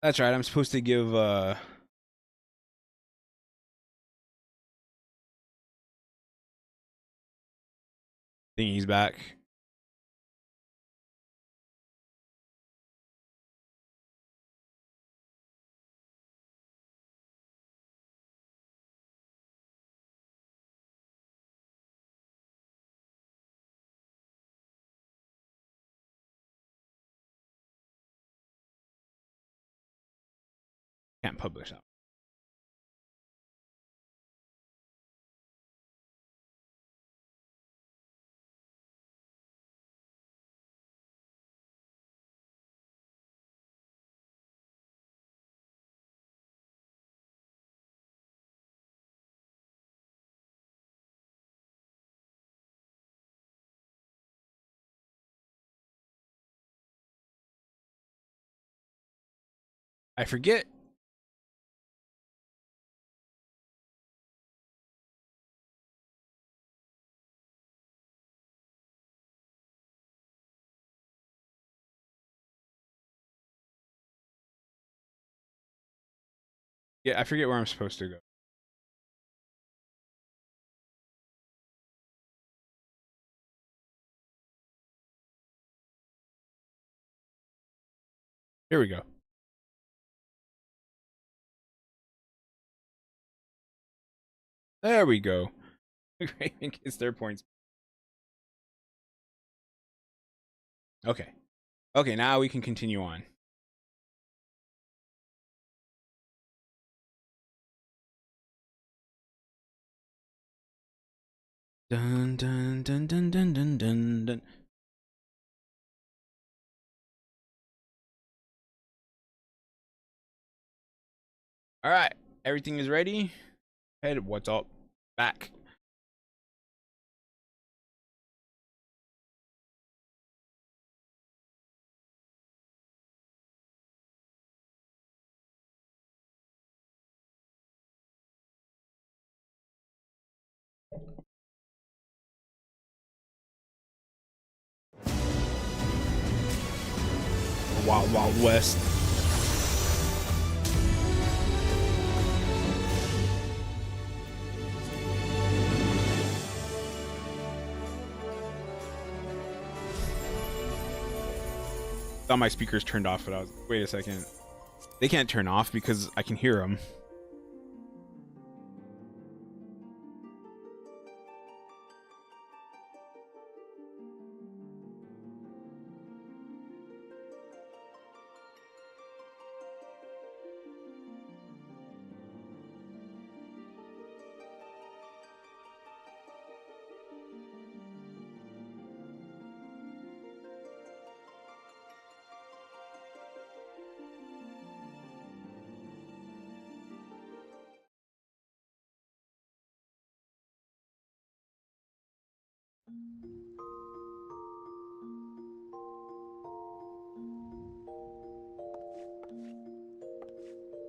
That's right. I'm supposed to give thingies back. Can't publish that. I forget. Yeah, I forget where I'm supposed to go. Here we go. There we go. Raven gets their points. Okay. Okay, now we can continue on. Dun dun dun dun dun dun dun dun. All right, everything is ready. Head, what's up? Back. Wild Wild West. Thought my speakers turned off, but I was wait a second. They can't turn off because I can hear them.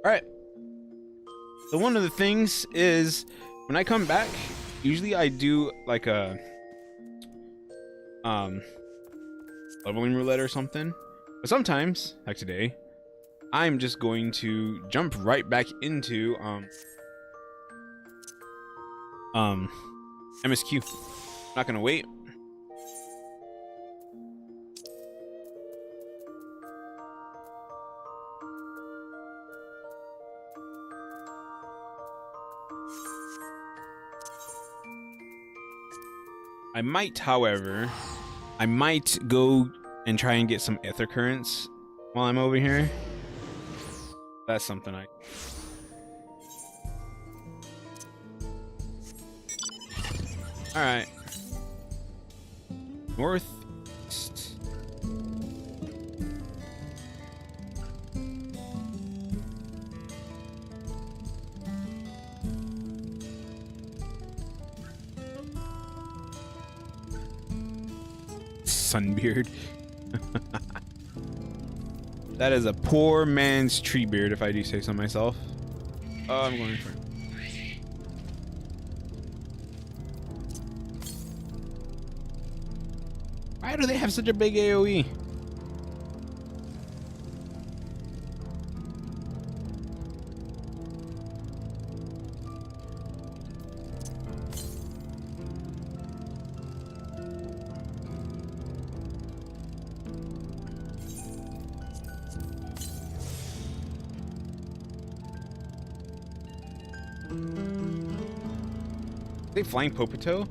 All right. So one of the things is when I come back, usually I do like a leveling roulette or something. But sometimes, like today, I'm just going to jump right back into MSQ. I'm not gonna wait. I might, however, I might go and try and get some ether currents while I'm over here. That's something I... Alright. Northeast. Sunbeard. That is a poor man's tree beard, if I do say so myself. Oh, I'm going for it. Why do they have such a big AoE? They flying Popito?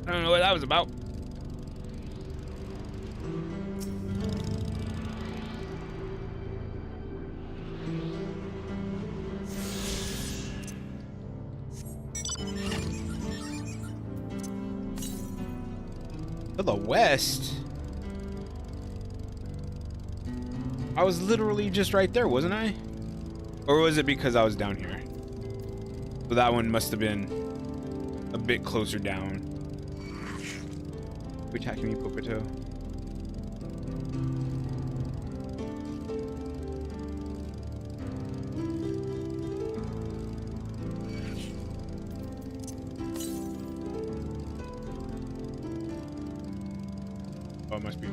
I don't know what that was about. To the west? I was literally just right there, wasn't I? Or was it because I was down here? So that one must have been a bit closer down. You attacking me, Popito? Oh, it must be.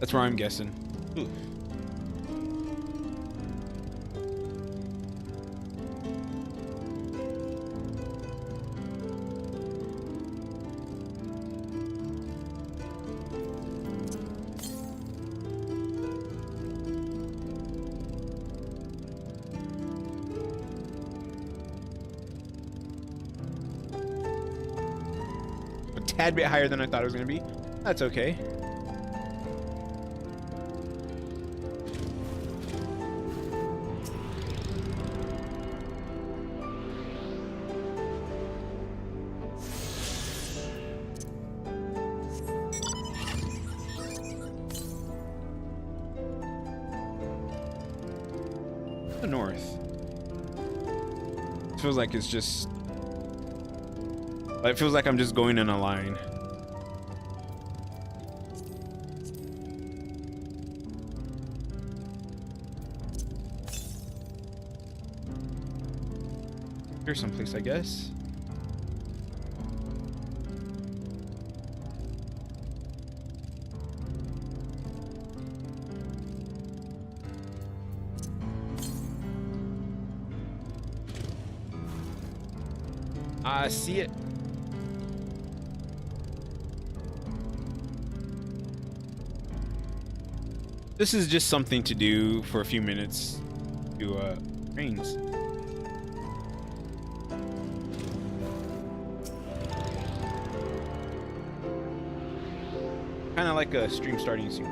That's where I'm guessing. Ooh. A tad bit higher than I thought it was going to be. That's okay. The north. It feels like it's just. It feels like I'm just going in a line. Here's someplace, I guess. I see it. This is just something to do for a few minutes to trains. Kind of like a stream starting soon.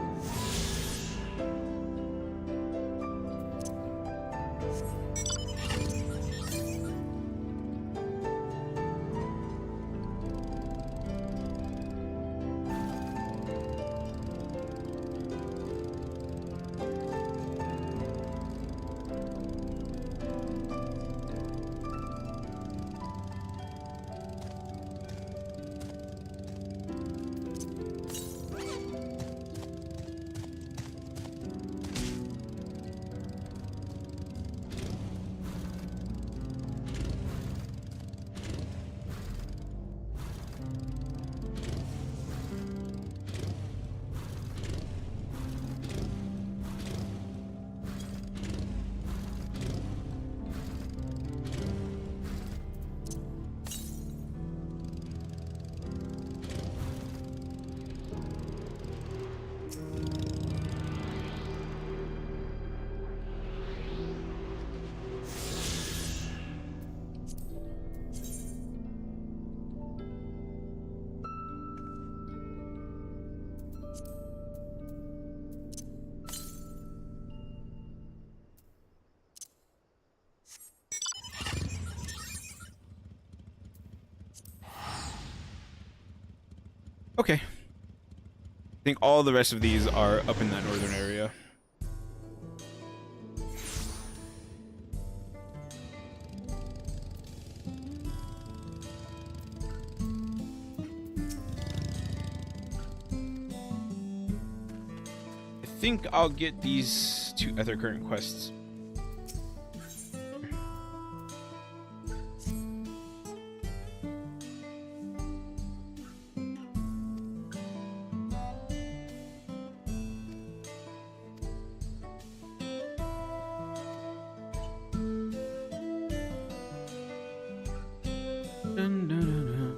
Okay. I think all the rest of these are up in that northern area. I think I'll get these two Ether Current quests. Dun, dun, dun, dun.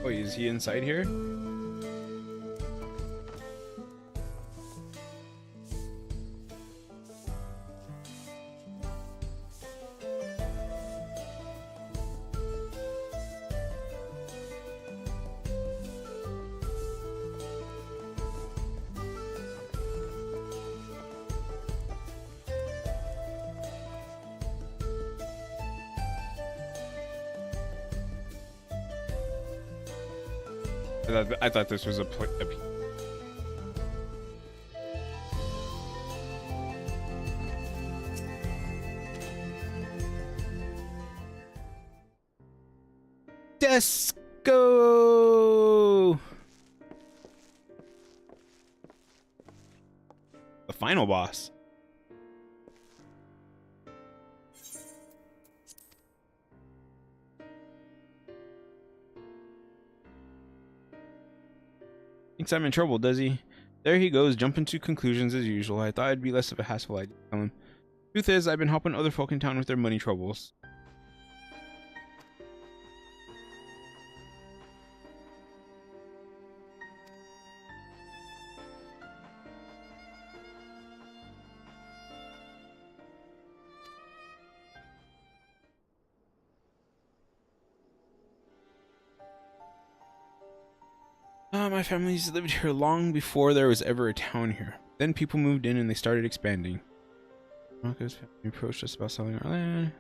Oh, is he inside here? I thought this was a Desco! The final boss. Thinks I'm in trouble, does he? There he goes, jumping to conclusions as usual. I thought it'd be less of a hassle, I'd tell him. Truth is, I've been helping other folk in town with their money troubles. My family's lived here long before there was ever a town here. Then people moved in and they started expanding. Marco's family approached us about selling our land.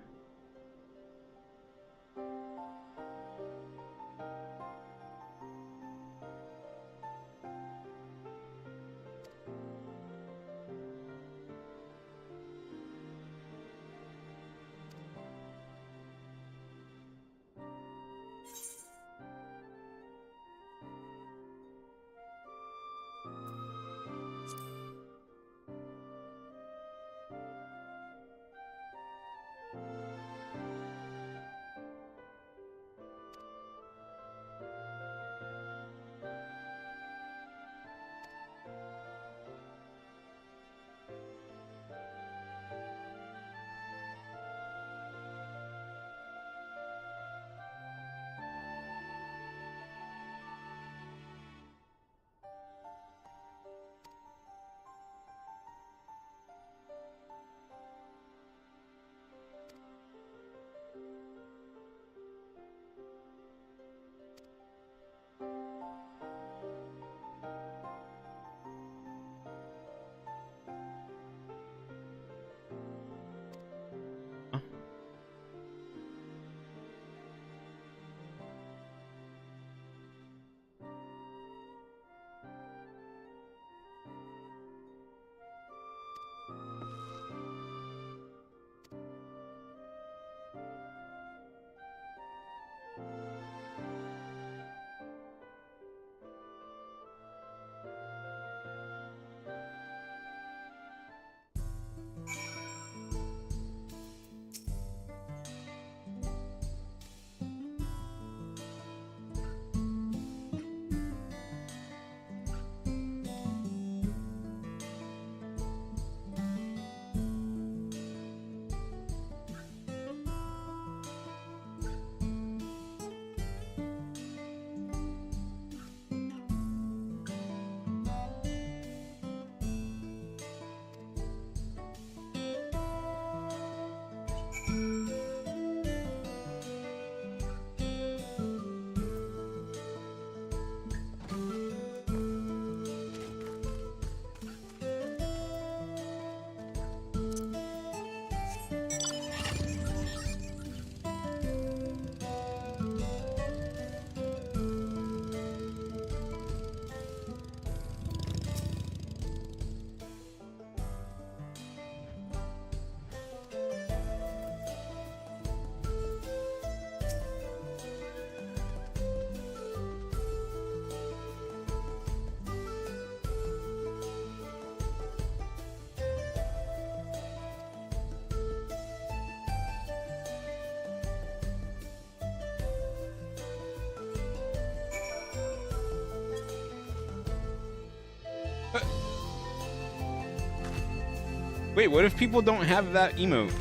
Wait, what if people don't have that emote?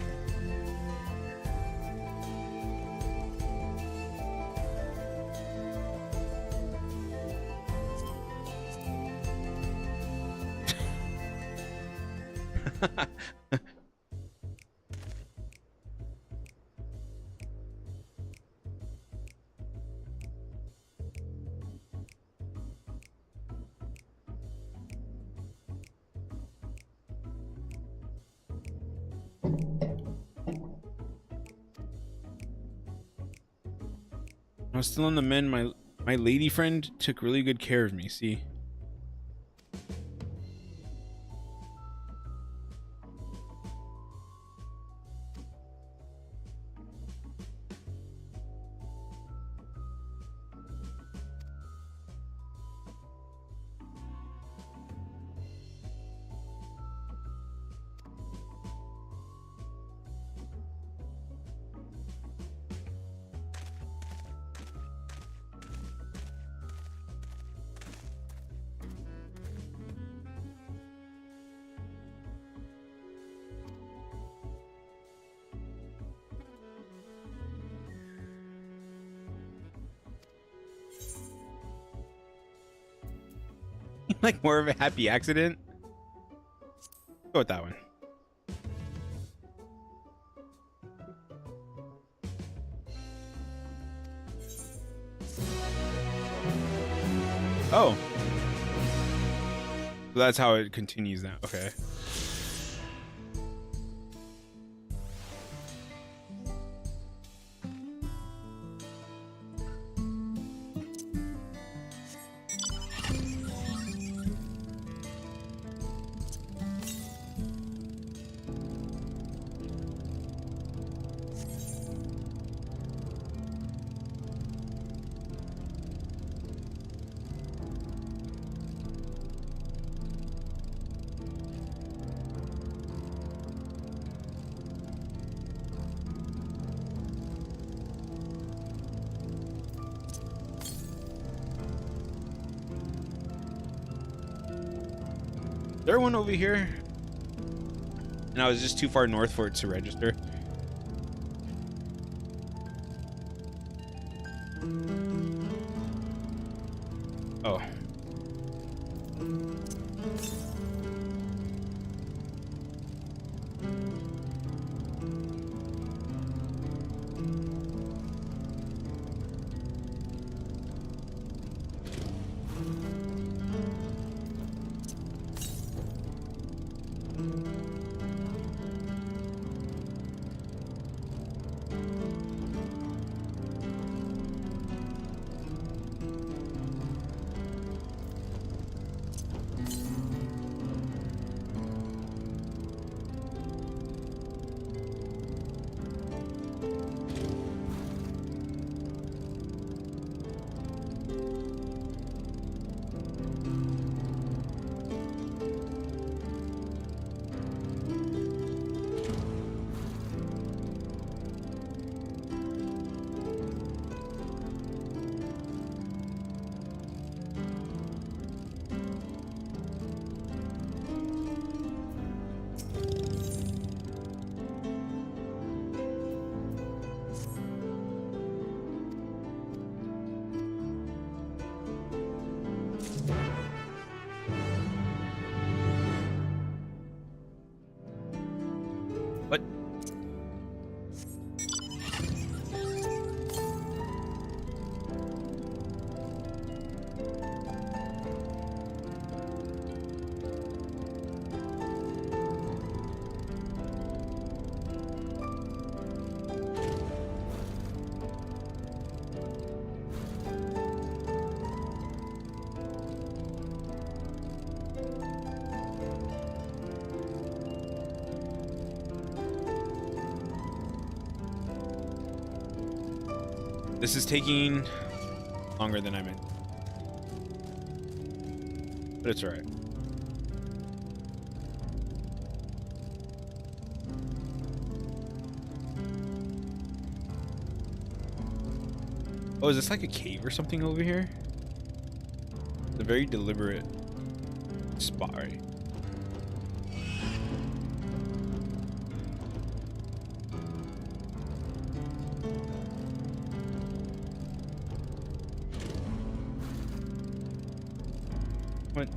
I was still on the mend. My lady friend took really good care of me. See. Like more of a happy accident. Go with that one. Oh. So that's how it continues now. Okay. Is there one over here? And I was just too far north for it to register. Oh. What? This is taking longer than I meant. But it's alright. Oh, is this like a cave or something over here? It's a very deliberate spot, right? What?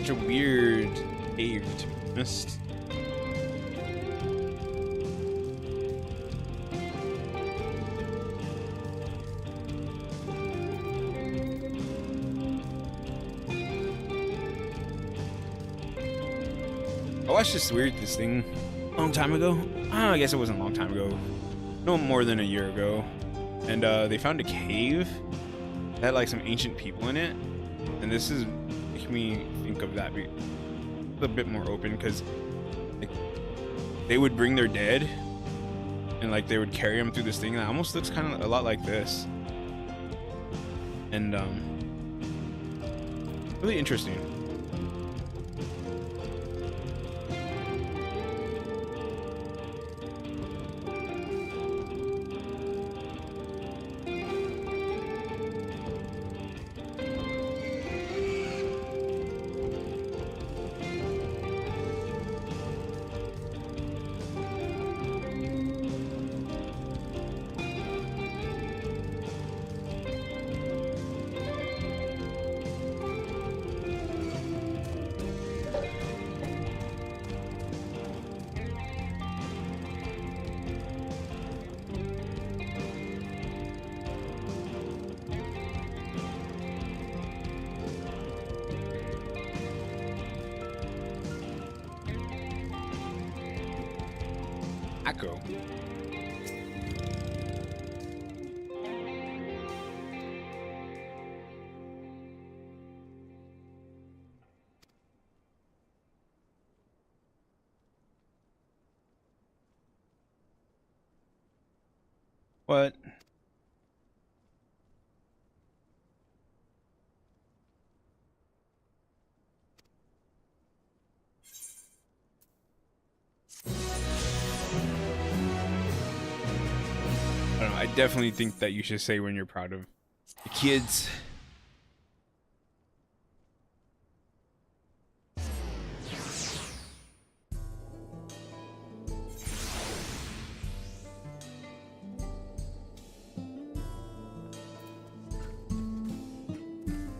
such a weird cave, to be honest. I watched this thing a long time ago. I guess it wasn't a long time ago. No more than a year ago. And they found a cave that had like some ancient people in it. And this is making me think of that being a bit more open, because like, they would bring their dead and like they would carry them through this thing that almost looks kind of a lot like this. And really interesting. Echo. What? I don't know. I definitely think that you should say when you're proud of the kids.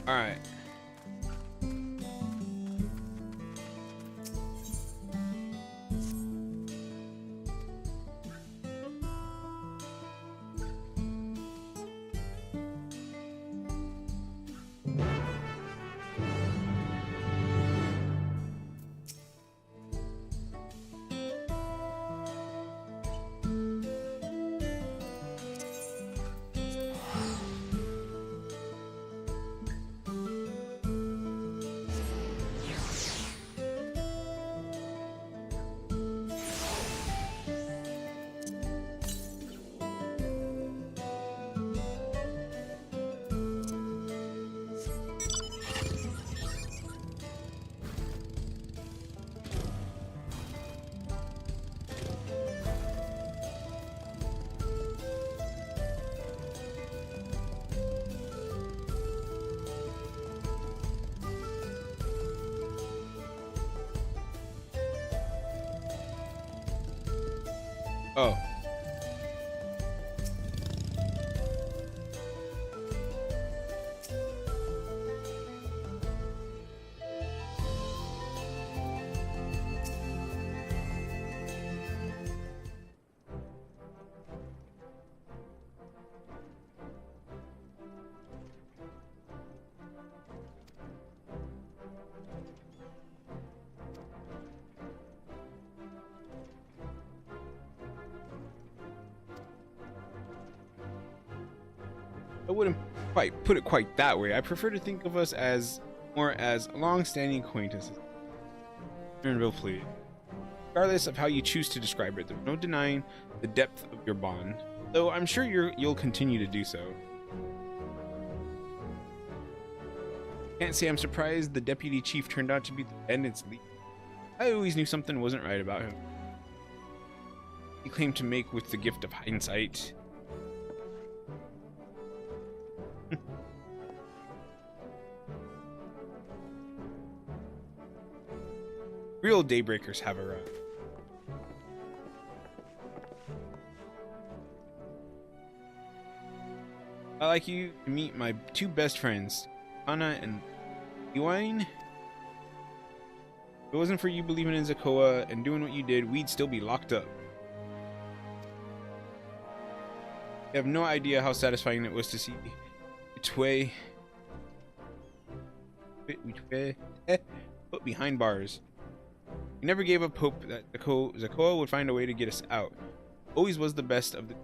All right. Oh. I wouldn't quite put it quite that way. I prefer to think of us as more as long-standing acquaintances. Please. Regardless of how you choose to describe it, there's no denying the depth of your bond, though I'm sure you'll continue to do so. Can't say I'm surprised the deputy chief turned out to be the bandit's leader. I always knew something wasn't right about him. He claimed to make with the gift of hindsight. Real daybreakers have a run. I'd like you to meet my two best friends, Anna and Ewain. If it wasn't for you believing in Zakoa and doing what you did, we'd still be locked up. You have no idea how satisfying it was to see Itwe put behind bars. He never gave up hope that Zakoa would find a way to get us out. Always was the best of the...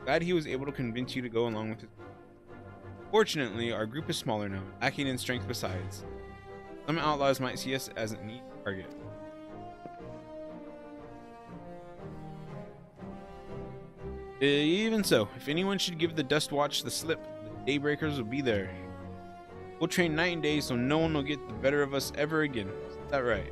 Glad he was able to convince you to go along with it. Fortunately, our group is smaller now, lacking in strength besides. Some outlaws might see us as a neat target. Even so, if anyone should give the Dust Watch the slip, the Daybreakers will be there. We'll train night and day so no one will get the better of us ever again. Is that right?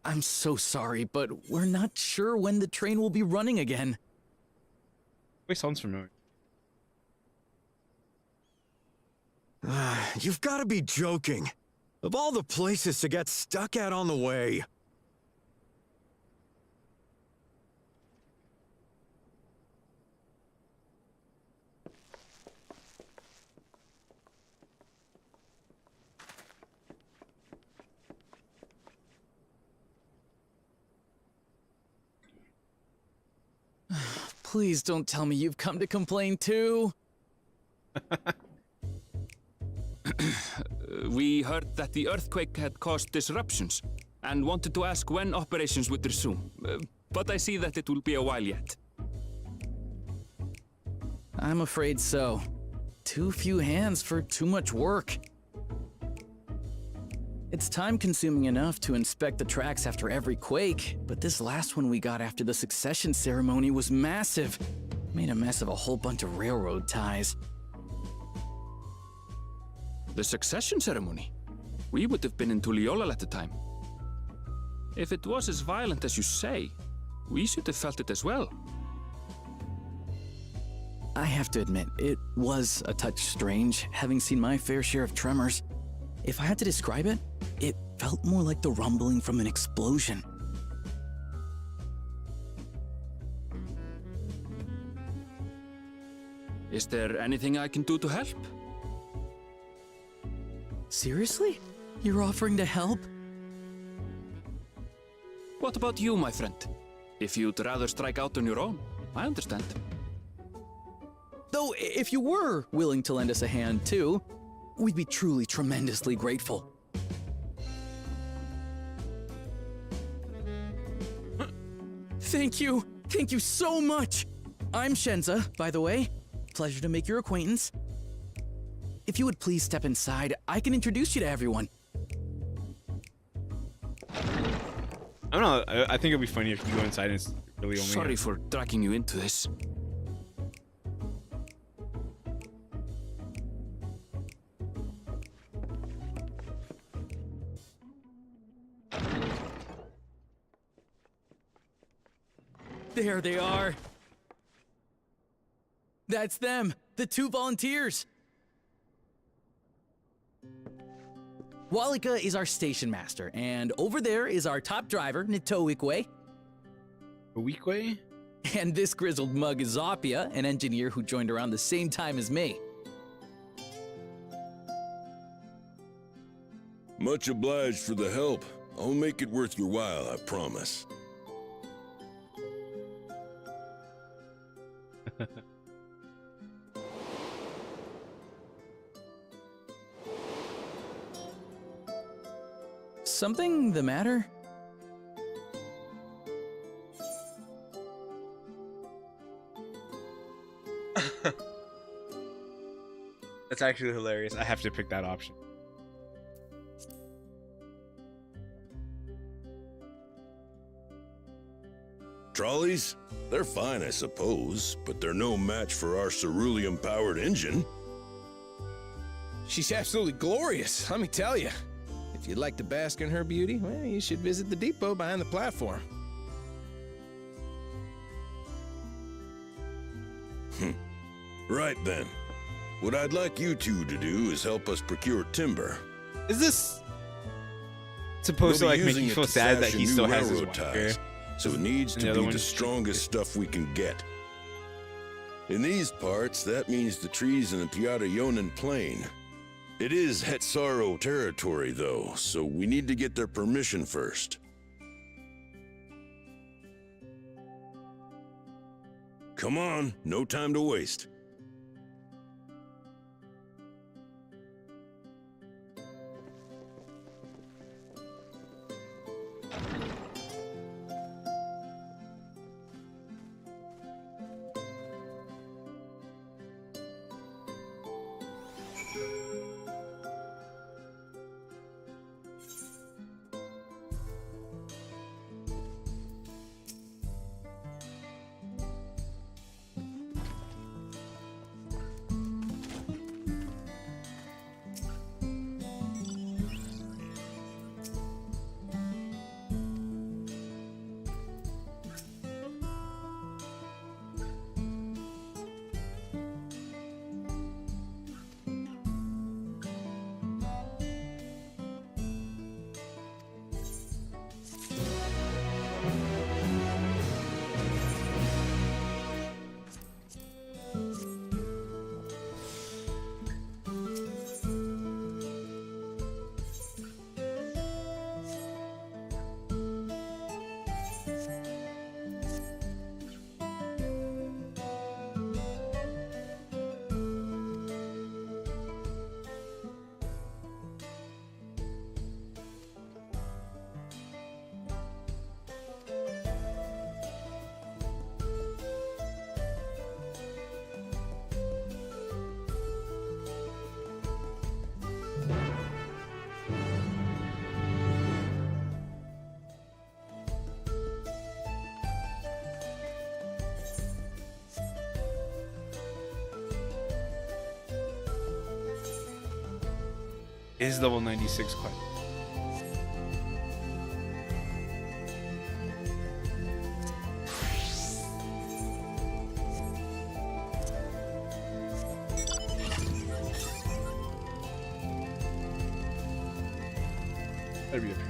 I'm so sorry, but we're not sure when the train will be running again. Wait, sounds familiar. You've got to be joking. Of all the places to get stuck at on the way. Please don't tell me you've come to complain too. We heard that the earthquake had caused disruptions and wanted to ask when operations would resume. But I see that it will be a while yet. I'm afraid so. Too few hands for too much work. It's time-consuming enough to inspect the tracks after every quake, but this last one we got after the succession ceremony was massive. Made a mess of a whole bunch of railroad ties. The succession ceremony? We would have been in Tuliolal at the time. If it was as violent as you say, we should have felt it as well. I have to admit, it was a touch strange, having seen my fair share of tremors. If I had to describe it, it felt more like the rumbling from an explosion. Is there anything I can do to help? Seriously? You're offering to help? What about you, my friend? If you'd rather strike out on your own, I understand. Though, if you were willing to lend us a hand too, we'd be truly tremendously grateful. Thank you. Thank you so much. I'm Shenza, by the way. Pleasure to make your acquaintance. If you would please step inside, I can introduce you to everyone. I don't know. I think it'd be funny if you go inside and it's really only. Sorry for dragging you into this. There they are. That's them, the 2 volunteers. Walika is our station master, and over there is our top driver, Nitoikwe. A week way? And this grizzled mug is Zopia, an engineer who joined around the same time as me. Much obliged for the help. I'll make it worth your while, I promise. Something the matter? That's actually hilarious. I have to pick that option. Trolleys? They're fine, I suppose, but they're no match for our cerulean-powered engine. She's absolutely glorious, let me tell you. If you'd like to bask in her beauty, well, you should visit the depot behind the platform. Right then. What I'd like you two to do is help us procure timber. Is this supposed to We'll be like make using you it feel to sad that fashion he new still has his railroad wife ties, here? so it needs And the to other be one the is strongest stuff we can get. In these parts, that means the trees in the Piata-Yonan Plain. It is Hetsaro territory, though, so we need to get their permission first. Come on, no time to waste. Is level 96 quite? That'd be up here.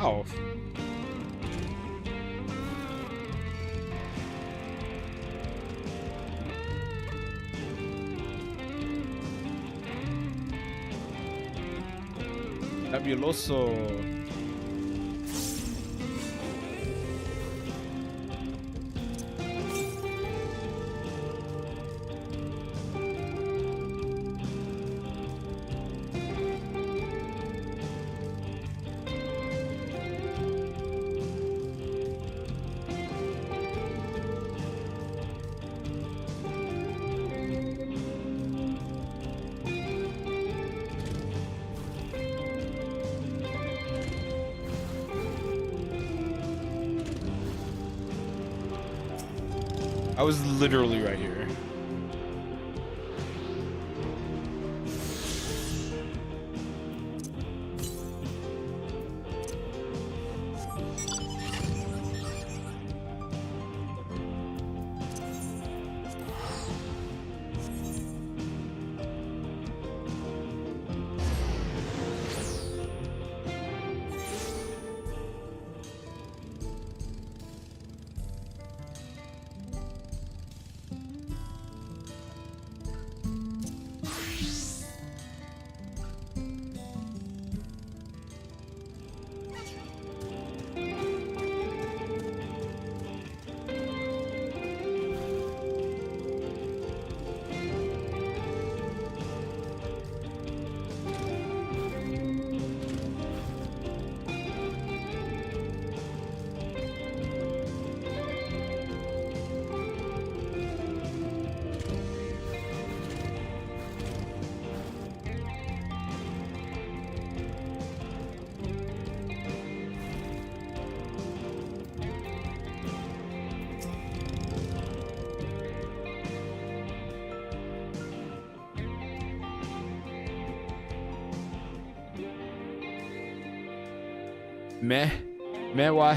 Wow. Fabuloso. I was literally right here. Me wa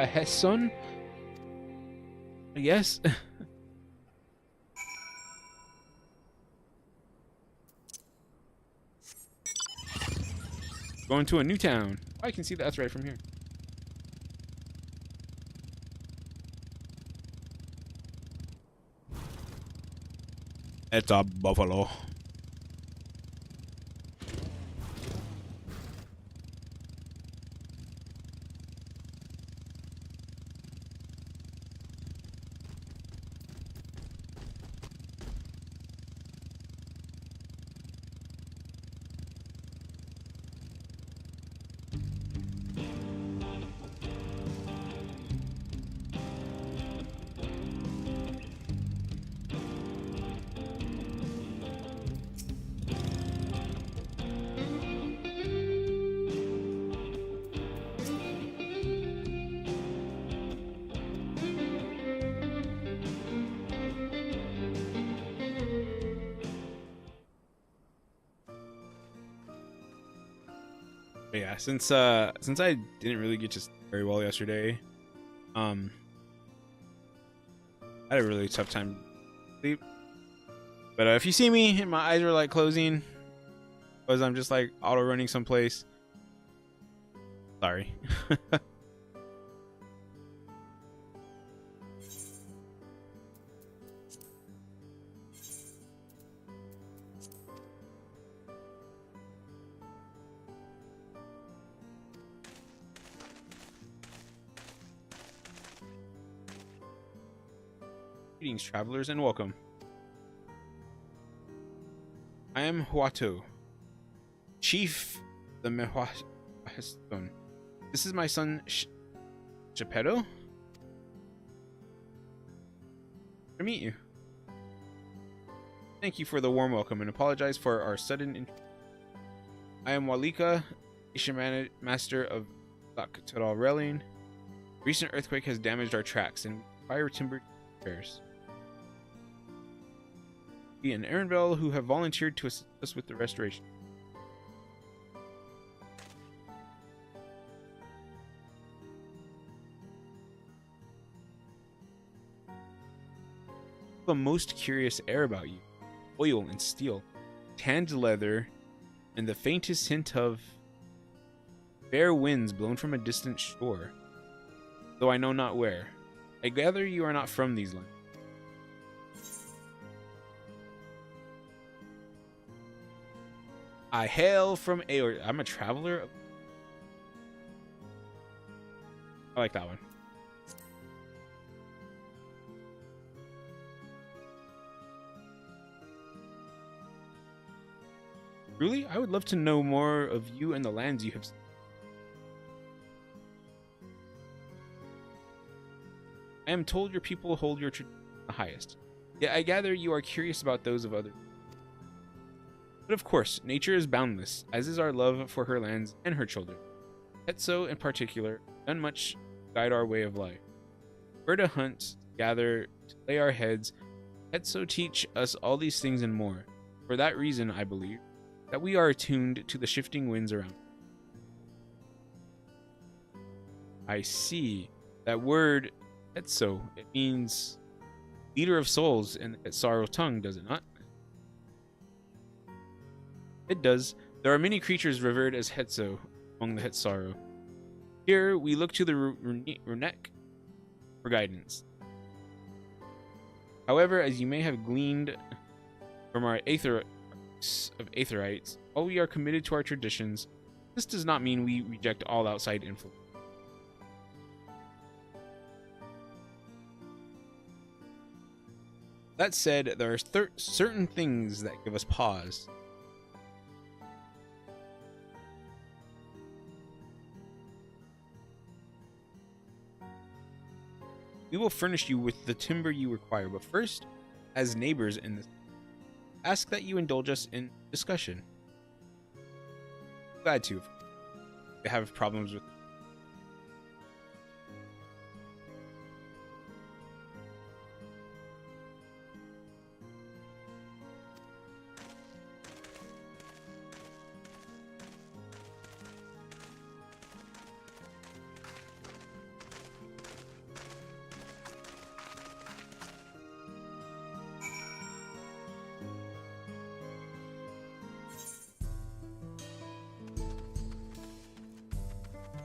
Hesson? I guess. Going to a new town. Oh, I can see that's right from here. It's a buffalo. But yeah, since I didn't really get to sleep very well yesterday, I had a really tough time sleep. But if you see me and my eyes are like closing because I'm just like auto running someplace, sorry. Greetings, travelers, and welcome. I am Huato, Chief the Mehwaston. This is my son, Geppetto. To meet you. Thank you for the warm welcome and apologize for our sudden I am Walika, Isha Master of Black Railing. Recent earthquake has damaged our tracks and fire timber repairs. Be an Aaronville who have volunteered to assist us with the restoration. The most curious air about you. Oil and steel, tanned leather, and the faintest hint of fair winds blown from a distant shore, though I know not where. I gather you are not from these lands. I hail from Aor. I'm a traveler. I like that one. Truly, I would love to know more of you and the lands you have seen. I am told your people hold your tradition the highest. Yet I gather you are curious about those of others. But of course, nature is boundless, as is our love for her lands and her children. Hetso, in particular, done much to guide our way of life. Where to hunt, gather, to lay our heads, Hetso teach us all these things and more. For that reason, I believe, that we are attuned to the shifting winds around. I see. That word, Hetso, it means leader of souls in the Hetsaro tongue, does it not? It does. There are many creatures revered as Hetso among the Hetsaro. Here, we look to the Runek for guidance. However, as you may have gleaned from our Aetherites, while we are committed to our traditions, this does not mean we reject all outside influence. That said, there are certain things that give us pause. We will furnish you with the timber you require, but first, as neighbors in this, ask that you indulge us in discussion. Glad to. If you have problems with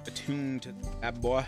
attuned to that boy.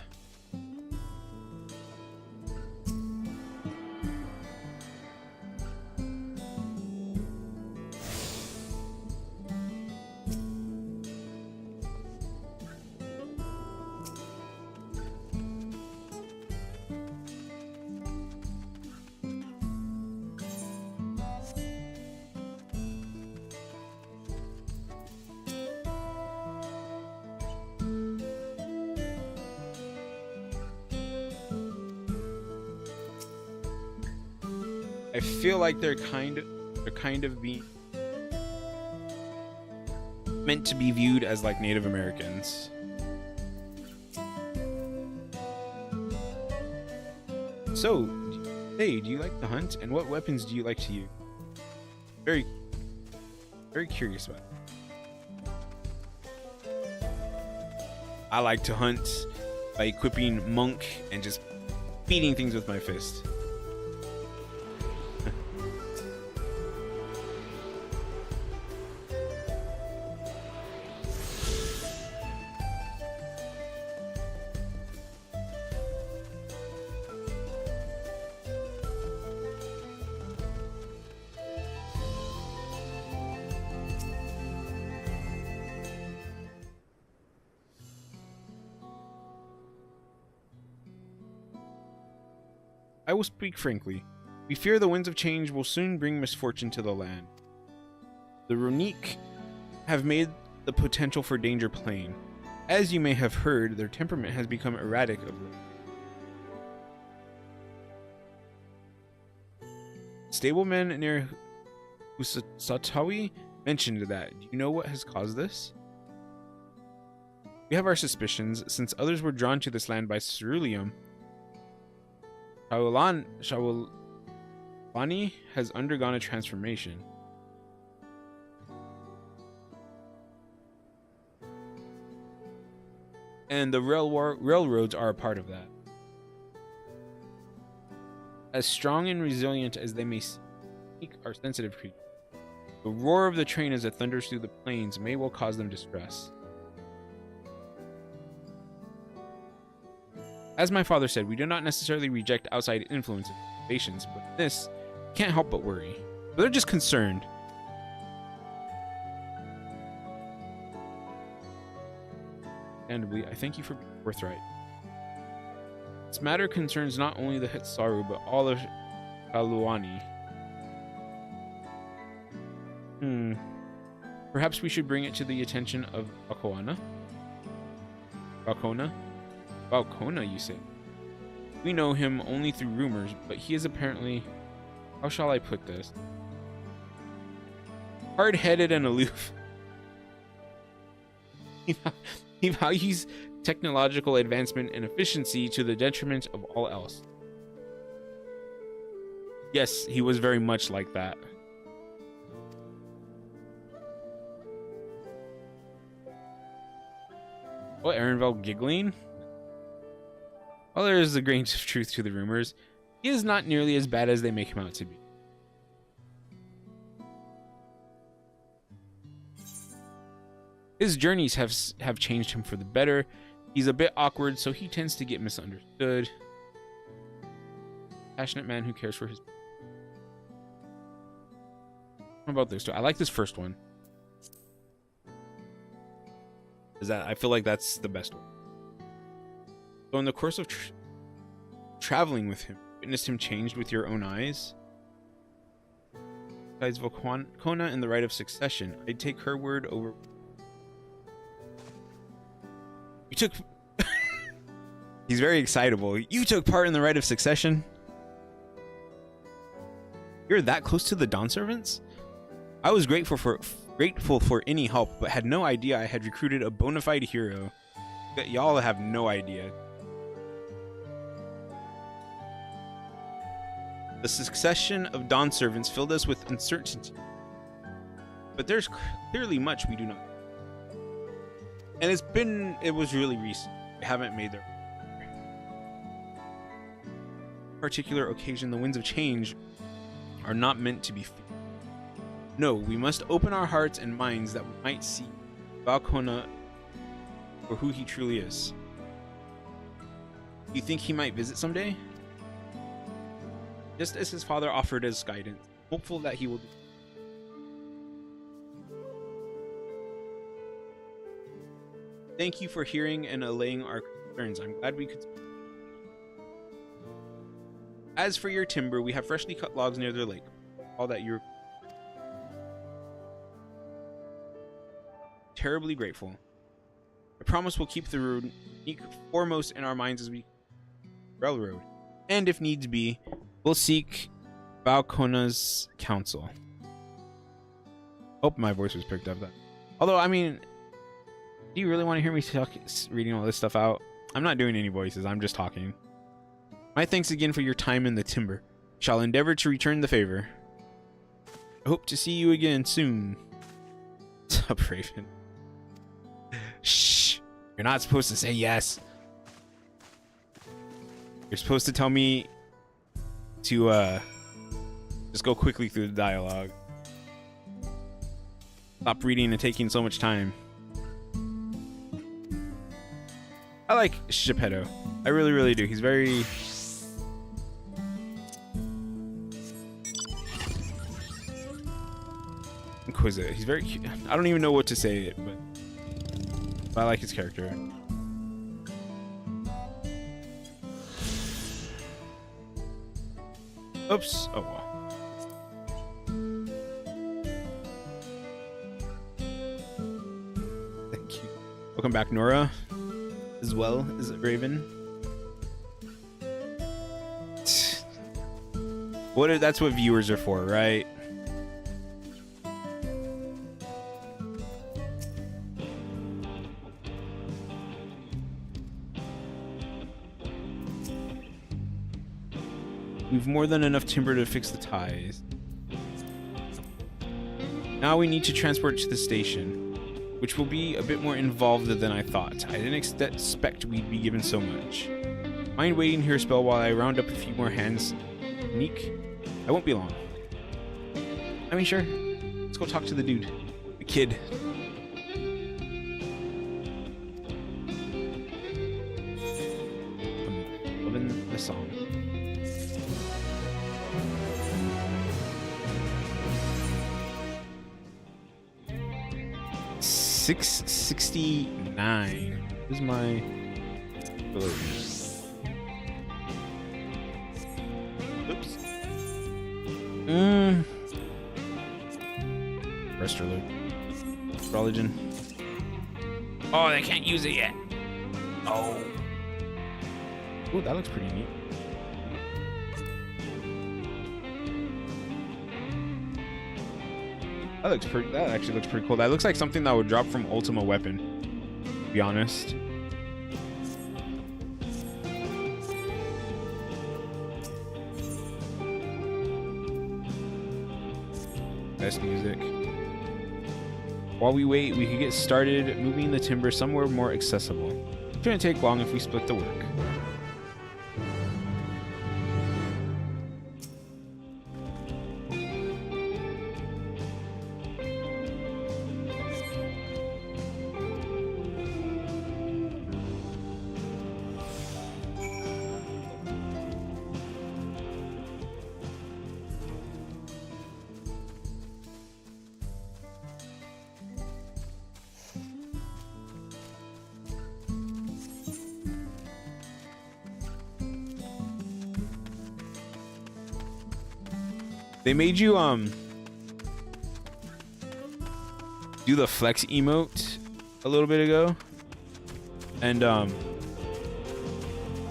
I feel like they're kind of being meant to be viewed as like Native Americans. So, hey, do you like to hunt? And what weapons do you like to use? Very curious about it. I like to hunt by equipping monk and just beating things with my fist. I will speak frankly. We fear the winds of change will soon bring misfortune to the land. The Runik have made the potential for danger plain. As you may have heard, their temperament has become erratic of late. Stablemen near Usatawi mentioned that. Do you know what has caused this? We have our suspicions, since others were drawn to this land by ceruleum. Shawulani has undergone a transformation. And the railroads are a part of that. As strong and resilient as they may seem, are sensitive creatures. The roar of the train as it thunders through the plains may well cause them distress. As my father said, we do not necessarily reject outside influence and motivations, but this can't help but worry. But they're just concerned. Understandably, I thank you for being forthright. This matter concerns not only the Hitsaru, but all of Kaluani. Perhaps we should bring it to the attention of Balkona? Balkona, you say? We know him only through rumors, but he is apparently... How shall I put this? Hard-headed and aloof. He values technological advancement and efficiency to the detriment of all else. Yes, he was very much like that. What, Ehrenfeld giggling? While there is a grain of truth to the rumors, he is not nearly as bad as they make him out to be. His journeys have changed him for the better. He's a bit awkward, so he tends to get misunderstood. Passionate man who cares for his... What about this two? I like this first one. I feel like that's the best one. So in the course of traveling with him, witnessed him changed with your own eyes? Besides Volcona in the right of succession, I'd take her word over... You took... He's very excitable. You took part in the right of succession? You're that close to the Dawn servants? I was grateful for any help, but had no idea I had recruited a bona fide hero. Y'all have no idea. The succession of Dawn servants filled us with uncertainty. But there's clearly much we do not know. And it was really recent. We haven't made their particular occasion. The winds of change are not meant to be feared. No, we must open our hearts and minds that we might see Balkona for who he truly is. You think he might visit someday? Just as his father offered as guidance, hopeful that he will do. Thank you for hearing and allaying our concerns. I'm glad we could. As for your timber, we have freshly cut logs near the lake. All that you're terribly grateful. I promise we'll keep the road foremost in our minds as we railroad. And if needs be, we'll seek Balkona's counsel. Hope my voice was picked up. Although, I mean, do you really want to hear me reading all this stuff out? I'm not doing any voices. I'm just talking. My thanks again for your time in the timber. Shall endeavor to return the favor. I hope to see you again soon. What's up, Raven? Shh. You're not supposed to say yes. You're supposed to tell me to just go quickly through the dialogue. Stop reading and taking so much time. I like Geppetto. I really, really do. He's very... inquisitive. He's very cute. I don't even know what to say, but I like his character. Oops. Oh well. Thank you. Welcome back, Nora. As well as Raven. That's what viewers are for, right? We've more than enough timber to fix the ties. Now we need to transport it to the station, which will be a bit more involved than I thought. I didn't expect we'd be given so much. Mind waiting here a spell while I round up a few more hands? Neek? I won't be long. I mean, sure. Let's go talk to the dude. The kid. the song. $669. This is my delivery. Oops. Rest alert. Astrologen. Oh, they can't use it yet. Oh. Ooh, that looks pretty neat. That actually looks pretty cool. That looks like something that would drop from Ultima Weapon, to be honest. Best music. While we wait, we could get started moving the timber somewhere more accessible. It shouldn't take long if we split the work. They made you do the flex emote a little bit ago, and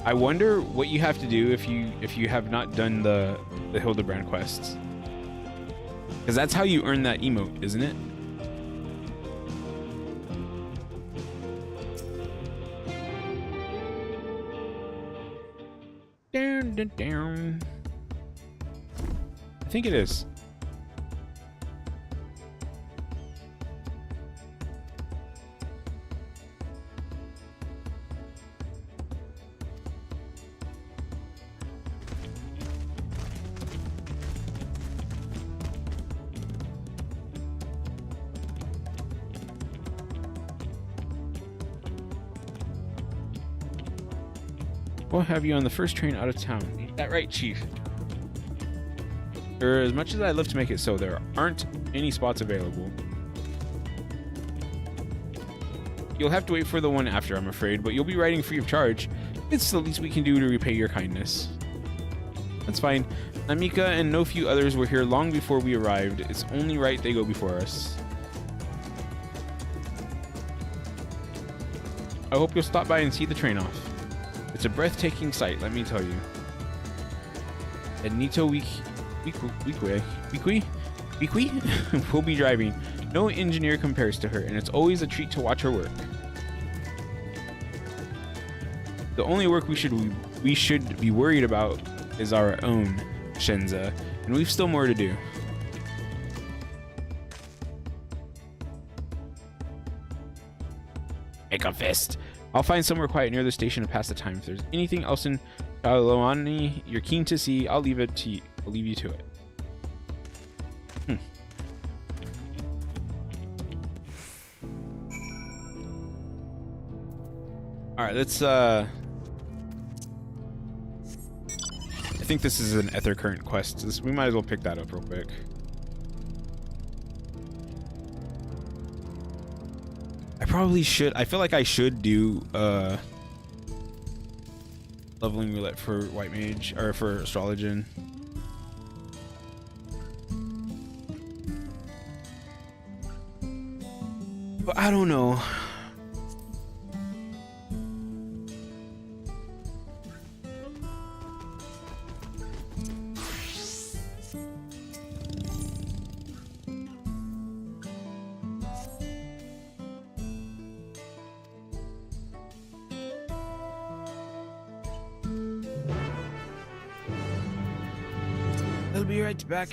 I wonder what you have to do if you have not done the Hildebrand quests, because that's how you earn that emote, isn't it? Down, down, down. I think it is. We'll have you on the first train out of town. Ain't that right, Chief? As much as I'd love to make it so, there aren't any spots available. You'll have to wait for the one after, I'm afraid, but you'll be riding free of charge. It's the least we can do to repay your kindness. That's fine. Namika and no few others were here long before we arrived. It's only right they go before us. I hope you'll stop by and see the train off. It's a breathtaking sight, let me tell you. Ednito Weekwe will be driving. No engineer compares to her, and it's always a treat to watch her work. The only work we should be worried about is our own, Shenza, and we've still more to do. Make a fist. I'll find somewhere quiet near the station to pass the time. If there's anything else in Kalawani you're keen to see, I'll leave you to it. All right, let's I think this is an Ether Current quest. We might as well pick that up real quick. I probably should. I feel like I should do leveling roulette for White Mage or for Astrologen. But I don't know. I'll be right back.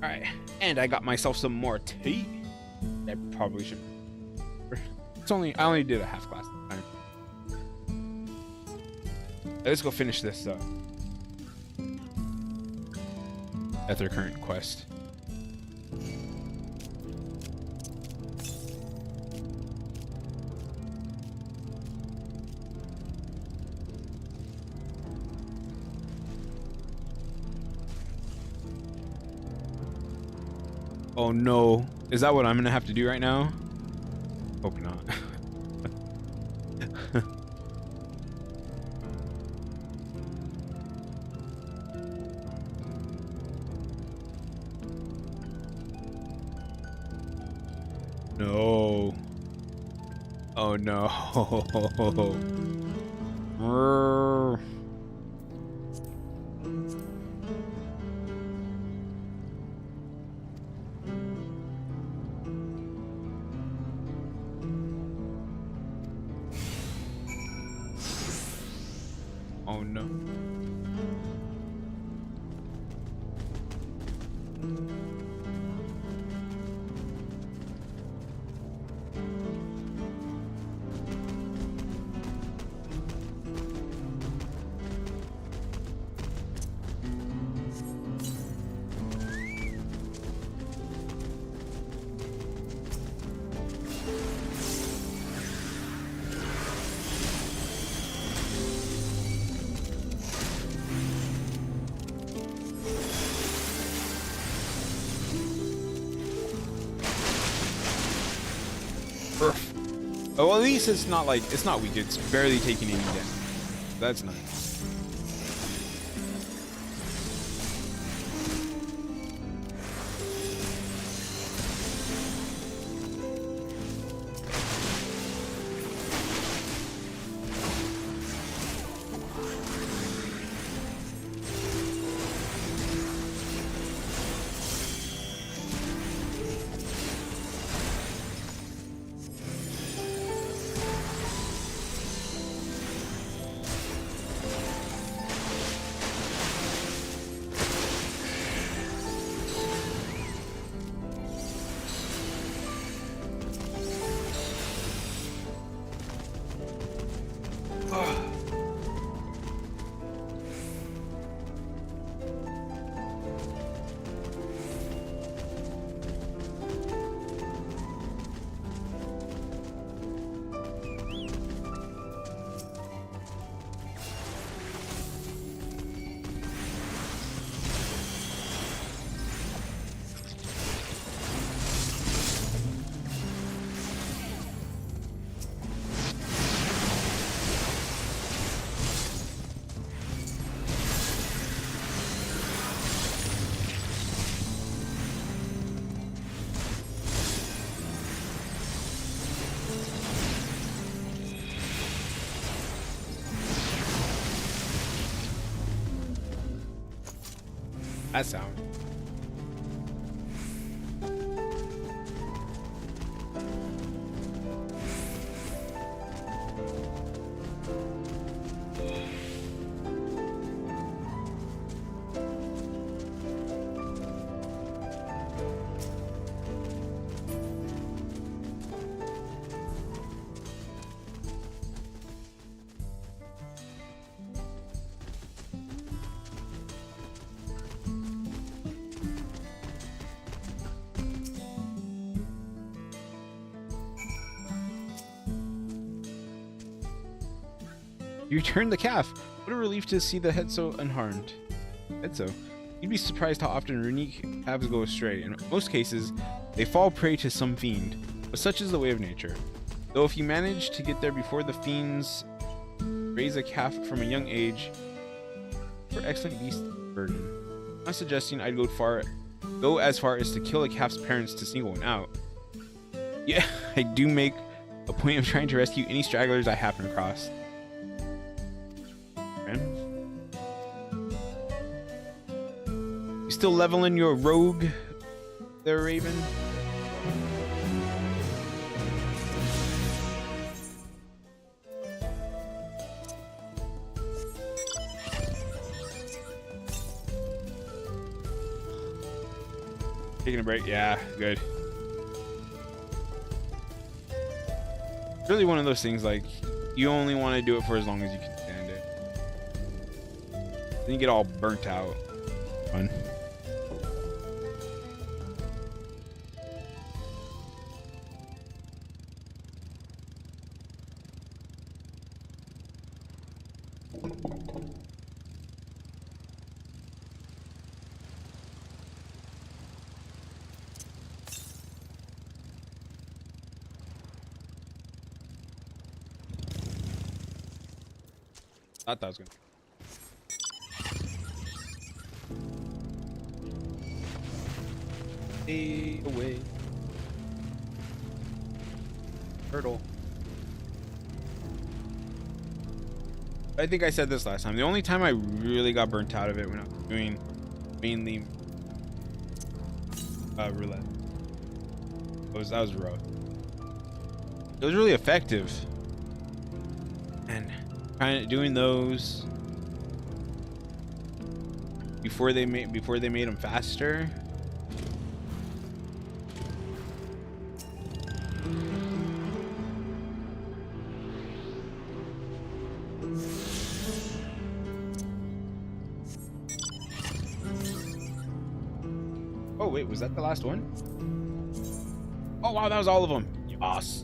Alright, and I got myself some more tea. I probably should. I only did a half glass this time. Let's go finish this at their current quest. Oh no. Is that what I'm gonna have to do right now? Hope not. No. Oh no. Brrr. Oh no. Oh, well, at least it's not like, it's not weak, it's barely taking any damage. That's nice. That sound. You returned the calf. What a relief to see the Hetso unharmed. Hetso, you'd be surprised how often Runique calves go astray. In most cases, they fall prey to some fiend, but such is the way of nature. Though if you manage to get there before the fiends raise a calf from a young age, for excellent beast burden. I'm not suggesting I'd go as far as to kill a calf's parents to single one out. Yeah, I do make a point of trying to rescue any stragglers I happen across. You still leveling your rogue there, Raven? Taking a break. Yeah, good. It's really one of those things like you only want to do it for as long as you can stand it. Then you get all burnt out. Fun. I thought I was gonna. Stay away. Turtle. I think I said this last time. The only time I really got burnt out of it when I was doing mainly roulette. That was rough. It was really effective. And kind of doing those before they made them faster. Oh wait, was that the last one? Oh wow, that was all of them. Yes.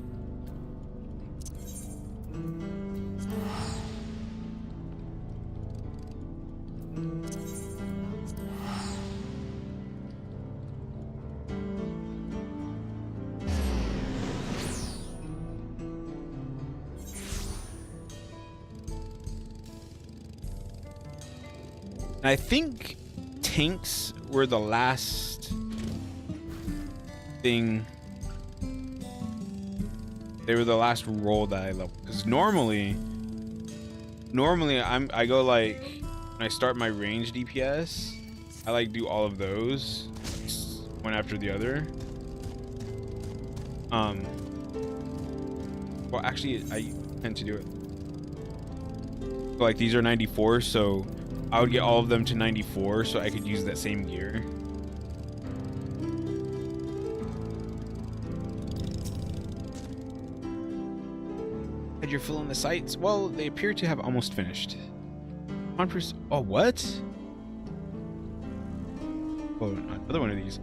I think tanks were the last thing. They were the last role that I leveled. Because normally I go like when I start my range DPS, I like do all of those one after the other. Well, actually, I tend to do it. Like these are 94, so I would get all of them to 94 so I could use that same gear. Had your fill in the sights? Well, they appear to have almost finished. 100%. Oh, what? Oh, another one of these.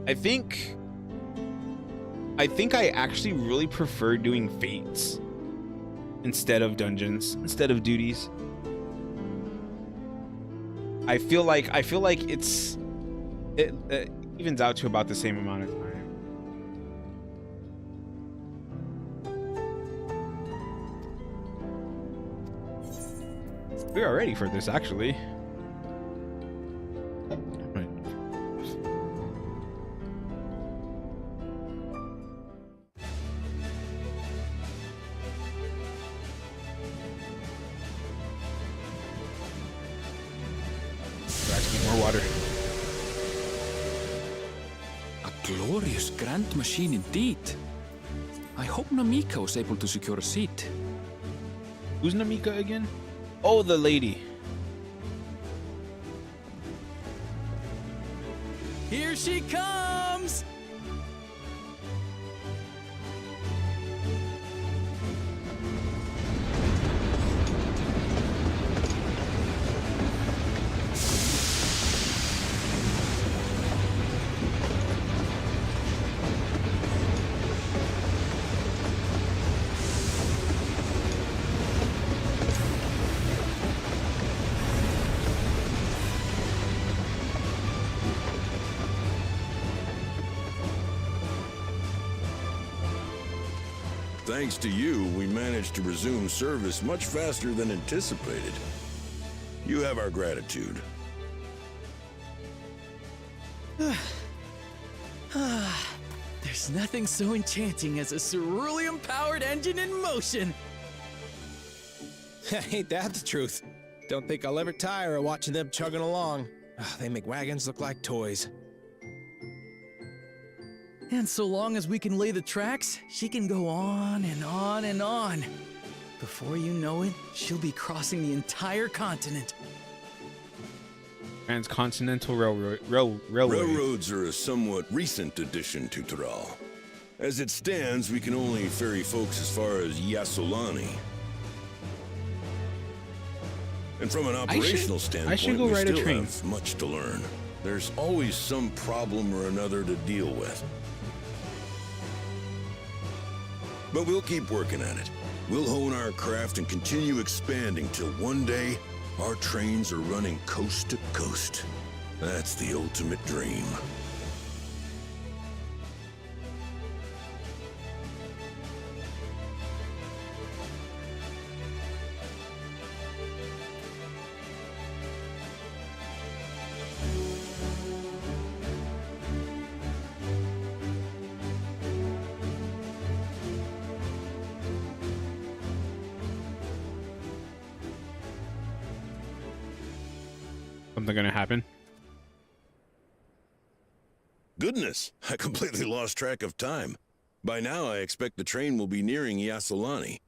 I think I actually really prefer doing fates instead of dungeons, instead of duties. I feel like it evens out to about the same amount of time. We are ready for this, actually. Right. More water. A glorious grand machine indeed. I hope Namika was able to secure a seat. Who's Namika again? Oh, the lady. Here she comes! Thanks to you, we managed to resume service much faster than anticipated. You have our gratitude. There's nothing so enchanting as a cerulean-powered engine in motion. Ain't that the truth? Don't think I'll ever tire of watching them chugging along. They make wagons look like toys. And so long as we can lay the tracks, she can go on and on and on. Before you know it, she'll be crossing the entire continent. Transcontinental Railroad. Railway. Railroads are a somewhat recent addition to Thrall. As it stands, we can only ferry folks as far as Yasolani. And from an operational standpoint, go we ride a still train. have much to learn. There's always some problem or another to deal with. But we'll keep working at it. We'll hone our craft and continue expanding till one day, our trains are running coast to coast. That's the ultimate dream. Something gonna happen? Goodness, I completely lost track of time. By now, I expect the train will be nearing Yasolani.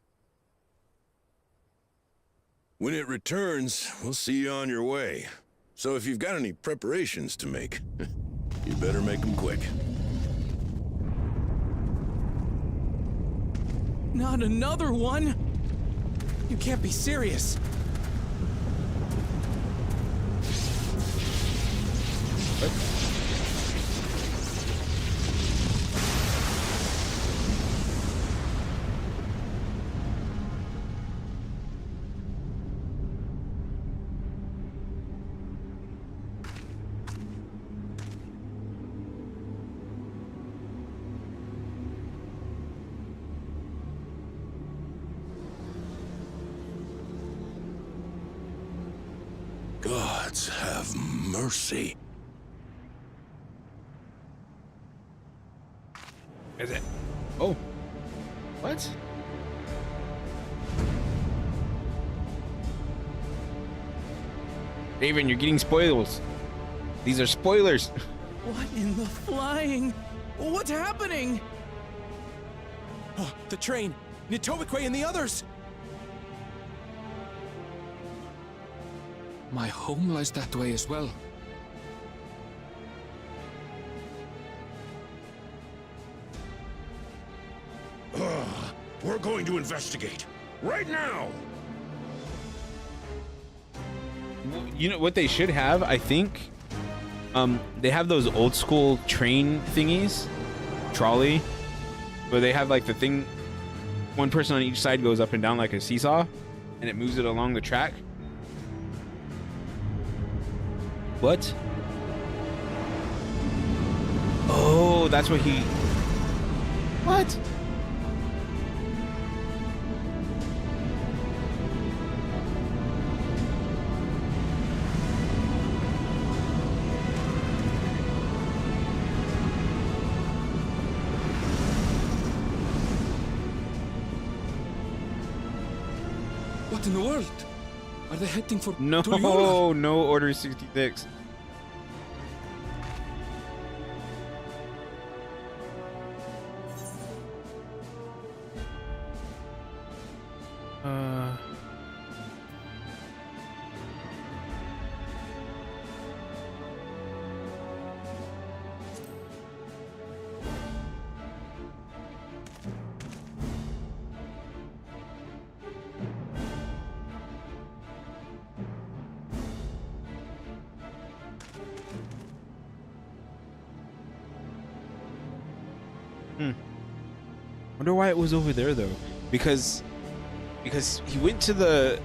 When it returns, we'll see you on your way. So if you've got any preparations to make, you better make them quick. Not another one? You can't be serious. Gods have mercy. Is it? Oh. What? Raven, you're getting spoilers. These are spoilers. What in the flying? What's happening? Oh, the train! Nitobekwe and the others! My home lies that way as well. We're going to investigate. Right now! You know what they should have, I think? They have those old school train thingies, trolley, where they have like the thing, one person on each side goes up and down like a seesaw, and it moves it along the track. What? Oh, that's what he... What? What in the world? Are they heading for No, Tuliola? no Order 66. Wonder why it was over there though, because he went to the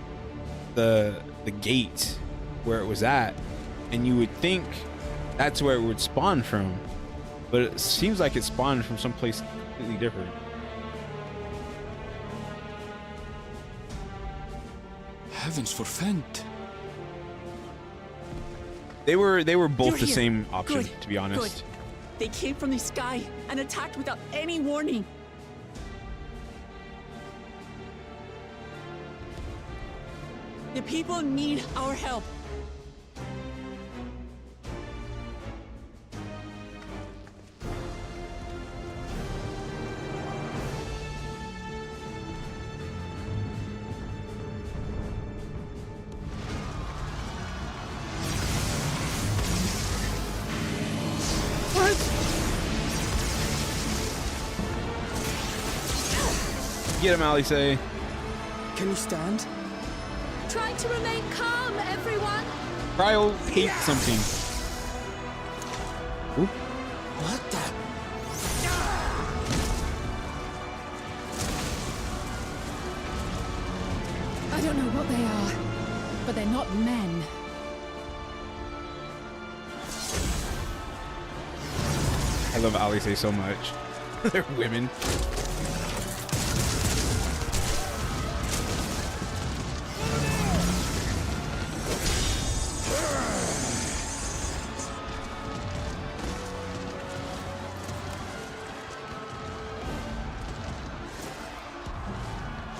gate where it was at, and you would think that's where it would spawn from, but it seems like it spawned from someplace completely different. Heavens forfend. They were both You're the here. same option, Good, to be honest. Good. They came from the sky and attacked without any warning. The people need our help. Get him, Alice. Can you stand? Try to remain calm, everyone. Cryo hates something. Ooh. What the? I don't know what they are, but they're not men. I love Alice so much. They're women.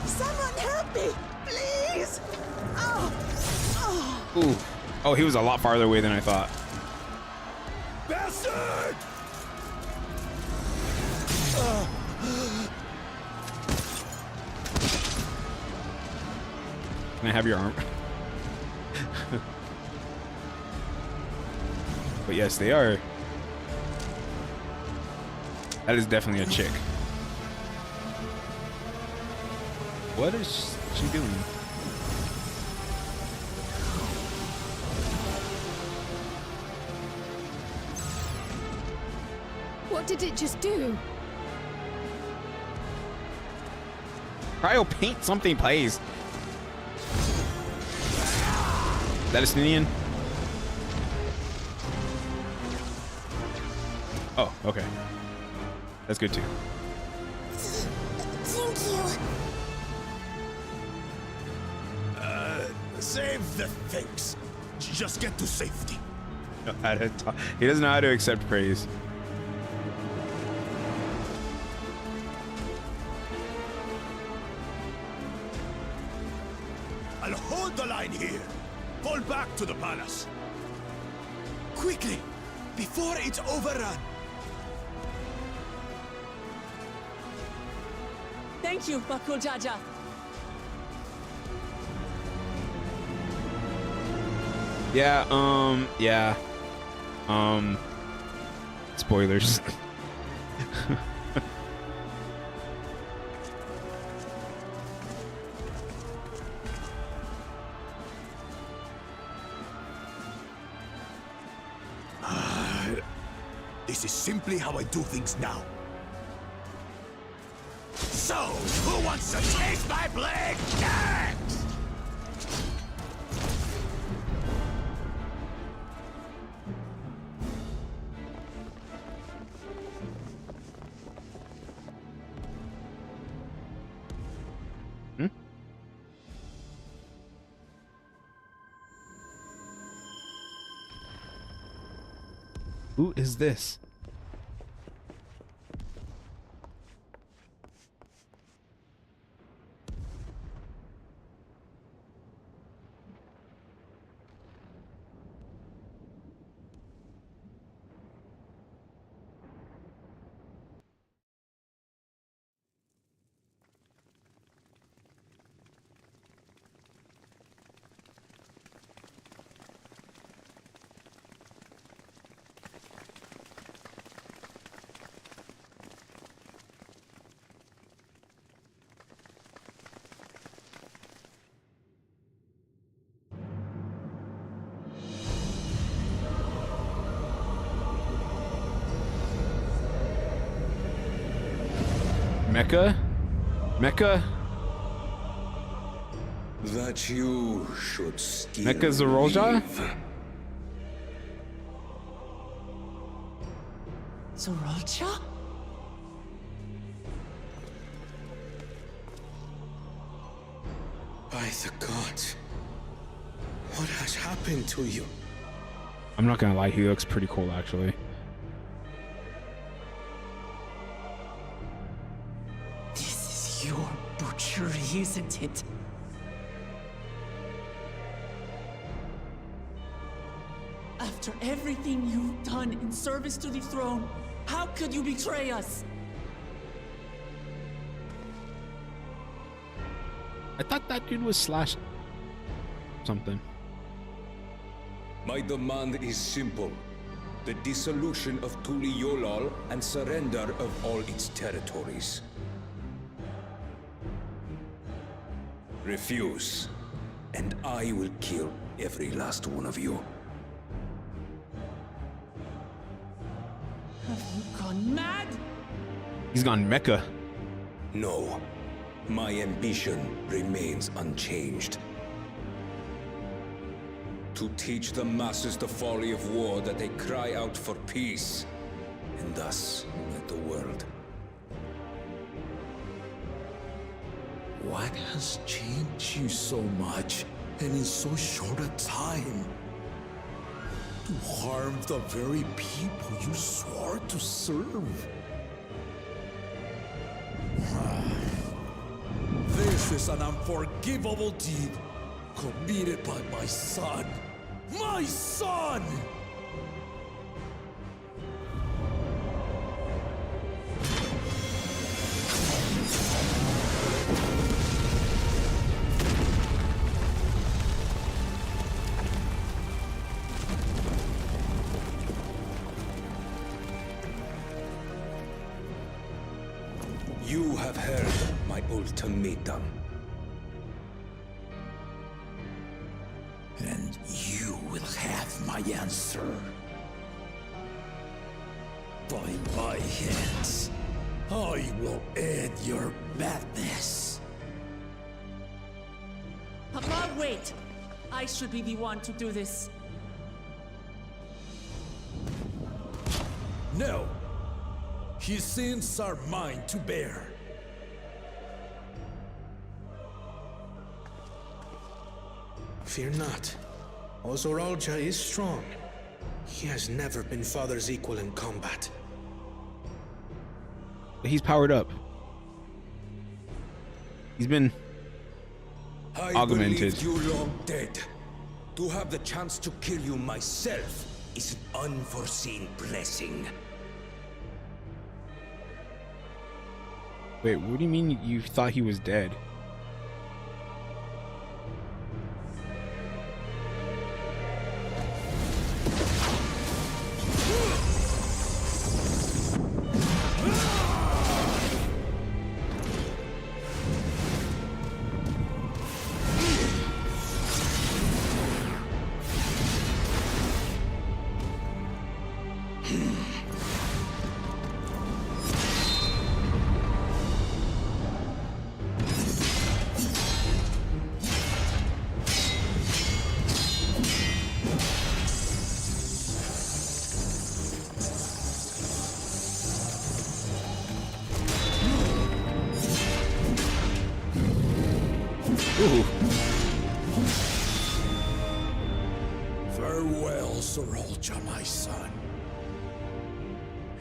Someone help me, please! Ooh. Oh, he was a lot farther away than I thought. Bastard! Can I have your arm? But yes, they are. That is definitely a chick. What is she doing? What did it just do? Cryo paint something, please. Is that a Stinian? Oh, okay. That's good too. Thank you. Save the things. Just get to safety. He doesn't know how to accept praise. I'll hold the line here. Fall back to the palace. Quickly, before it's overrun. Thank you, Bakul Jaja. Yeah, spoilers. This is simply how I do things now. So, who wants to taste my blade next? Who is this? Mecca? Mecca? That you should still Mecca Zarolja? live. Zorolcha? By the gods, what has happened to you? I'm not gonna lie, he looks pretty cool actually. This is your butchery, isn't it? After everything you've done in service to the throne, how could you betray us? I thought that dude was Slash something. My demand is simple. The dissolution of Tuliolal and surrender of all its territories. refuse, and I will kill every last one of you. Have you gone mad? He's gone Mecca. No, my ambition remains unchanged. To teach the masses the folly of war, that they cry out for peace, and thus unite the world. What has changed you so much, and in so short a time? To harm the very people you swore to serve. This is an unforgivable deed committed by my son. My son! You have heard my ultimatum. And you will have my answer. By my hands, I will end your madness. Papa, wait! I should be the one to do this. No! His sins are mine to bear. Fear not. Ozoralja is strong. He has never been Father's equal in combat. But he's powered up. He's been augmented. I believed you long dead. To have the chance to kill you myself is an unforeseen blessing. Wait, what do you mean you thought he was dead? Ooh. Farewell, Zoralja, my son.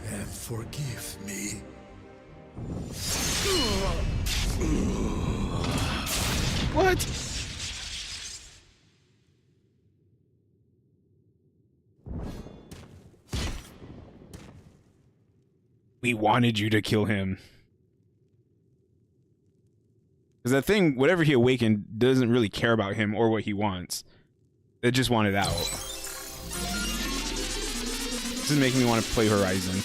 And forgive me. What? We wanted you to kill him. Because that thing, whatever he awakened, doesn't really care about him or what he wants. It just wanted out. This is making me want to play Horizon.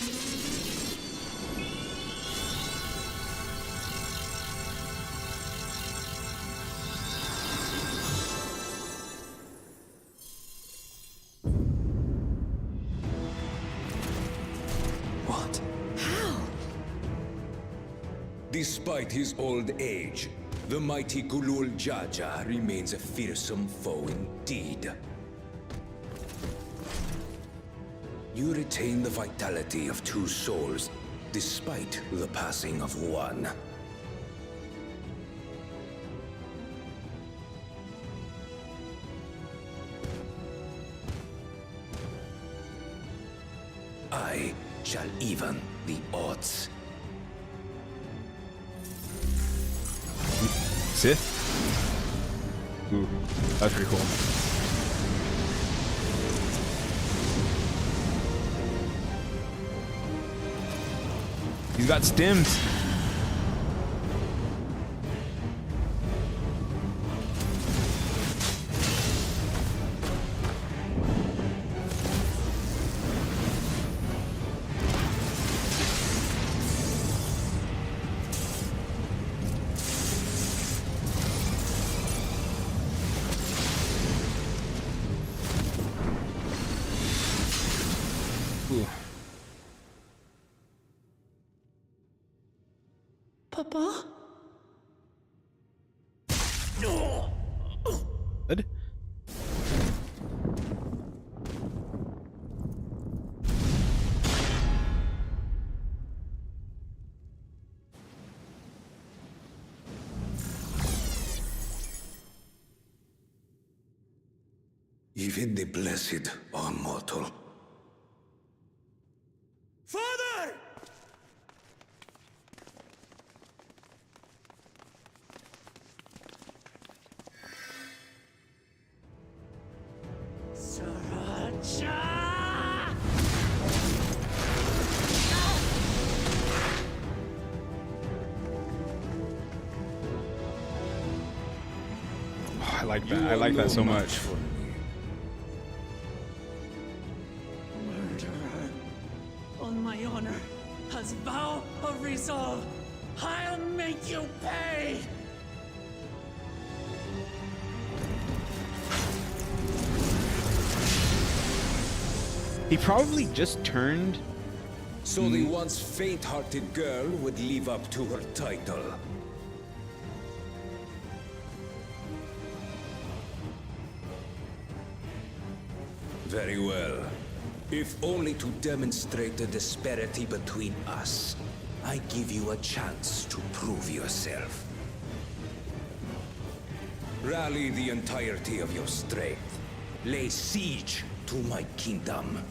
What? Despite his old age, the mighty Gulul Jaja remains a fearsome foe indeed. You retain the vitality of two souls, despite the passing of one. I shall even the odds. Sith? Ooh, that's pretty cool. He's got stems. Papa? Good. Even the blessed are mortal. Father! Oh, I like that. I like that so much. Murderer. On my honor, as vow of resolve, I'll make you pay! He probably just turned. So the once faint-hearted girl would live up to her title. Very well. If only to demonstrate the disparity between us, I give you a chance to prove yourself. Rally the entirety of your strength. Lay siege to my kingdom.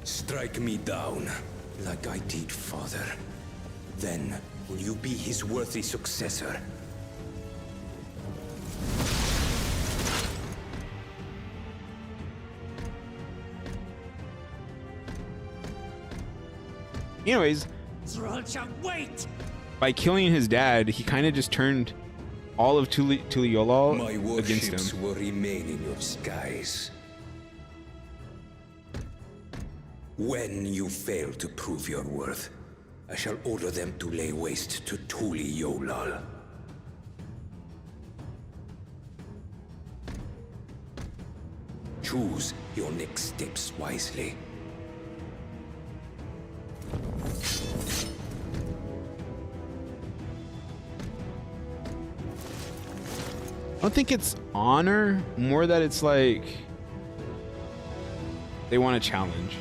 Strike me down, like I did father. Then, will you be his worthy successor? Anyways, Zralcha, wait! by killing his dad, he kind of just turned all of My Tuliyollal against warships him. will remain in your skies. When you fail to prove your worth, I shall order them to lay waste to Tuliyollal. Choose your next steps wisely. I don't think it's honor, more that it's like they want a challenge.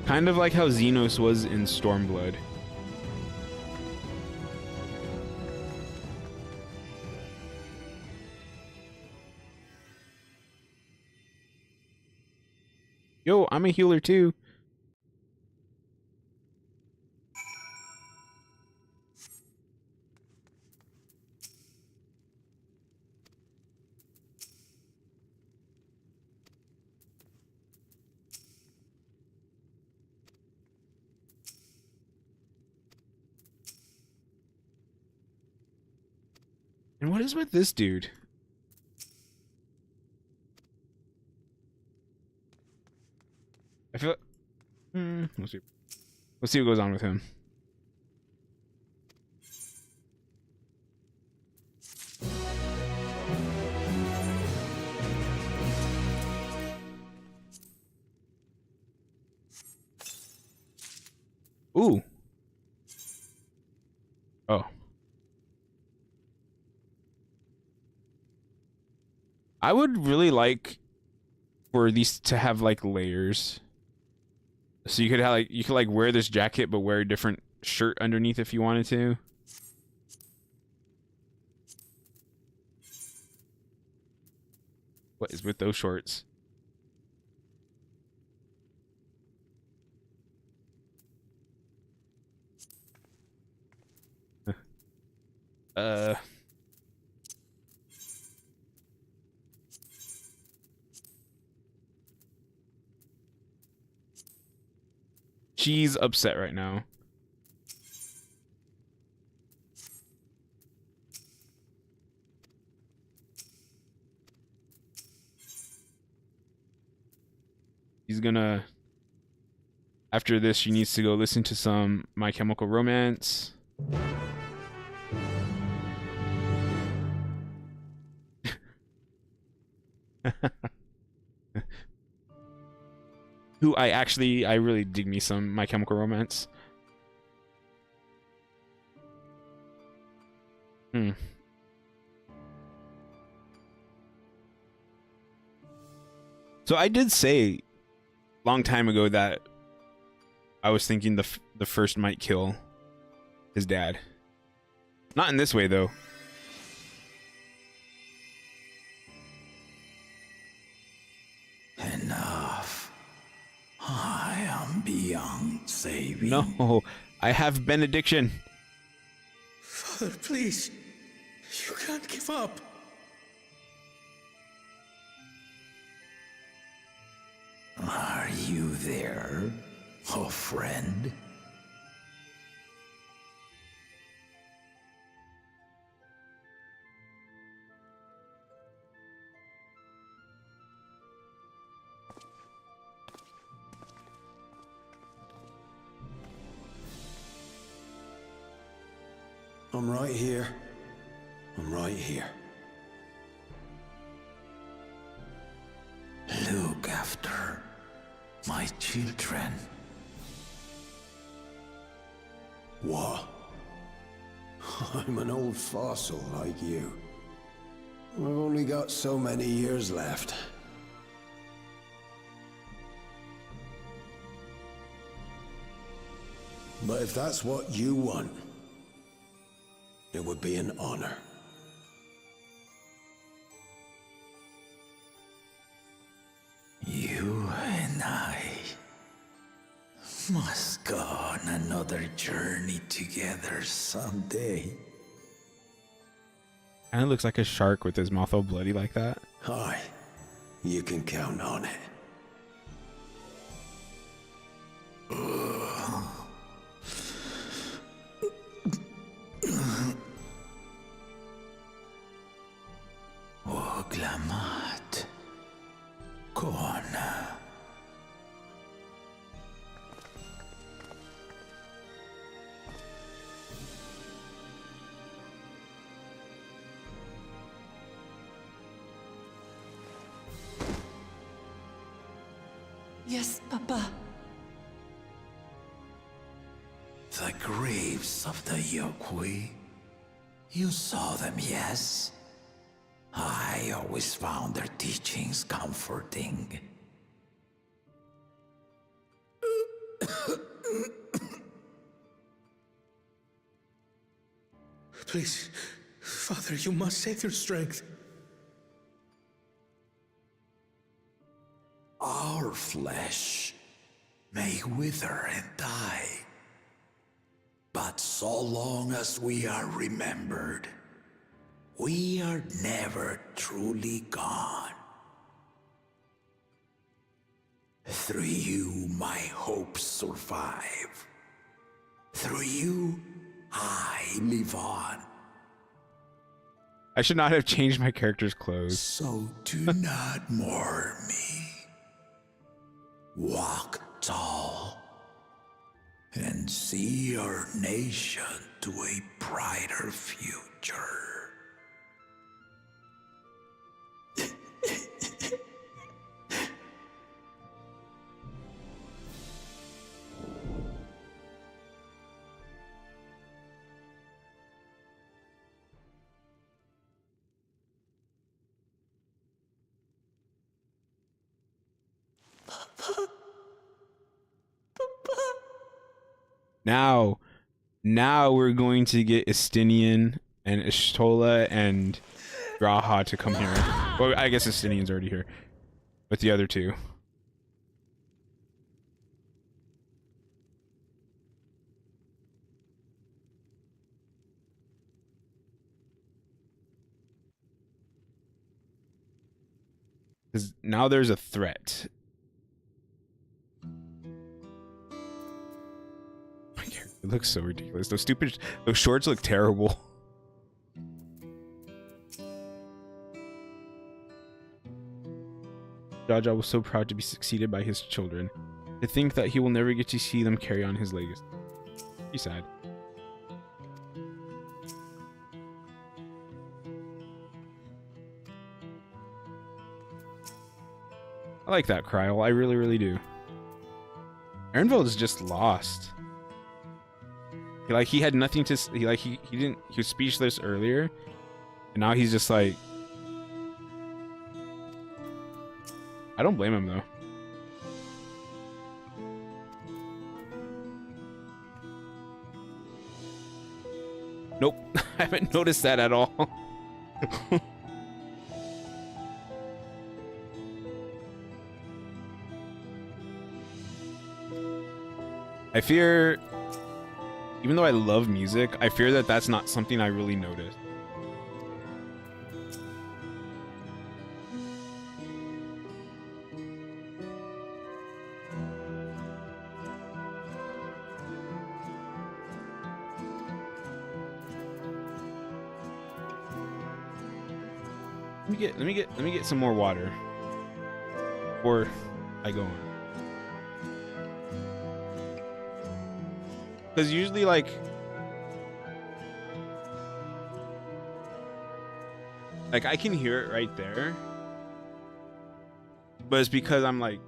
Kind of like how Xenos was in Stormblood. Yo, I'm a healer too. And what is with this dude? I feel. We'll see. Let's see what goes on with him. Ooh. Oh. I would really like for these to have like layers. So you could have like wear this jacket but wear a different shirt underneath if you wanted to. What is with those shorts? She's upset right now. He's gonna... After this, she needs to go listen to some My Chemical Romance. who I really dig me some My Chemical Romance. So I did say long time ago that I was thinking the first might kill his dad. Not in this way though. Enough. I am beyond saving. No, I have benediction. Father, please. You can't give up. Are you there, oh friend? I'm right here. I'm right here. Look after my children. What? I'm an old fossil like you. I've only got so many years left. But if that's what you want, it would be an honor. You and I must go on another journey together someday. Kinda looks like a shark with his mouth all bloody like that. Aye, you can count on it. Oglamat. Kona. Yes, Papa. The graves of the Yokwi. You saw them, yes? I always found their teachings comforting. Please, Father, you must save your strength. Our flesh may wither and die, but so long as we are remembered, we are never truly gone. Through you, my hopes survive. Through you, I live on. I should not have changed my character's clothes. So do not mourn me. Walk tall and see our nation to a brighter future. Now we're going to get Estinian and Ishtola and Graha to come here. Well, I guess Estinian's already here with the other two. Because now there's a threat. It looks so ridiculous. Those shorts look terrible. Jaja was so proud to be succeeded by his children. To think that he will never get to see them carry on his legacy. He's sad. I like that Kryl. I really, really do. Aaronville is just lost. Like he had nothing to he didn't, he was speechless earlier, and now he's just like, I don't blame him though. Nope. I haven't noticed that at all. I fear, even though I love music, I fear that that's not something I really notice. Let me get some more water before I go on. Because usually, like, I can hear it right there, but it's because I'm like,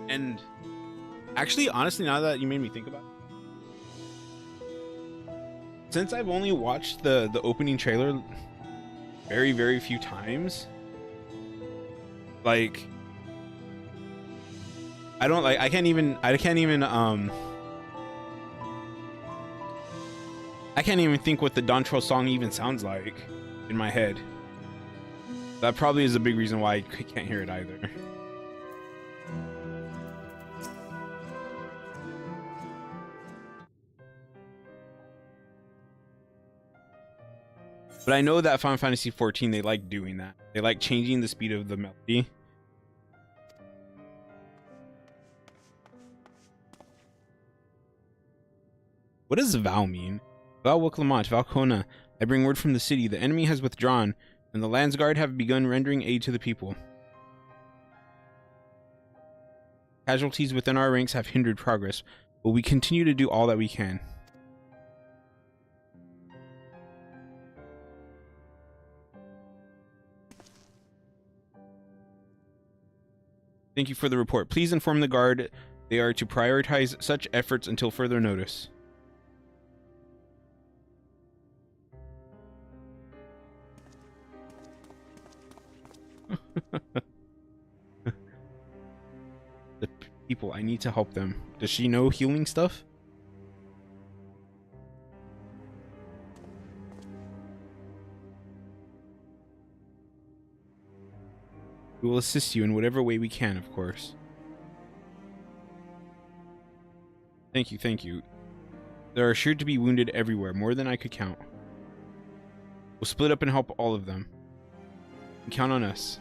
and actually, honestly, now that you made me think about it, since I've only watched the opening trailer very, very few times, like, I can't even think what the Dawntrail song even sounds like in my head. That probably is a big reason why I can't hear it either. But I know that Final Fantasy XIV, they like doing that. They like changing the speed of the melody. What does Val mean? Val Wiclamont, Valcona. I bring word from the city. The enemy has withdrawn, and the Landsguard have begun rendering aid to the people. Casualties within our ranks have hindered progress, but we continue to do all that we can. Thank you for the report. Please inform the Guard they are to prioritize such efforts until further notice. The people, I need to help them. Does she know healing stuff? We will assist you in whatever way we can, of course. Thank you, thank you. There are sure to be wounded everywhere, more than I could count. We'll split up and help all of them. You count on us.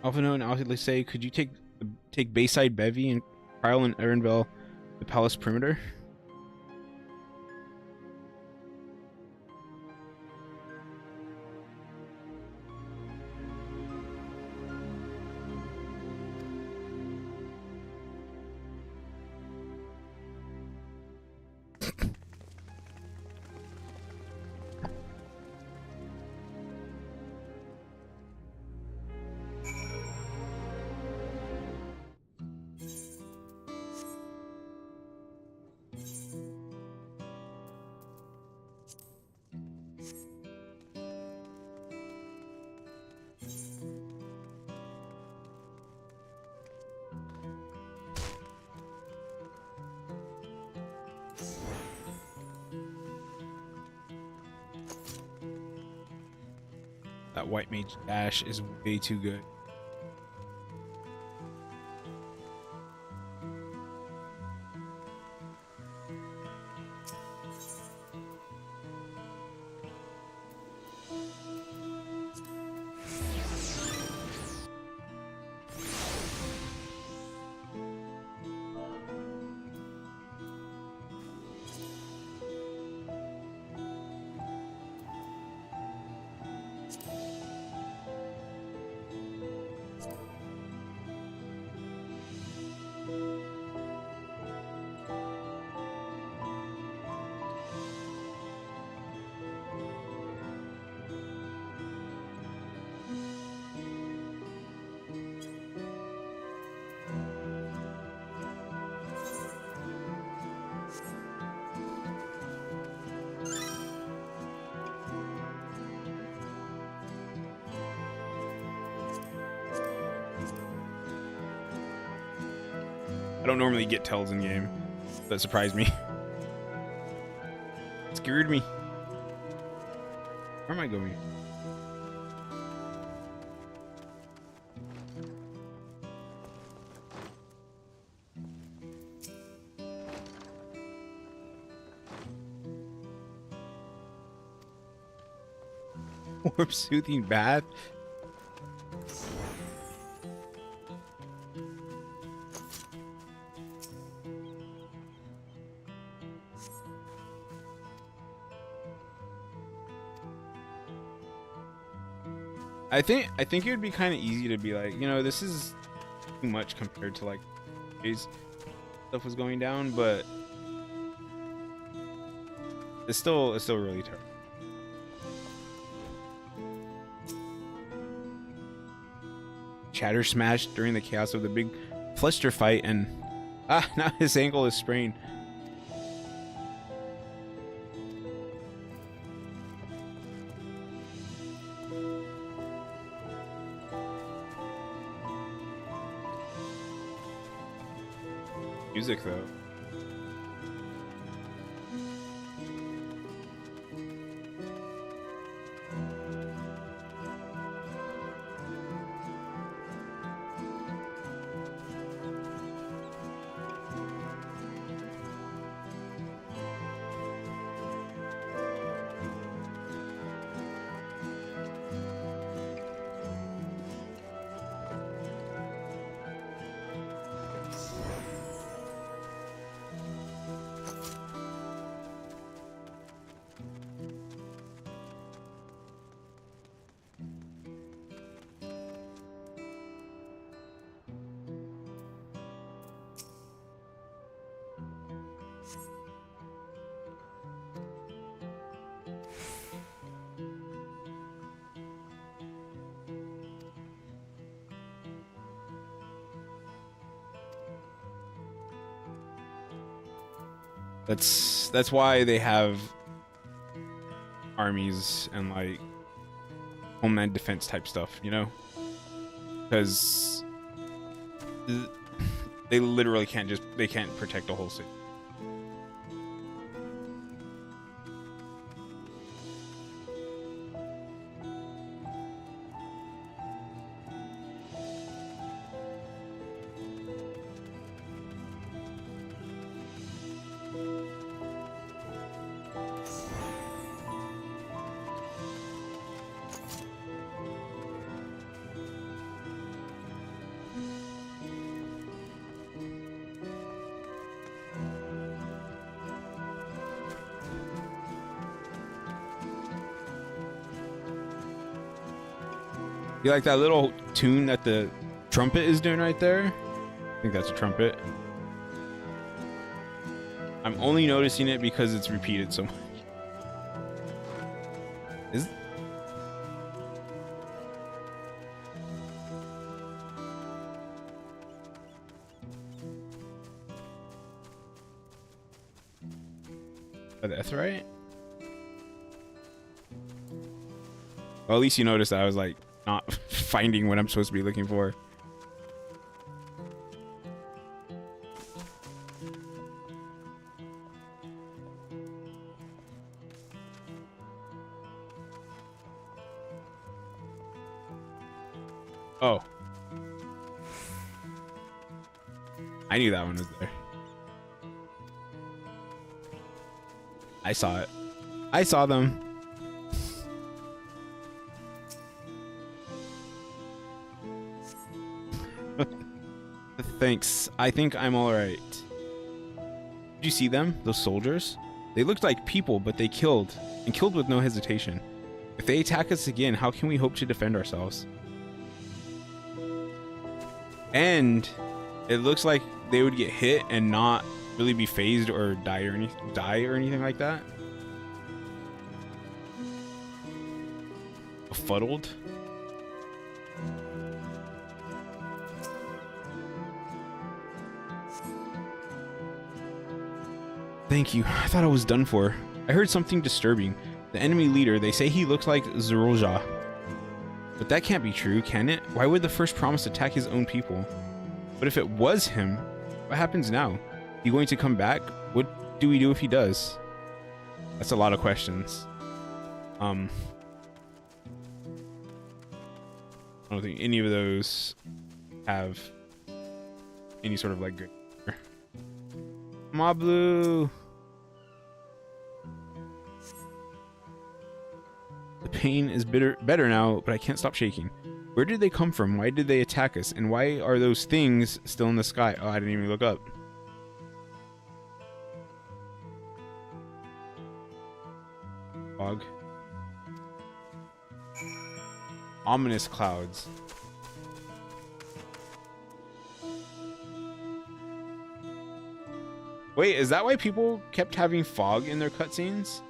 Alphino and Althilise, could you take Bayside Bevy and Kyle and Erenville the palace perimeter? That white mage dash is way too good. I don't normally get tells in game. That surprised me. Scared me. Where am I going? Warm soothing bath. I think it would be kind of easy to be like, you know, this is too much compared to like today's stuff was going down, but it's still really terrible. Chatter smashed during the chaos of the big Fluster fight, and now his ankle is sprained. Music though. That's why they have armies and like homeland defense type stuff, you know, because they literally can't protect the whole city. You like that little tune that the trumpet is doing right there? I think that's a trumpet. I'm only noticing it because it's repeated so much. Is that's right? Well, at least you noticed that I was like not finding what I'm supposed to be looking for. Oh. I knew that one was there. I saw it. I saw them. Thanks. I think I'm alright. Did you see them? Those soldiers? They looked like people, but they killed. And killed with no hesitation. If they attack us again, how can we hope to defend ourselves? And it looks like they would get hit and not really be phased or die or anything like that. Befuddled. Thank you. I thought I was done for. I heard something disturbing. The enemy leader, they say he looks like Zeroja. But that can't be true, can it? Why would the first promise attack his own people? But if it was him, What happens now? You going to come back? What do we do if he does? That's a lot of questions. I don't think any of those have any sort of like good. Mablu. The pain is better now, but I can't stop shaking. Where did they come from? Why did they attack us? And why are those things still in the sky? Oh, I didn't even look up. Fog. Ominous clouds. Wait, is that why people kept having fog in their cutscenes?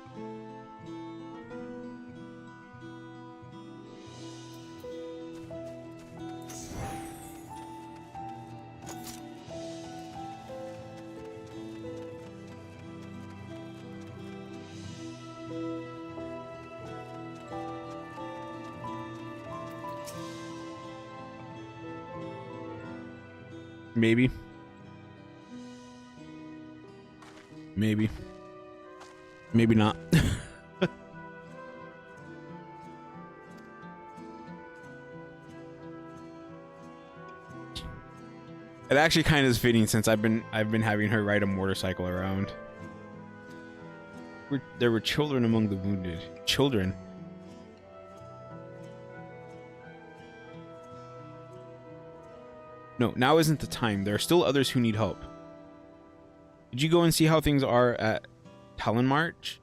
Maybe. Maybe. Maybe not. It actually kind of is fitting since I've been having her ride a motorcycle around. There were children among the wounded. Children. No, now isn't the time. There are still others who need help. Did you go and see how things are at Talon March?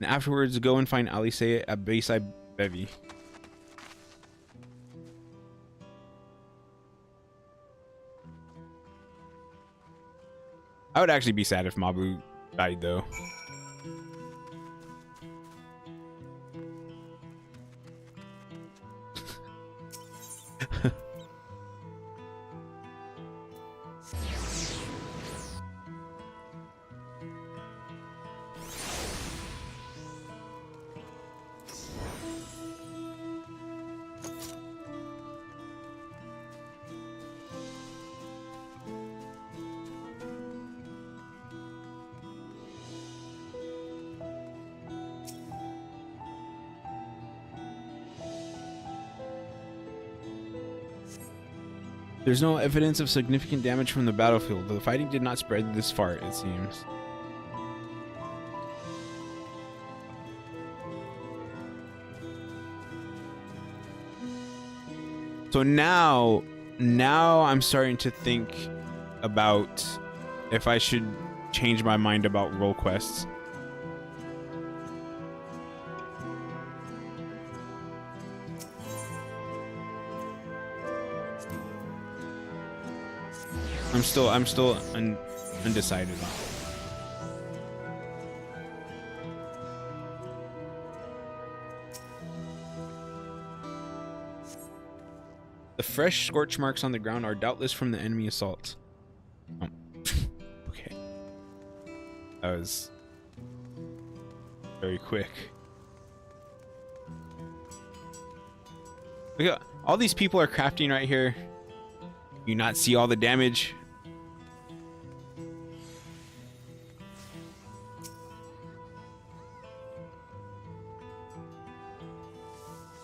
And afterwards, go and find Alice at Bayside Bevy. I would actually be sad if Mabu died, though. There's no evidence of significant damage from the battlefield. The fighting did not spread this far, it seems. So now I'm starting to think about if I should change my mind about role quests. I'm still undecided. The fresh scorch marks on the ground are doubtless from the enemy assault. Oh. Okay. That was very quick. Look at all these people are crafting right here. You not see all the damage?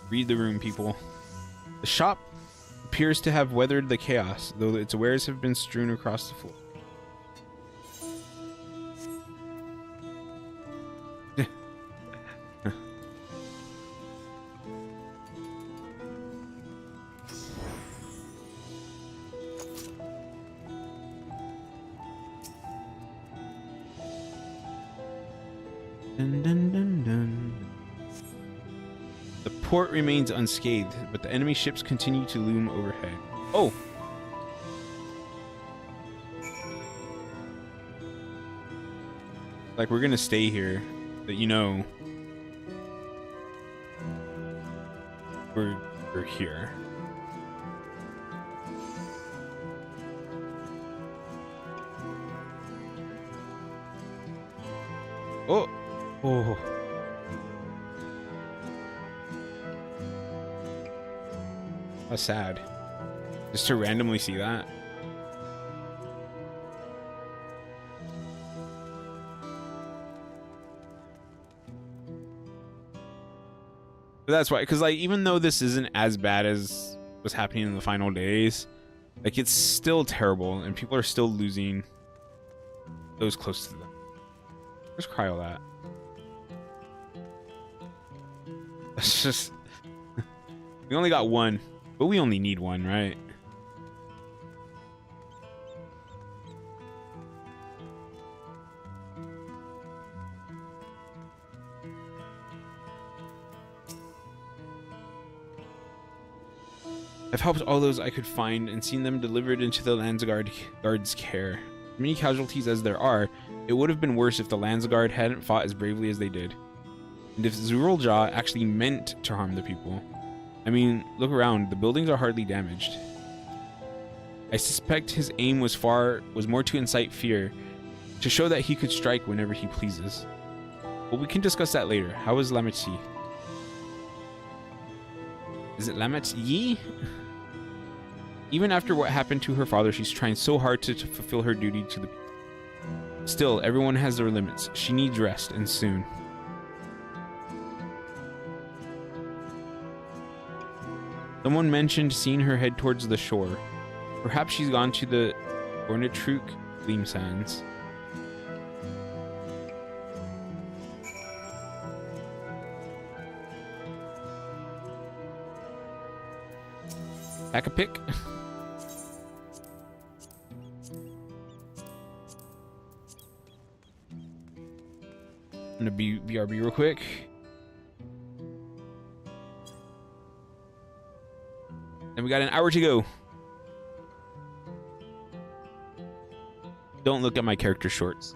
Read the room, people. The shop appears to have weathered the chaos, though its wares have been strewn across the floor. Dun, dun, dun, dun. The port remains unscathed, but the enemy ships continue to loom overhead. Oh! Like, we're gonna stay here, but you know, we're here. Oh! Oh. How sad. Just to randomly see that. But that's why, because like even though this isn't as bad as what's happening in the final days, like it's still terrible, and people are still losing those close to them. Where's Cryo at? It's just we only got one, but we only need one, right? I've helped all those I could find and seen them delivered into the Landsguard's care. Many casualties as there are, it would have been worse if the Landsguard hadn't fought as bravely as they did. And if Zuruljaw actually meant to harm the people. I mean, look around, the buildings are hardly damaged. I suspect his aim was more to incite fear, to show that he could strike whenever he pleases. But we can discuss that later. How is Lametsi? Is it Lametsi? Even after what happened to her father, she's trying so hard to fulfill her duty to the people. Still, everyone has their limits. She needs rest, and soon. Someone mentioned seeing her head towards the shore. Perhaps she's gone to the Ornitruk Gleam Sands. Pack a pick. I'm gonna BRB real quick. And we got an hour to go. Don't look at my character shorts.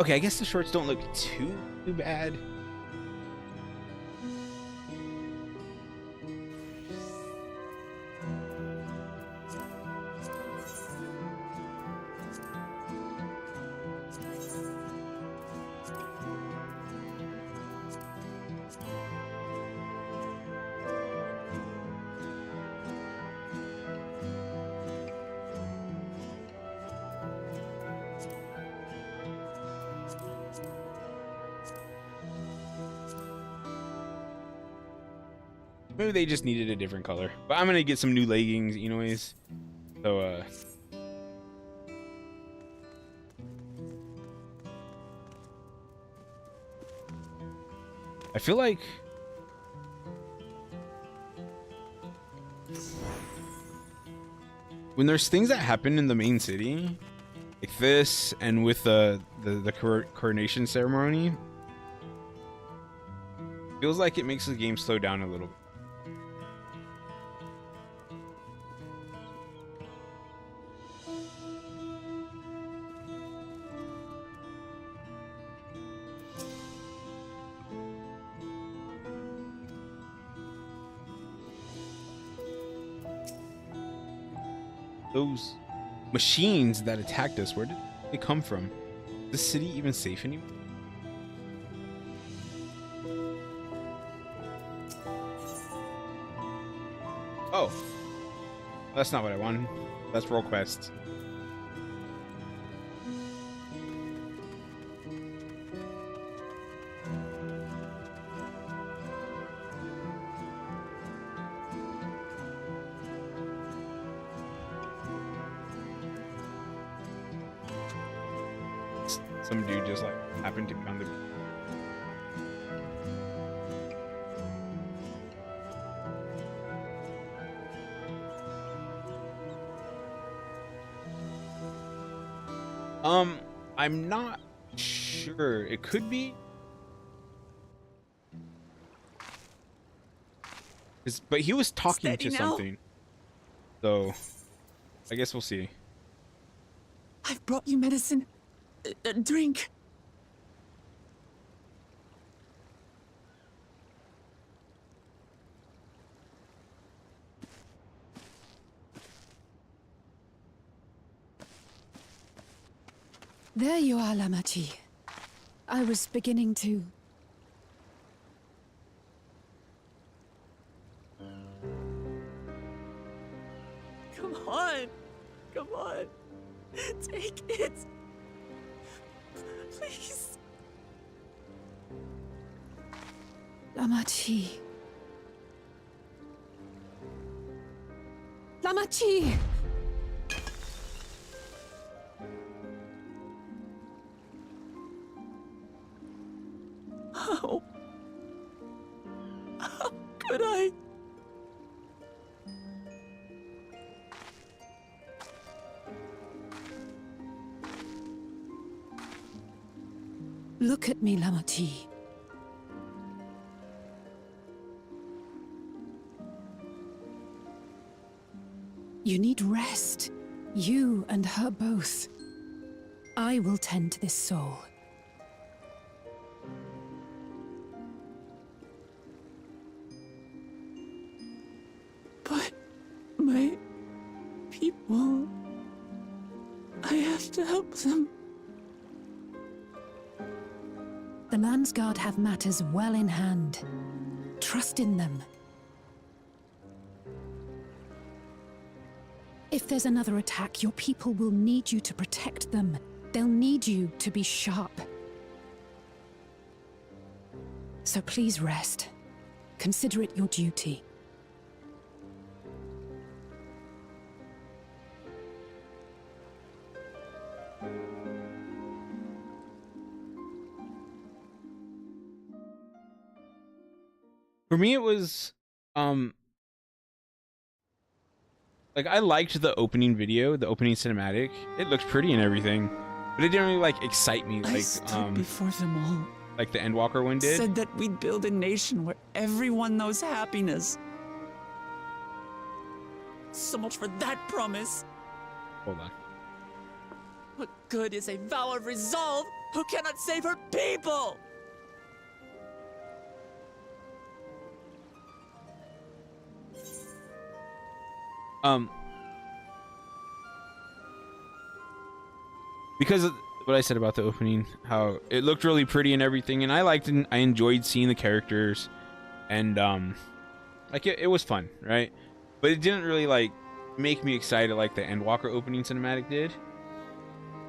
Okay, I guess the shorts don't look too bad. Maybe they just needed a different color. But I'm gonna get some new leggings anyways. So I feel like when there's things that happen in the main city, like this, and with the coronation ceremony, feels like it makes the game slow down a little bit. Those machines that attacked us, where did they come from? Is this city even safe anymore? Oh, that's not what I wanted. That's roll quest. Some dude just like happened to be on the. I'm not sure. It could be. But he was talking Steady to now. something. So, I guess we'll see. I've brought you medicine. Drink. There you are, Lamachi. I was beginning to... Come on. Come on. Take it. Please. Lamachi. Lamachi! How? How could I? Look at me, Lamachi. You need rest. You and her both. I will tend to this soul. But my people, I have to help them. The Landsguard have matters well in hand. Trust in them. If there's another attack, your people will need you to protect them. They'll need you to be sharp. So please rest. Consider it your duty. For me, it was, like, I liked the opening video, the opening cinematic. It looked pretty and everything, but it didn't really, like, excite me I like, stood before them all. like the Endwalker one did. Said that we'd build a nation where everyone knows happiness. So much for that promise. Hold on. What good is a vow of resolve who cannot save her people? Because of what I said about the opening, how it looked really pretty and everything, and I liked and I enjoyed seeing the characters, and like it was fun, right? But it didn't really like make me excited like the Endwalker opening cinematic did.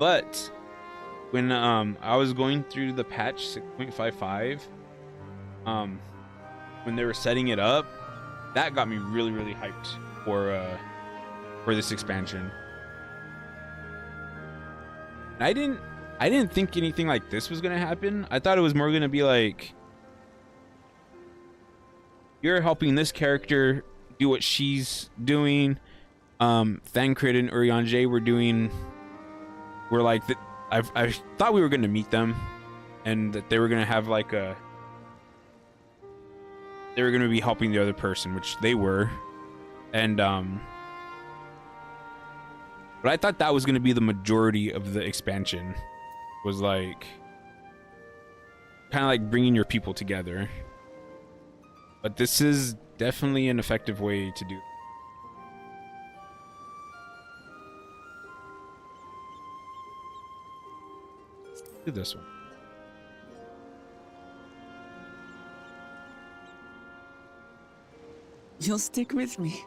But when I was going through the patch 6.55, when they were setting it up, that got me really hyped for this expansion. And I didn't think anything like this was gonna happen. I thought it was more gonna be like you're helping this character do what she's doing. Thancred and Urianger were like that. I thought we were going to meet them, and that they were going to have like they were going to be helping the other person, which they were. And but I thought that was going to be the majority of the expansion, was like kind of like bringing your people together. But this is definitely an effective way to do it. Do this one. You'll stick with me.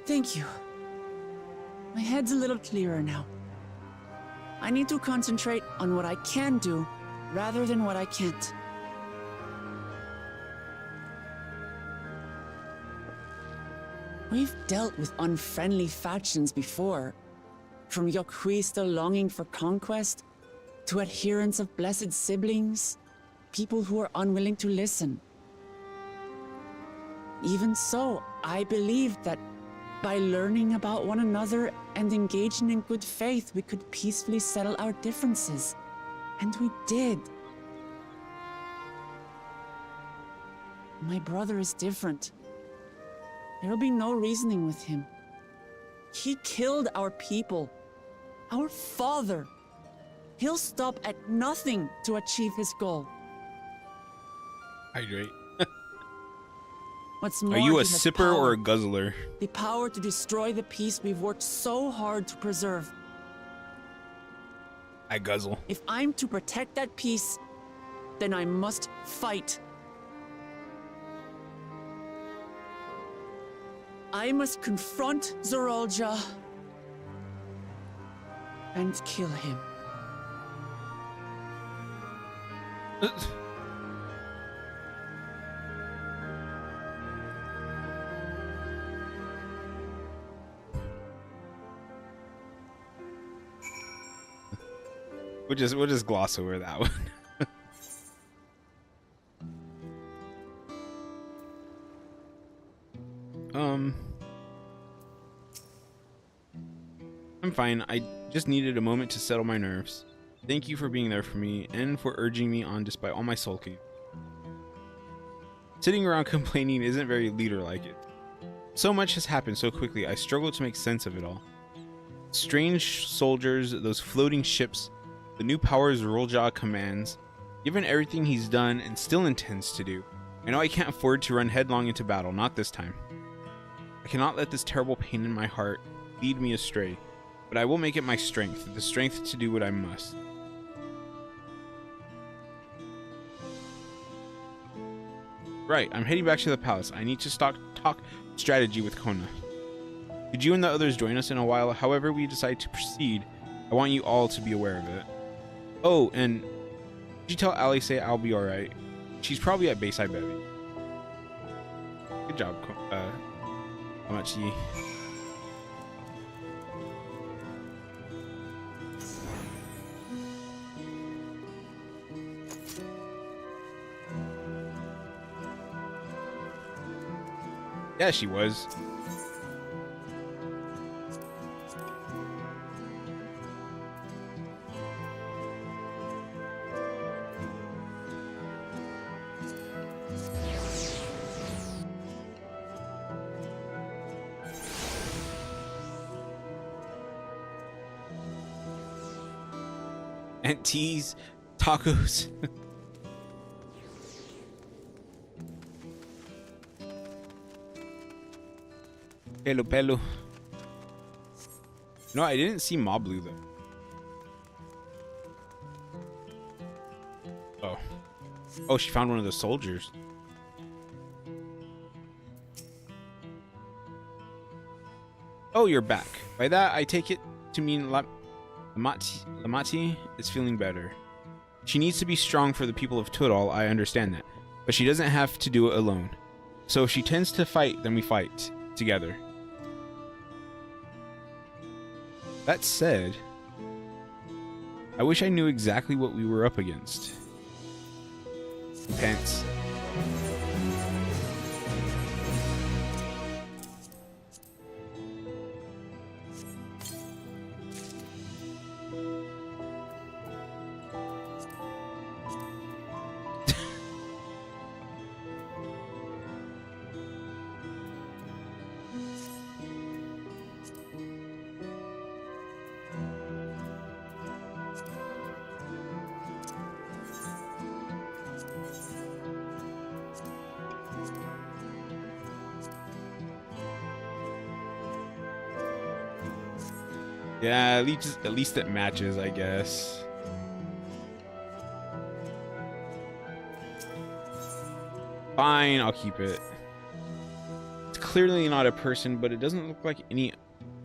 Thank you. My head's a little clearer now. I need to concentrate on what I can do rather than what I can't. We've dealt with unfriendly factions before, from Yokhui still longing for conquest, to adherents of blessed siblings, people who are unwilling to listen. Even so, I believed that by learning about one another and engaging in good faith, we could peacefully settle our differences. And we did. My brother is different. There'll be no reasoning with him. He killed our people, our father. He'll stop at nothing to achieve his goal. Hydrate. What's more, Are you a he has sipper power. or a guzzler? The power to destroy the peace we've worked so hard to preserve. I guzzle. If I'm to protect that peace, then I must fight. I must confront Zorolja and kill him. We'll just gloss over that one. I'm fine. I just needed a moment to settle my nerves. Thank you for being there for me and for urging me on despite all my sulking. Sitting around complaining isn't very leader-like it. So much has happened so quickly, I struggle to make sense of it all. Strange soldiers, those floating ships, the new powers Rolja commands. Given everything he's done and still intends to do, I know I can't afford to run headlong into battle, not this time. I cannot let this terrible pain in my heart lead me astray, but I will make it my strength, the strength to do what I must. Right, I'm heading back to the palace. I need to talk strategy with Kona. Could you and the others join us in a while? However we decide to proceed, I want you all to be aware of it. Oh, and could you tell Alice I'll be alright? She's probably at base, I bet. Good job, Amachi. Yeah, she was. And teas, tacos. Pelo pelo. No, I didn't see Moblu though. Oh. Oh, she found one of the soldiers. Oh, you're back. By that, I take it to mean Lamati is feeling better. She needs to be strong for the people of Tudal, I understand that. But she doesn't have to do it alone. So if she tends to fight, then we fight together. That said, I wish I knew exactly what we were up against. Pence. Yeah, at least it matches, I guess. Fine, I'll keep it. It's clearly not a person, but it doesn't look like any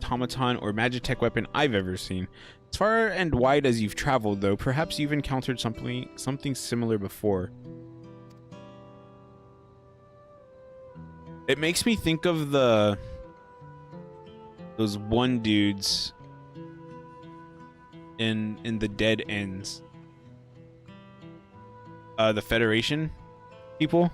automaton or magitech weapon I've ever seen. As far and wide as you've traveled, though, perhaps you've encountered something similar before. It makes me think of those one dudes in the Dead Ends. The Federation people.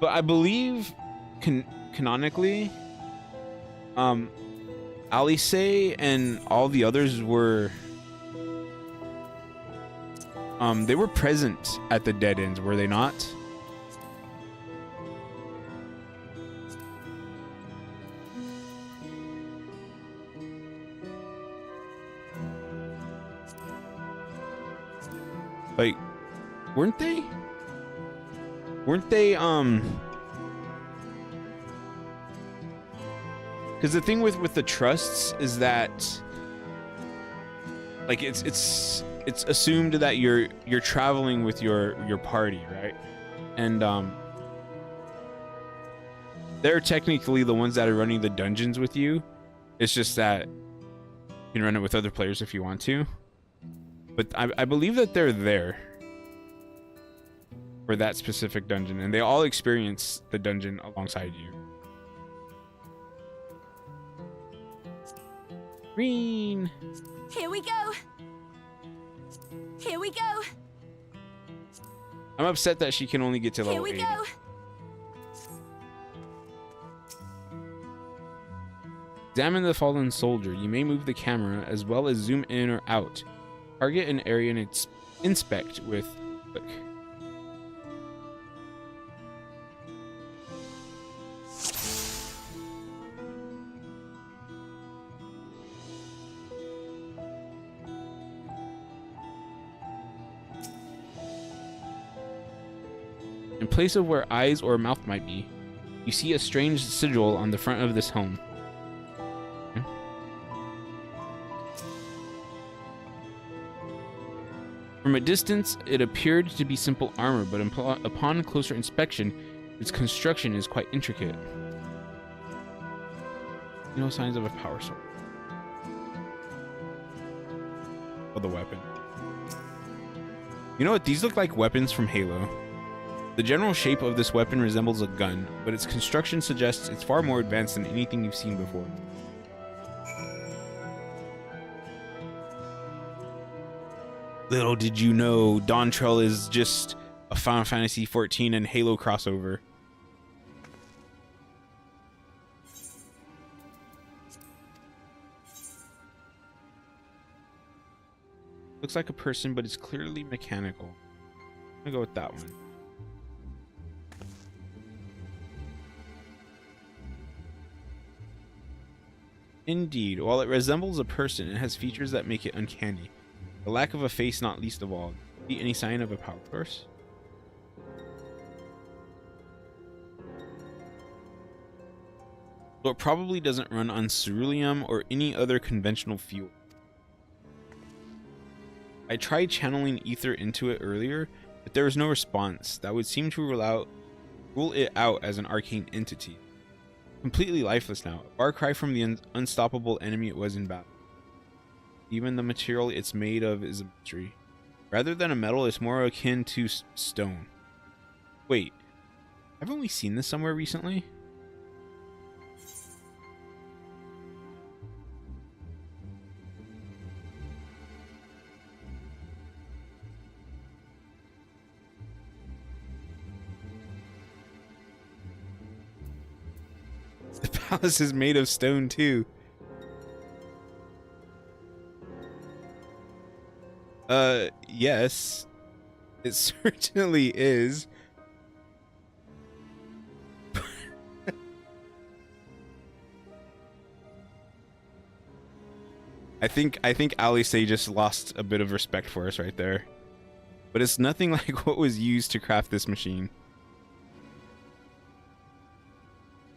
But I believe canonically, Alice and all the others were they were present at the Dead Ends, were they not? Like, weren't they? Because the thing with the trusts is that, like, it's assumed that you're traveling with your party, right? And they're technically the ones that are running the dungeons with you. It's just that you can run it with other players if you want to. But I believe that they're there for that specific dungeon, and they all experience the dungeon alongside you. Green. Here we go. Here we go. I'm upset that she can only get to level 80. Here we go. Examine the fallen soldier. You may move the camera as well as zoom in or out. Target an area and inspect with click. In place of where eyes or mouth might be, you see a strange sigil on the front of this helm. From a distance, it appeared to be simple armor, but upon closer inspection, its construction is quite intricate. No signs of a power source. Oh, the weapon. You know what? These look like weapons from Halo. The general shape of this weapon resembles a gun, but its construction suggests it's far more advanced than anything you've seen before. Little did you know, Dawntrail is just a Final Fantasy XIV and Halo crossover. Looks like a person, but it's clearly mechanical. I'm gonna go with that one. Indeed, while it resembles a person, it has features that make it uncanny. The lack of a face not least of all. See any sign of a power source? So it probably doesn't run on ceruleum or any other conventional fuel. I tried channeling ether into it earlier, but there was no response. That would seem to rule out rule it out as an arcane entity. Completely lifeless now, a far cry from the unstoppable enemy it was in battle. Even the material it's made of is a mystery. Rather than a metal, it's more akin to stone. Wait, haven't we seen this somewhere recently? The palace is made of stone too. Yes. It certainly is. I think Alice just lost a bit of respect for us right there. But it's nothing like what was used to craft this machine.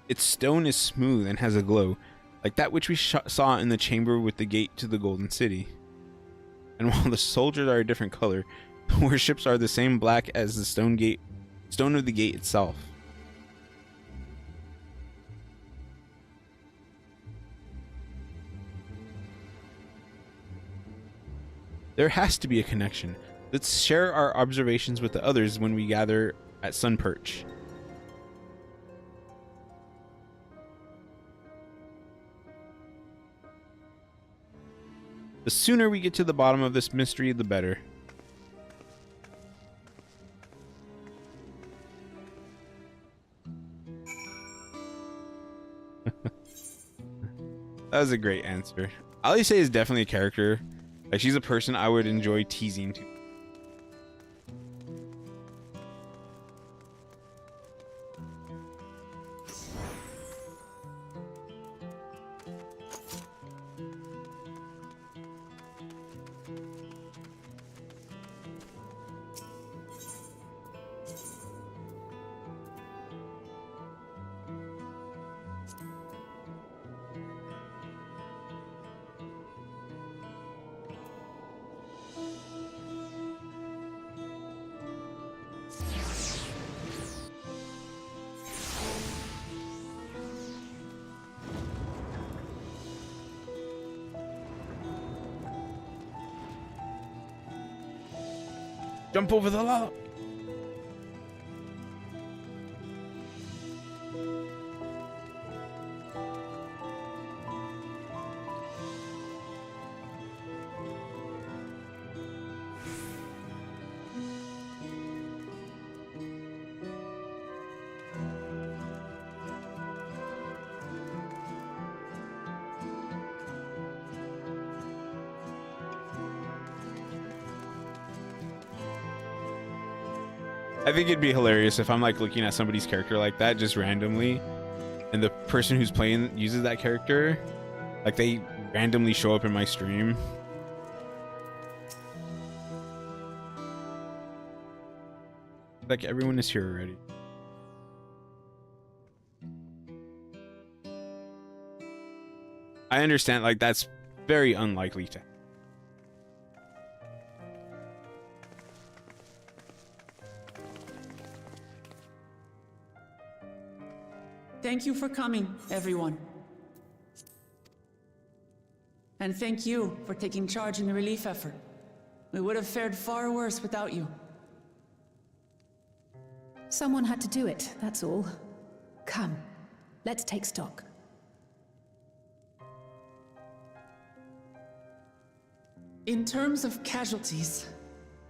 Its stone is smooth and has a glow, like that which we saw in the chamber with the gate to the Golden City. And while the soldiers are a different color, the warships are the same black as the stone of the gate itself. There has to be a connection. Let's share our observations with the others when we gather at Sunperch. The sooner we get to the bottom of this mystery, the better. That was a great answer. Alice is definitely a character. Like, she's a person I would enjoy teasing to. Jump over the lava. I think it'd be hilarious if I'm like looking at somebody's character like that just randomly, and the person who's playing uses that character, like they randomly show up in my stream. Like everyone is here already. I understand, like that's very unlikely to happen. Thank you for coming, everyone. And thank you for taking charge in the relief effort. We would have fared far worse without you. Someone had to do it, that's all. Come, let's take stock. In terms of casualties,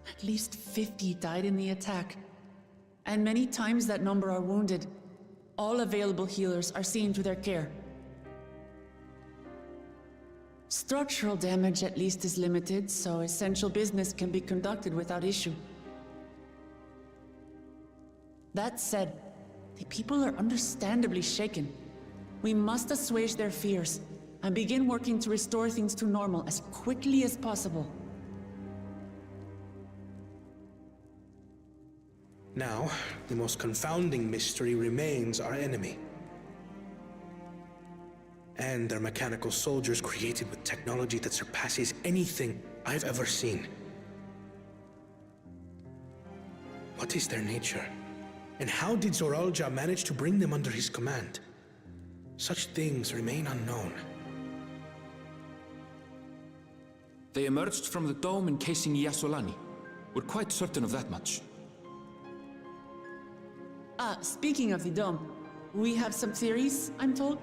at least 50 died in the attack. And many times that number are wounded. All available healers are seen to their care. Structural damage at least is limited, so essential business can be conducted without issue. That said, the people are understandably shaken. We must assuage their fears and begin working to restore things to normal as quickly as possible. Now, the most confounding mystery remains our enemy. And their mechanical soldiers created with technology that surpasses anything I've ever seen. What is their nature? And how did Zoralja manage to bring them under his command? Such things remain unknown. They emerged from the dome encasing Yasolani. We're quite certain of that much. Speaking of the dome, we have some theories, I'm told.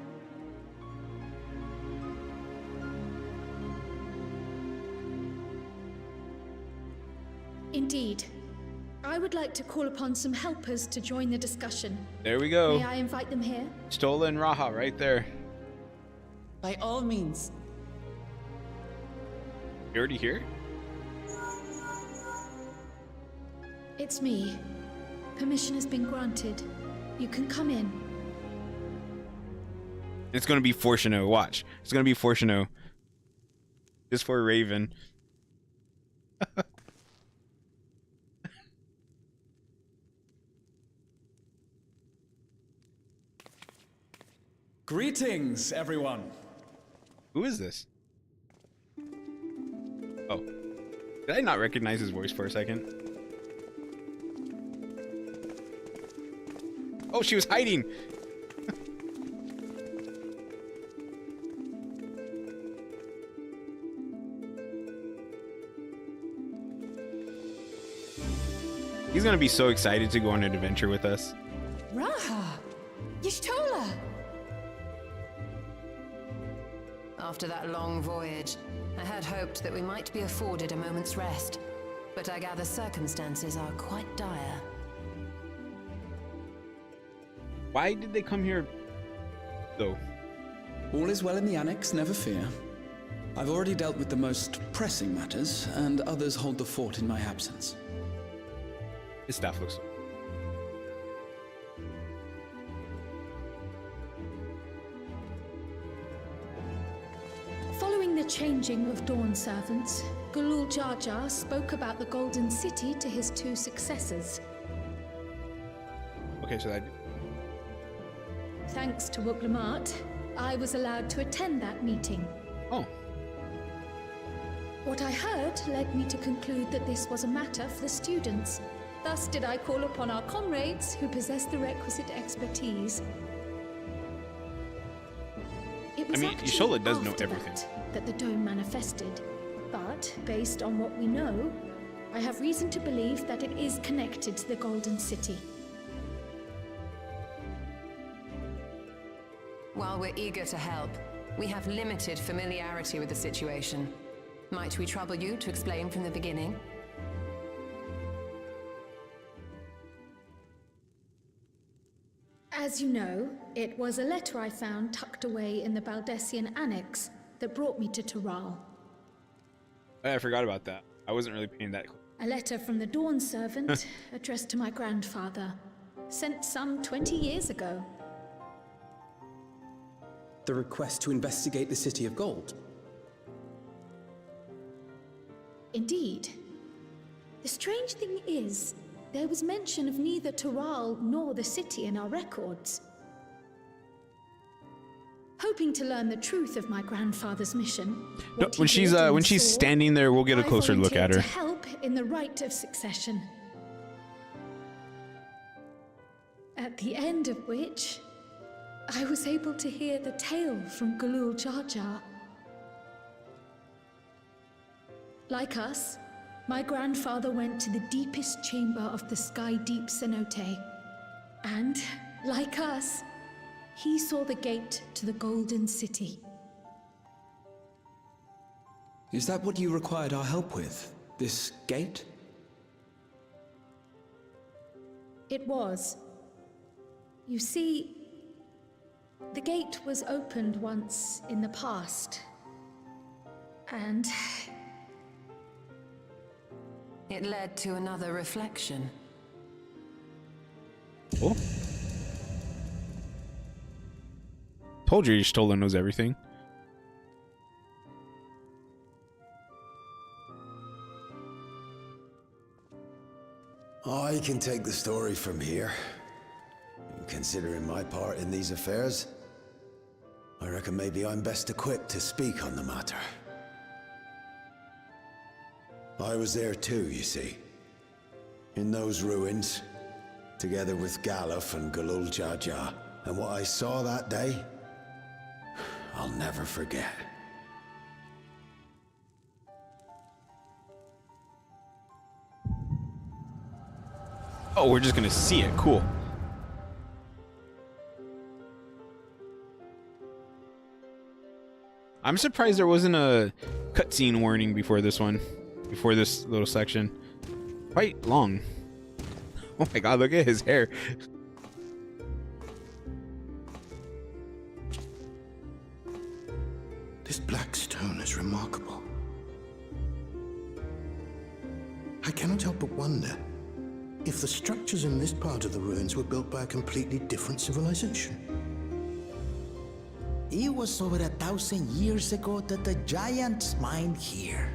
Indeed. I would like to call upon some helpers to join the discussion. There we go. May I invite them here? Stola and Raha right there. By all means. You already here? It's me. Permission has been granted. You can come in. It's gonna be Fortuno. Watch. It's gonna be Fortuno. Just for Raven. Greetings, everyone. Who is this? Oh. Did I not recognize his voice for a second? Oh, she was hiding! He's gonna be so excited to go on an adventure with us. Raha! Y'shtola! After that long voyage, I had hoped that we might be afforded a moment's rest. But I gather circumstances are quite dire. Why did they come here, though? All is well in the annex, never fear. I've already dealt with the most pressing matters, and others hold the fort in my absence. His staff looks... Following the changing of Dawn servants, Gulul Jar Jar spoke about the Golden City to his two successors. Okay, so that... Thanks to Wuglamat, I was allowed to attend that meeting. Oh. What I heard led me to conclude that this was a matter for the students. Thus did I call upon our comrades who possess the requisite expertise. It was Y'shtola does know everything. that the dome manifested, but based on what we know, I have reason to believe that it is connected to the Golden City. While we're eager to help, we have limited familiarity with the situation. Might we trouble you to explain from the beginning? As you know, it was a letter I found tucked away in the Baldessian Annex that brought me to Tural. I forgot about that. I wasn't really paying that close. A letter from the Dawn servant addressed to my grandfather, sent some 20 years ago. The request to investigate the City of Gold. Indeed. The strange thing is, there was mention of neither Tural nor the city in our records. Hoping to learn the truth of my grandfather's mission. No, when she's standing there, we'll get a closer look at her. To help in the rite of succession. At the end of which, I was able to hear the tale from Gulul Jar Jar. Like us, my grandfather went to the deepest chamber of the Sky Deep Cenote. And, like us, he saw the gate to the Golden City. Is that what you required our help with? This gate? It was. You see, the gate was opened once in the past. And it led to another reflection. Oh. Told you Y'shtola knows everything. I can take the story from here. Considering my part in these affairs, I reckon maybe I'm best equipped to speak on the matter. I was there too, you see. In those ruins, together with Galuf and Galul Jaja. And what I saw that day, I'll never forget. Oh, we're just gonna see it. Cool. I'm surprised there wasn't a cutscene warning before this one, before this little section. Quite long. Oh my god, look at his hair. This black stone is remarkable. I cannot help but wonder if the structures in this part of the ruins were built by a completely different civilization. It was over 1,000 years ago that the giants mined here.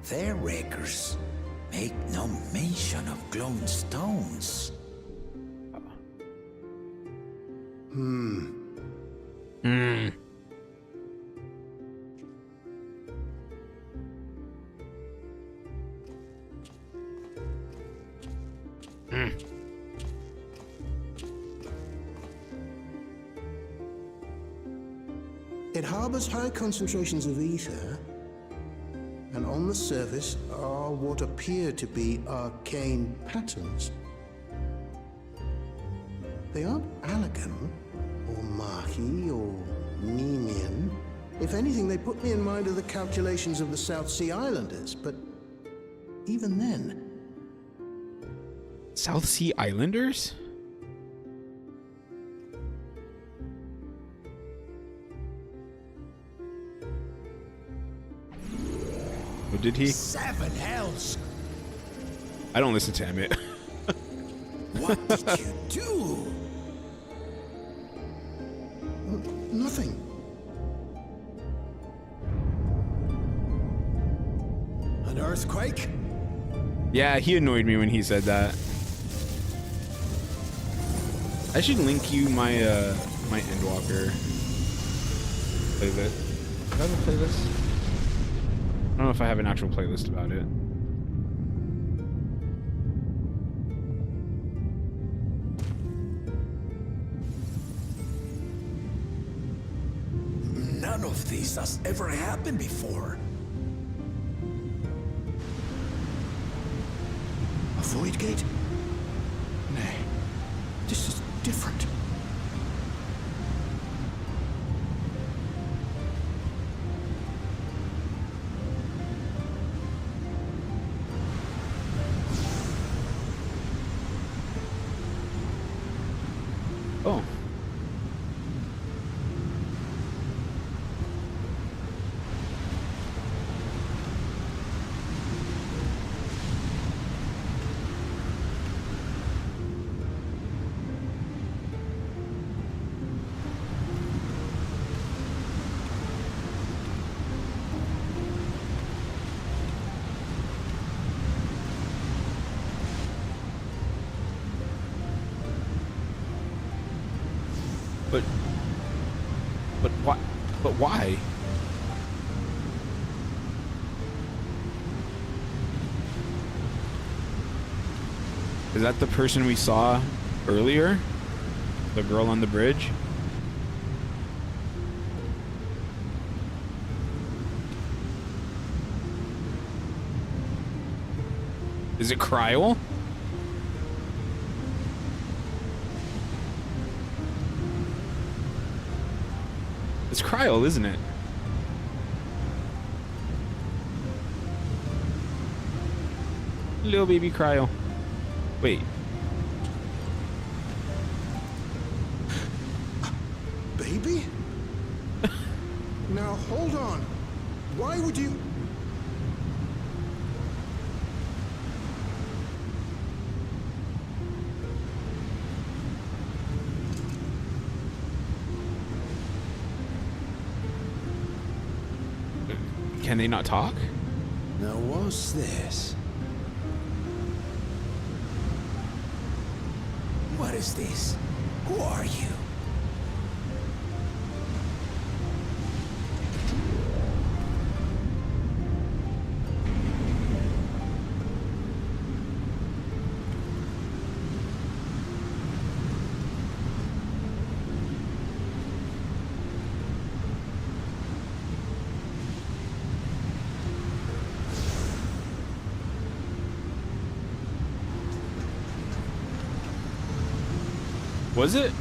Their records make no mention of glowing stones. It harbors high concentrations of ether, and on the surface are what appear to be arcane patterns. They aren't Allegan, or Mahi, or Nemean. If anything, they put me in mind of the calculations of the South Sea Islanders, but even then... South Sea Islanders? Oh, did he? 7 hells! I don't listen to Emmett. What did you do? Nothing. An earthquake? Yeah, he annoyed me when he said that. I should link you my my Endwalker playlist. Do I have a playlist? I don't know if I have an actual playlist about it. None of this has ever happened before. A void gate? Nay, this is different. Oh. But why? But why? Is that the person we saw earlier? The girl on the bridge? Is it Cryle? It's Cryle, isn't it? Little baby Cryle. Wait. Baby? Now hold on. Why would you... Can they not talk? Now what's this? What is this? Who are you? Was it?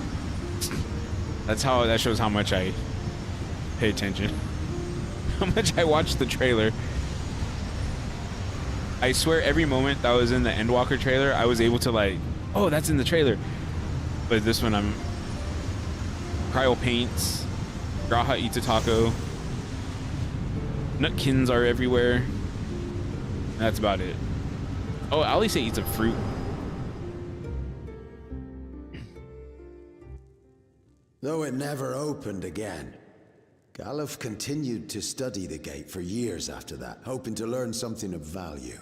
That shows how much I pay attention. How much I watched the trailer. I swear every moment that was in the Endwalker trailer, I was able to like, oh, that's in the trailer. But this one, I'm Cryo paints, Graha eats a taco, Nutkins are everywhere. That's about it. Oh, Alice eats a fruit. Though it never opened again, Galuf continued to study the gate for years after that, hoping to learn something of value.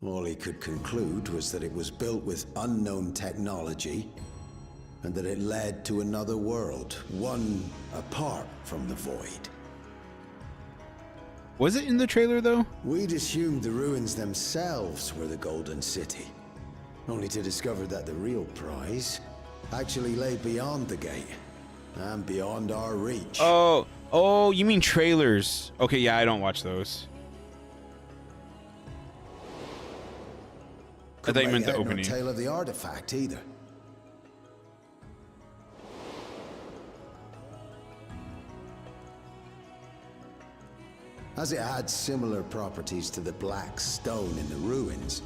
All he could conclude was that it was built with unknown technology, and that it led to another world, one apart from the Void. Was it in the trailer, though? We'd assumed the ruins themselves were the Golden City, only to discover that the real prize actually lay beyond the gate, and beyond our reach. Oh, you mean trailers. Okay, yeah, I don't watch those. I thought you meant the opening. No tale of the artifact either. As it had similar properties to the black stone in the ruins,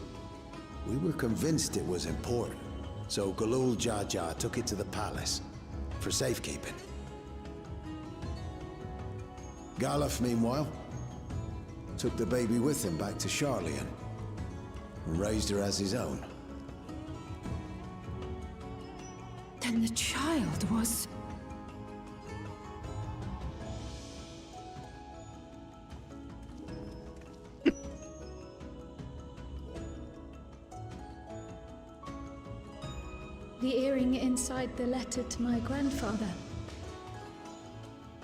we were convinced it was important. So Galul Jaja took it to the palace for safekeeping. Galuf, meanwhile, took the baby with him back to Charlian and raised her as his own. Then the child was... The earring inside the letter to my grandfather.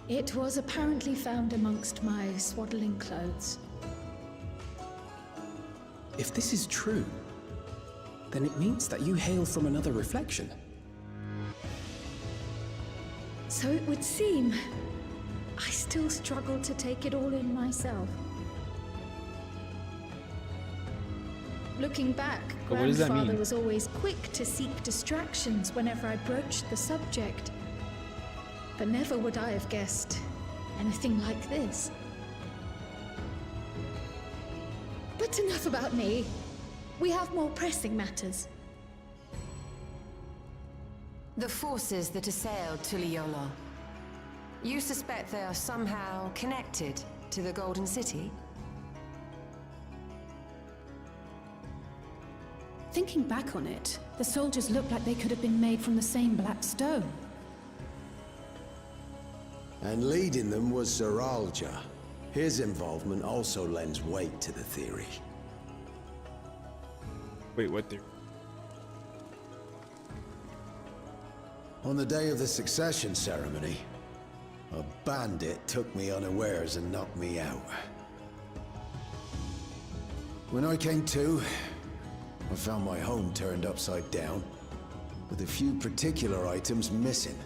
It was apparently found amongst my swaddling clothes. If this is true, then it means that you hail from another reflection. So it would seem. I still struggle to take it all in myself. Looking back, But what does that grandfather mean? was always quick to seek distractions whenever I broached the subject. But never would I have guessed anything like this. But enough about me. We have more pressing matters. The forces that assailed Tuliyola. You suspect they are somehow connected to the Golden City? Thinking back on it, the soldiers looked like they could have been made from the same black stone. And leading them was Zeralja. His involvement also lends weight to the theory. Wait, what theory? On the day of the succession ceremony, a bandit took me unawares and knocked me out. When I came to, I found my home turned upside down, with a few particular items missing.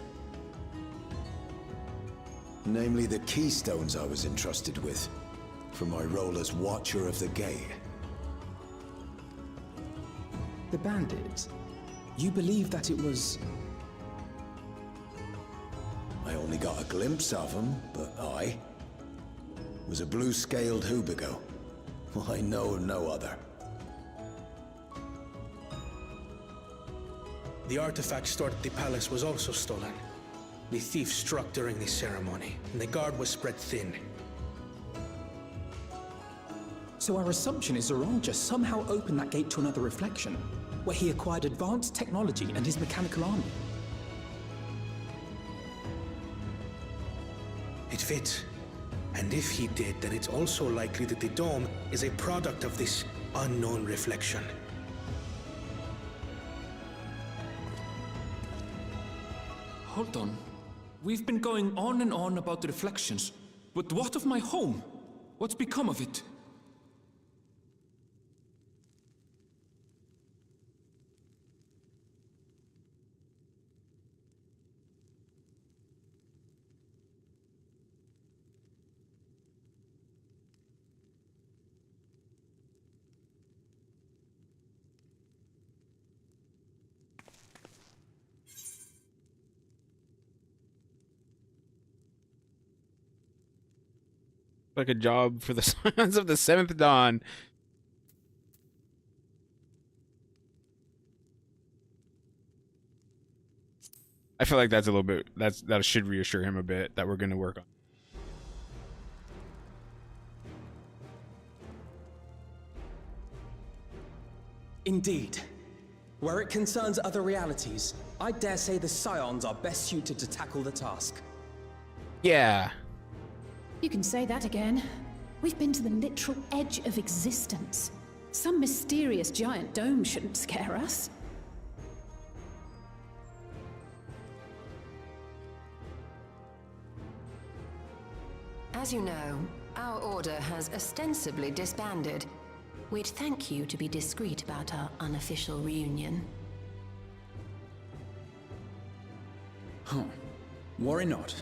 Namely the keystones I was entrusted with, for my role as Watcher of the Gate. The bandit, you believe that it was... I only got a glimpse of him, but I was a blue-scaled Hubigo. I know of no other. The artifact stored at the palace was also stolen. The thief struck during the ceremony, and the guard was spread thin. So our assumption is Zeralja somehow opened that gate to another reflection, where he acquired advanced technology and his mechanical army. It fits. And if he did, then it's also likely that the dome is a product of this unknown reflection. Hold on. We've been going on and on about the reflections, but what of my home? What's become of it? Like a job for the Scions of the Seventh Dawn. I feel like that's a little bit, that should reassure him a bit that we're going to work on. Indeed. Where it concerns other realities, I dare say the Scions are best suited to tackle the task. Yeah. You can say that again. We've been to the literal edge of existence. Some mysterious giant dome shouldn't scare us. As you know, our order has ostensibly disbanded. We'd thank you to be discreet about our unofficial reunion. Huh. Worry not.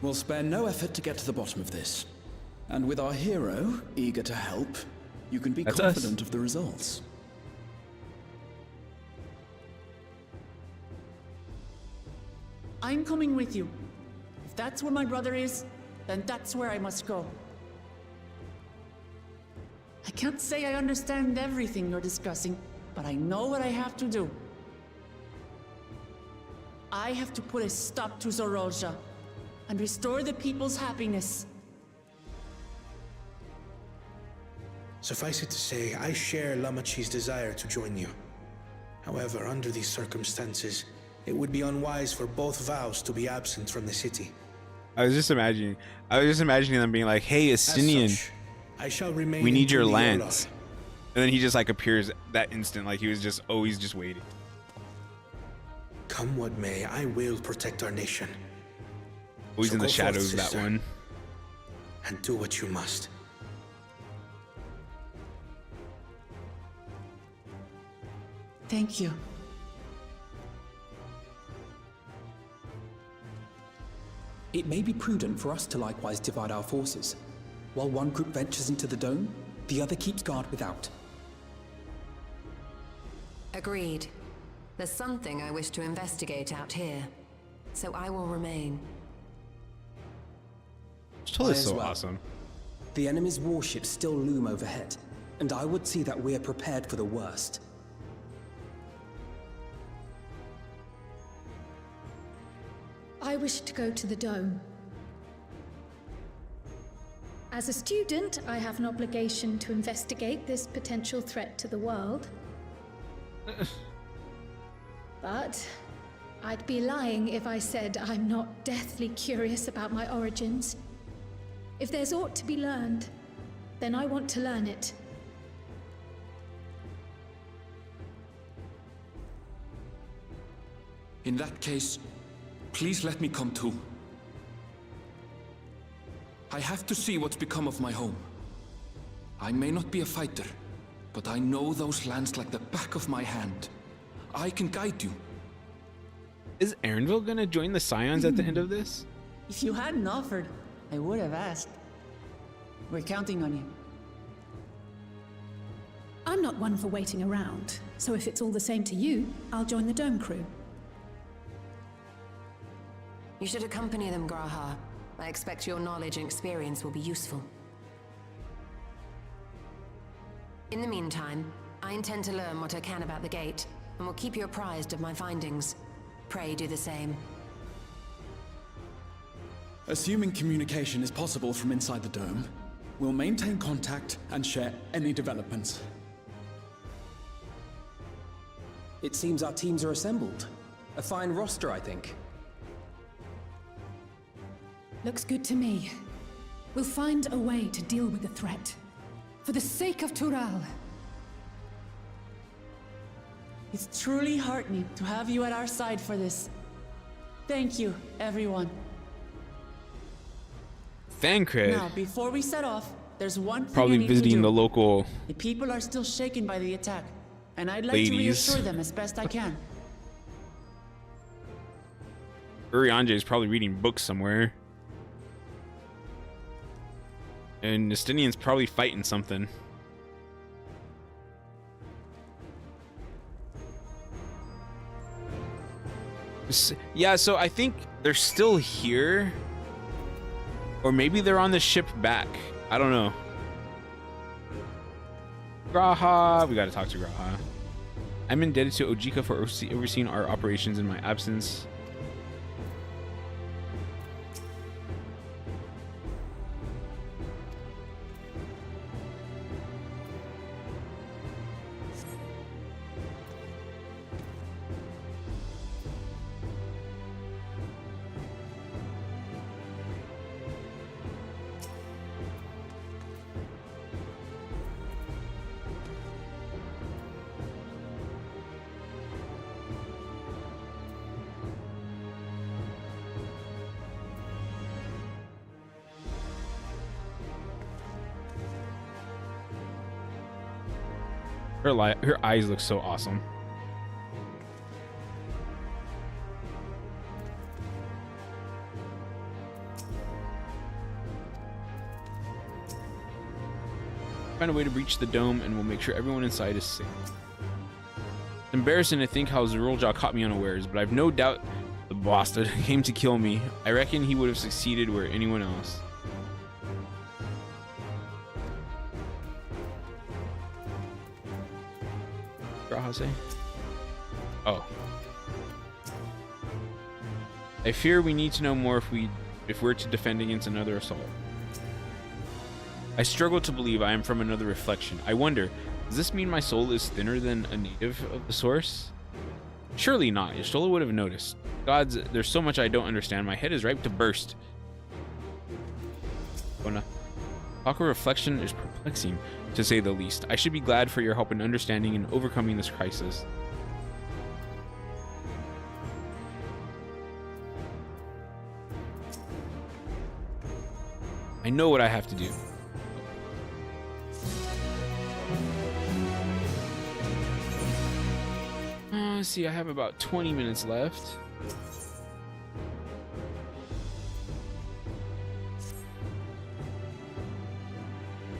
We'll spare no effort to get to the bottom of this. And with our hero eager to help, you can be confident of the results. I'm coming with you. If that's where my brother is, then that's where I must go. I can't say I understand everything you're discussing, but I know what I have to do. I have to put a stop to Zorolja and restore the people's happiness. Suffice it to say, I share Lamachi's desire to join you. However, under these circumstances, it would be unwise for both vows to be absent from the city. I was just imagining them being like, "Hey, Estinian, I shall remain we need your Tuliola. lance." And then he just like appears that instant, like he was just always just waiting. Come what may, I will protect our nation. Always So in the go forth, shadows, that sister, one. And do what you must. Thank you. It may be prudent for us to likewise divide our forces. While one group ventures into the dome, the other keeps guard without. Agreed. There's something I wish to investigate out here, so I will remain. It's totally I as so well. awesome. The enemy's warships still loom overhead, and I would see that we're prepared for the worst. I wish to go to the dome. As a student, I have an obligation to investigate this potential threat to the world. But I'd be lying if I said I'm not deathly curious about my origins. If there's aught to be learned, then I want to learn it. In that case, please let me come too. I have to see what's become of my home. I may not be a fighter, but I know those lands like the back of my hand. I can guide you. Is Aaronville gonna join the Scions at the end of this? If you hadn't offered, I would have asked. We're counting on you. I'm not one for waiting around, so if it's all the same to you, I'll join the dome crew. You should accompany them, Graha. I expect your knowledge and experience will be useful. In the meantime, I intend to learn what I can about the gate, and will keep you apprised of my findings. Pray do the same. Assuming communication is possible from inside the dome, we'll maintain contact and share any developments. It seems our teams are assembled. A fine roster, I think. Looks good to me. We'll find a way to deal with the threat. For the sake of Tural. It's truly heartening to have you at our side for this. Thank you, everyone. Thancred. Now, before we set off, there's one thing I Probably need to visiting do. the local The people are still shaken by the attack, and I'd like to ladies. reassure them as best I can. Urianje is probably reading books somewhere. And Estinian's probably fighting something. Yeah, so I think they're still here. Or maybe they're on the ship back. I don't know. Graha, we gotta talk to Graha. I'm indebted to Ojika for overseeing our operations in my absence. Her eyes look so awesome. Find a way to breach the dome and we'll make sure everyone inside is safe. It's embarrassing to think how Zerulja caught me unawares, but I've no doubt the boss that came to kill me. I reckon he would have succeeded where anyone else. Say? Oh. I fear we need to know more if we're to defend against another assault. I struggle to believe I am from another reflection. I wonder, does this mean my soul is thinner than a native of the source? Surely not. Y'shtola would have noticed. Gods, there's so much I don't understand. My head is ripe to burst. Talk of reflection is perplexing, to say the least. I should be glad for your help in understanding and overcoming this crisis. I know what I have to do. Let's see, I have about 20 minutes left.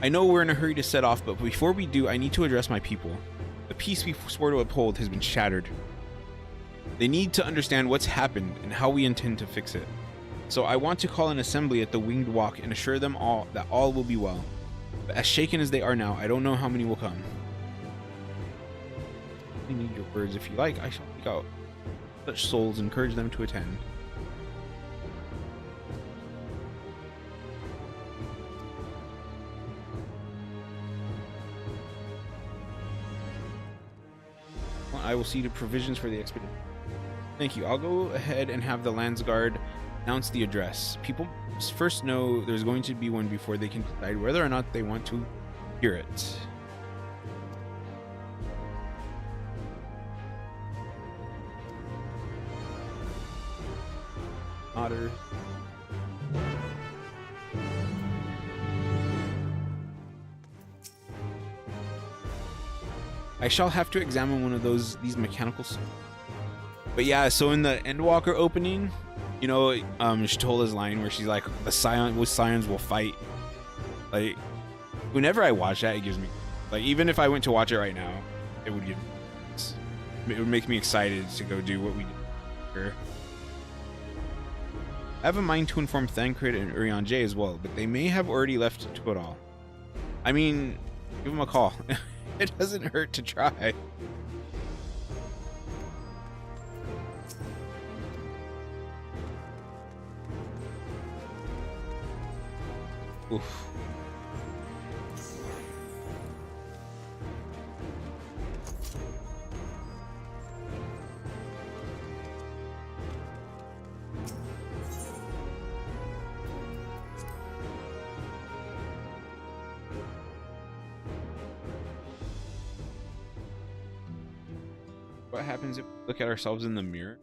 I know we're in a hurry to set off, but before we do, I need to address my people. The peace we swore to uphold has been shattered. They need to understand what's happened and how we intend to fix it. So I want to call an assembly at the Winged Walk and assure them all that all will be well. But as shaken as they are now, I don't know how many will come. I need your words. If you like, I shall seek out such souls and encourage them to attend. I will see to provisions for the expedition. Thank you. I'll go ahead and have the Landsguard announce the address. People must first know there's going to be one before they can decide whether or not they want to hear it. Otter. I shall have to examine one of these mechanical suits. But yeah, so in the Endwalker opening, you know, Y'shtola's line where she's like, the scions will fight. Like, whenever I watch that, it gives me, like, even if I went to watch it right now, it would make me excited to go do what we did here. I have a mind to inform Thancred and Urianger as well, but they may have already left Tuatha. I mean, give them a call. It doesn't hurt to try. Oof. What happens if we look at ourselves in the mirror?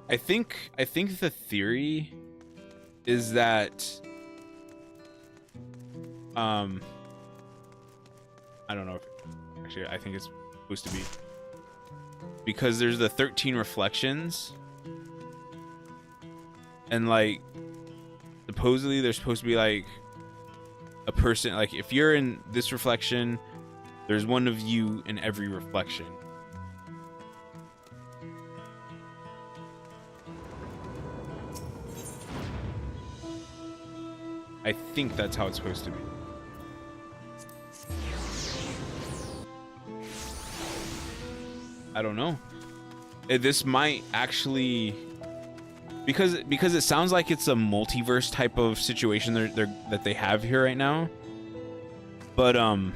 I think the theory is that I don't know if actually I think it's supposed to be because there's the 13 reflections and like supposedly there's supposed to be like a person, like if you're in this reflection, there's one of you in every reflection. I think that's how it's supposed to be. I don't know. This might actually, because it sounds like it's a multiverse type of situation that they have here right now. But I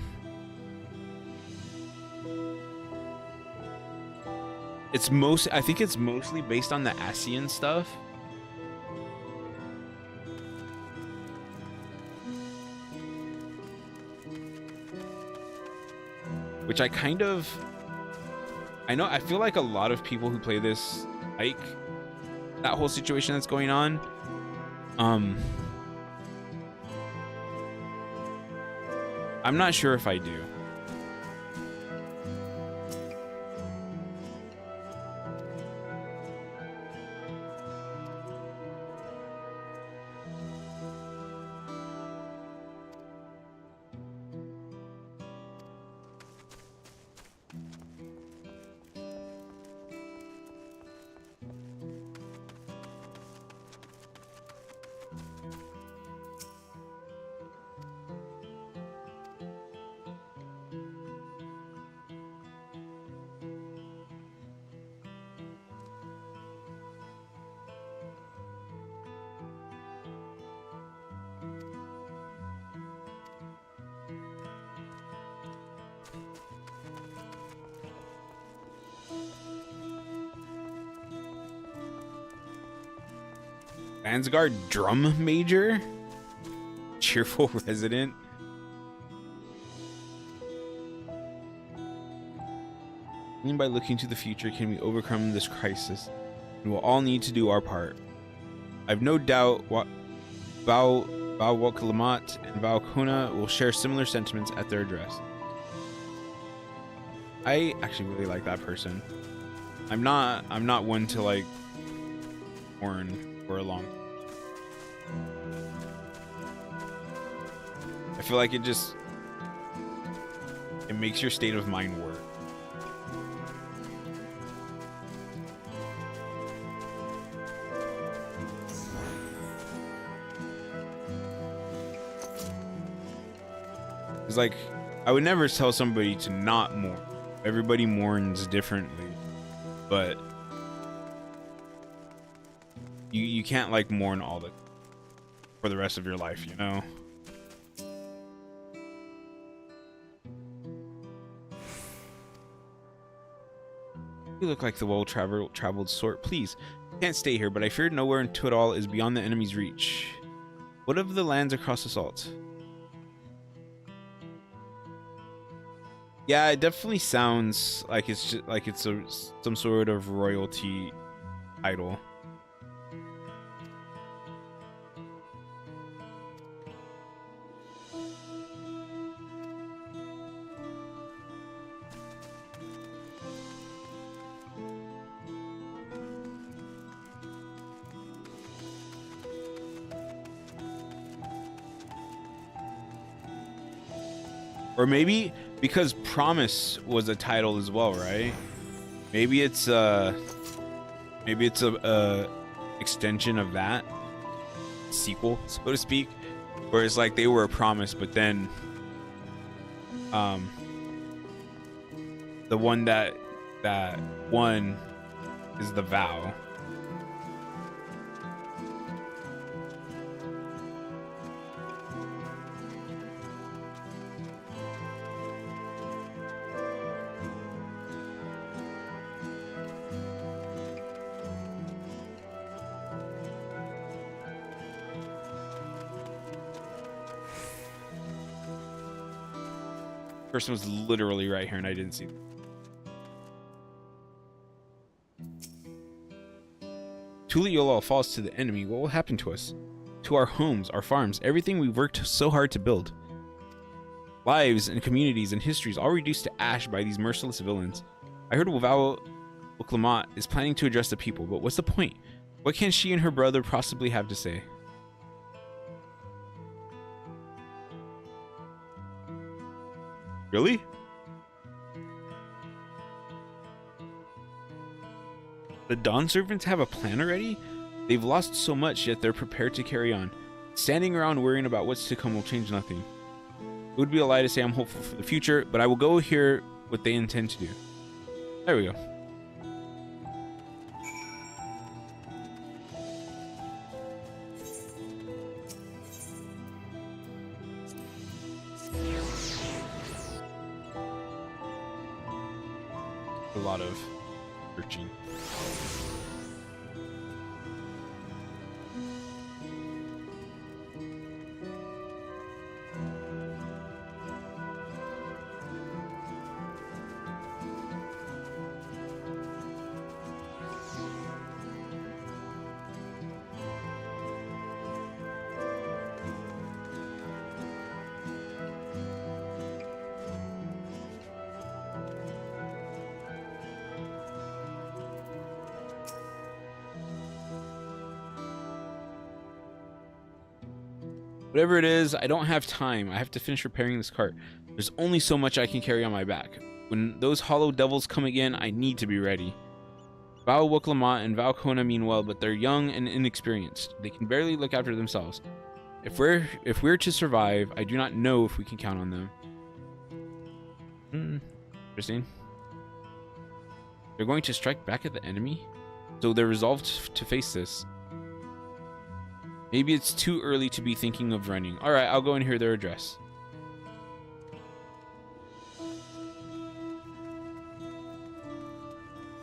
think it's mostly based on the ASEAN stuff. Which I feel like a lot of people who play this like that whole situation that's going on. I'm not sure if I do. Ansgard Drum Major? Cheerful resident? Only by looking to the future can we overcome this crisis, and we'll all need to do our part. I've no doubt Val Woklamat and Val Kuna will share similar sentiments at their address. I actually really like that person. I'm not one to like mourn for a long. I feel like it makes your state of mind work. It's like I would never tell somebody to not mourn. Everybody mourns differently, but you can't like mourn for the rest of your life, you know? You look like the well-traveled sort. Please, can't stay here, but I fear nowhere into it all is beyond the enemy's reach. What of the lands across the salt? Yeah, it definitely sounds like it's just like it's some sort of royalty title. Or maybe because Promise was a title as well, right? Maybe it's a extension of that sequel, so to speak, where it's like they were a promise, but then the one that won is the vow. Person was literally right here and I didn't see them. Tuliyola falls to the enemy. What will happen to us? To our homes, our farms, everything we've worked so hard to build. Lives and communities and histories all reduced to ash by these merciless villains. I heard Val Woklamat is planning to address the people, but what's the point? What can she and her brother possibly have to say? Really? The Dawn Servants have a plan already? They've lost so much, yet they're prepared to carry on. It Standing around worrying about what's to come will change nothing. It would be a lie to say I'm hopeful for the future, but I will go hear what they intend to do. There we go. A lot of searching. Whatever it is, I don't have time. I have to finish repairing this cart. There's only so much I can carry on my back. When those hollow devils come again, I need to be ready. Val Wuklamont and Val Kona mean well, but they're young and inexperienced. They can barely look after themselves. If we're to survive, I do not know if we can count on them. Interesting. They're going to strike back at the enemy? So they're resolved to face this. Maybe it's too early to be thinking of running. Alright, I'll go and hear their address.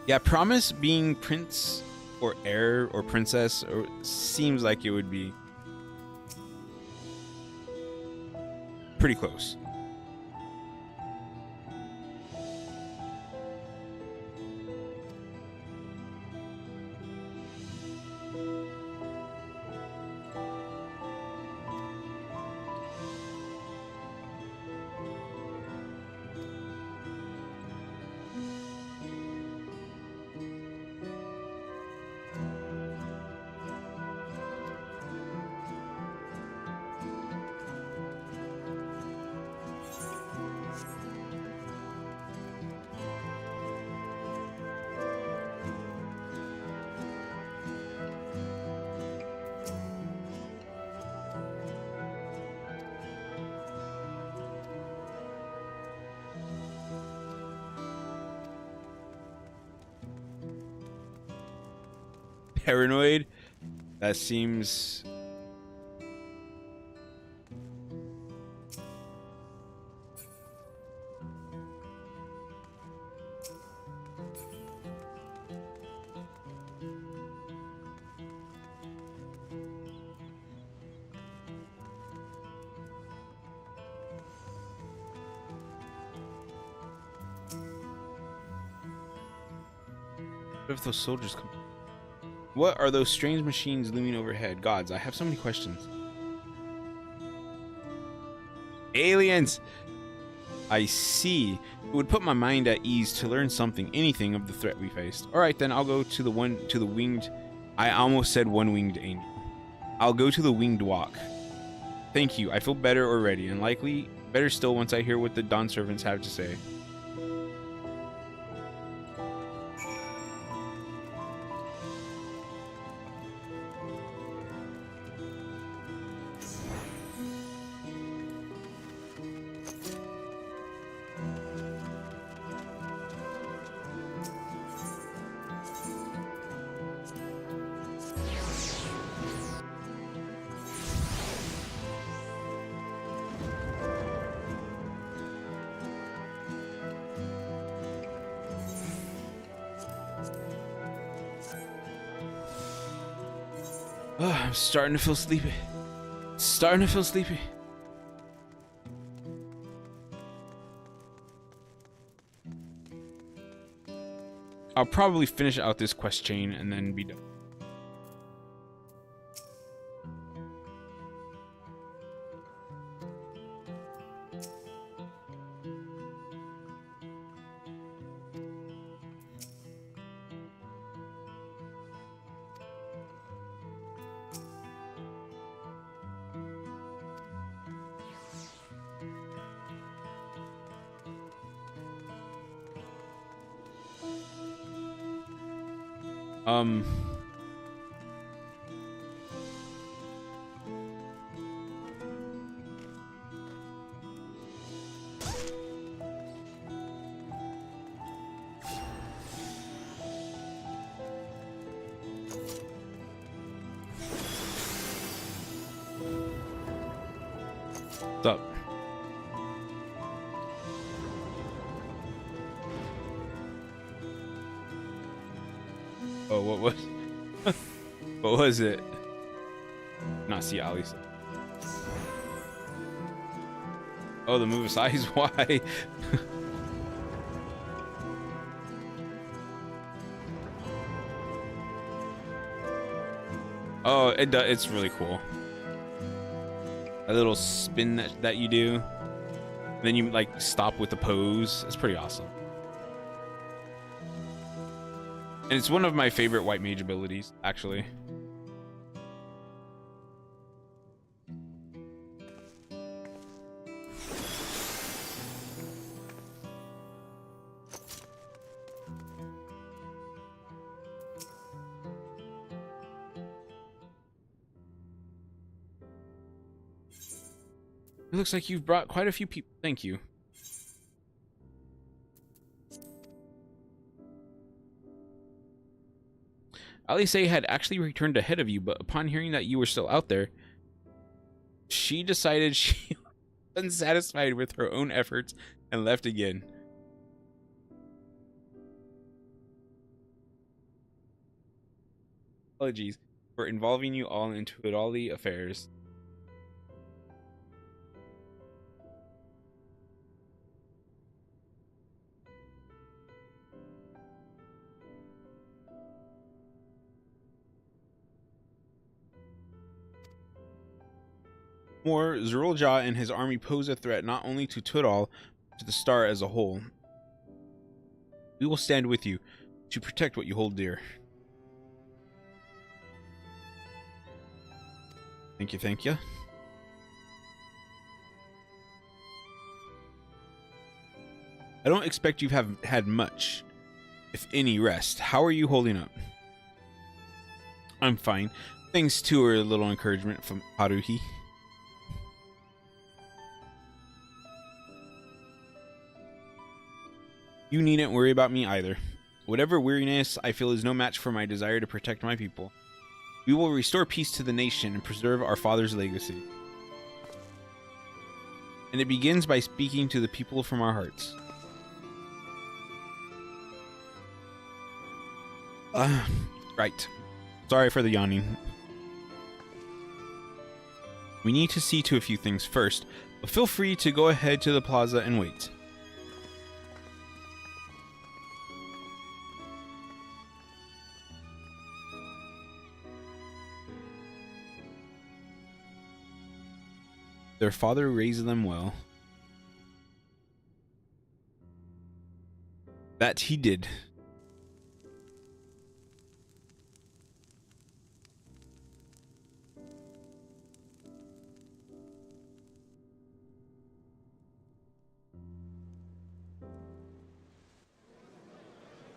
Yeah, Promise being prince or heir or princess or seems like it would be pretty close. Paranoid? That seems... What if those soldiers come? What are those strange machines looming overhead? Gods, I have so many questions. Aliens! I see. It would put my mind at ease to learn something, anything of the threat we faced. Alright then, I'll go to the winged... I almost said one-winged angel. I'll go to the winged walk. Thank you, I feel better already, and likely better still once I hear what the Dawn servants have to say. Oh, I'm starting to feel sleepy. Starting to feel sleepy. I'll probably finish out this quest chain and then be done. up. Oh, what was what was it? Not see Ali's. Oh, the move aside is why. Oh, it's really cool. A little spin that you do. Then you like stop with the pose. It's pretty awesome. And it's one of my favorite white mage abilities, actually. It looks like you've brought quite a few people. Thank you. Alice had actually returned ahead of you, but upon hearing that you were still out there, she decided she was unsatisfied with her own efforts and left again. Apologies for involving you all into it all the affairs. More, Zerulja and his army pose a threat not only to Tudal, but to the star as a whole. We will stand with you to protect what you hold dear. Thank you, thank you. I don't expect you have had much, if any, rest. How are you holding up? I'm fine. Thanks to a little encouragement from Haruhi. You needn't worry about me either. Whatever weariness I feel is no match for my desire to protect my people. We will restore peace to the nation and preserve our father's legacy. And it begins by speaking to the people from our hearts. Right. Sorry for the yawning. We need to see to a few things first, but feel free to go ahead to the plaza and wait. Their father raised them well. That he did.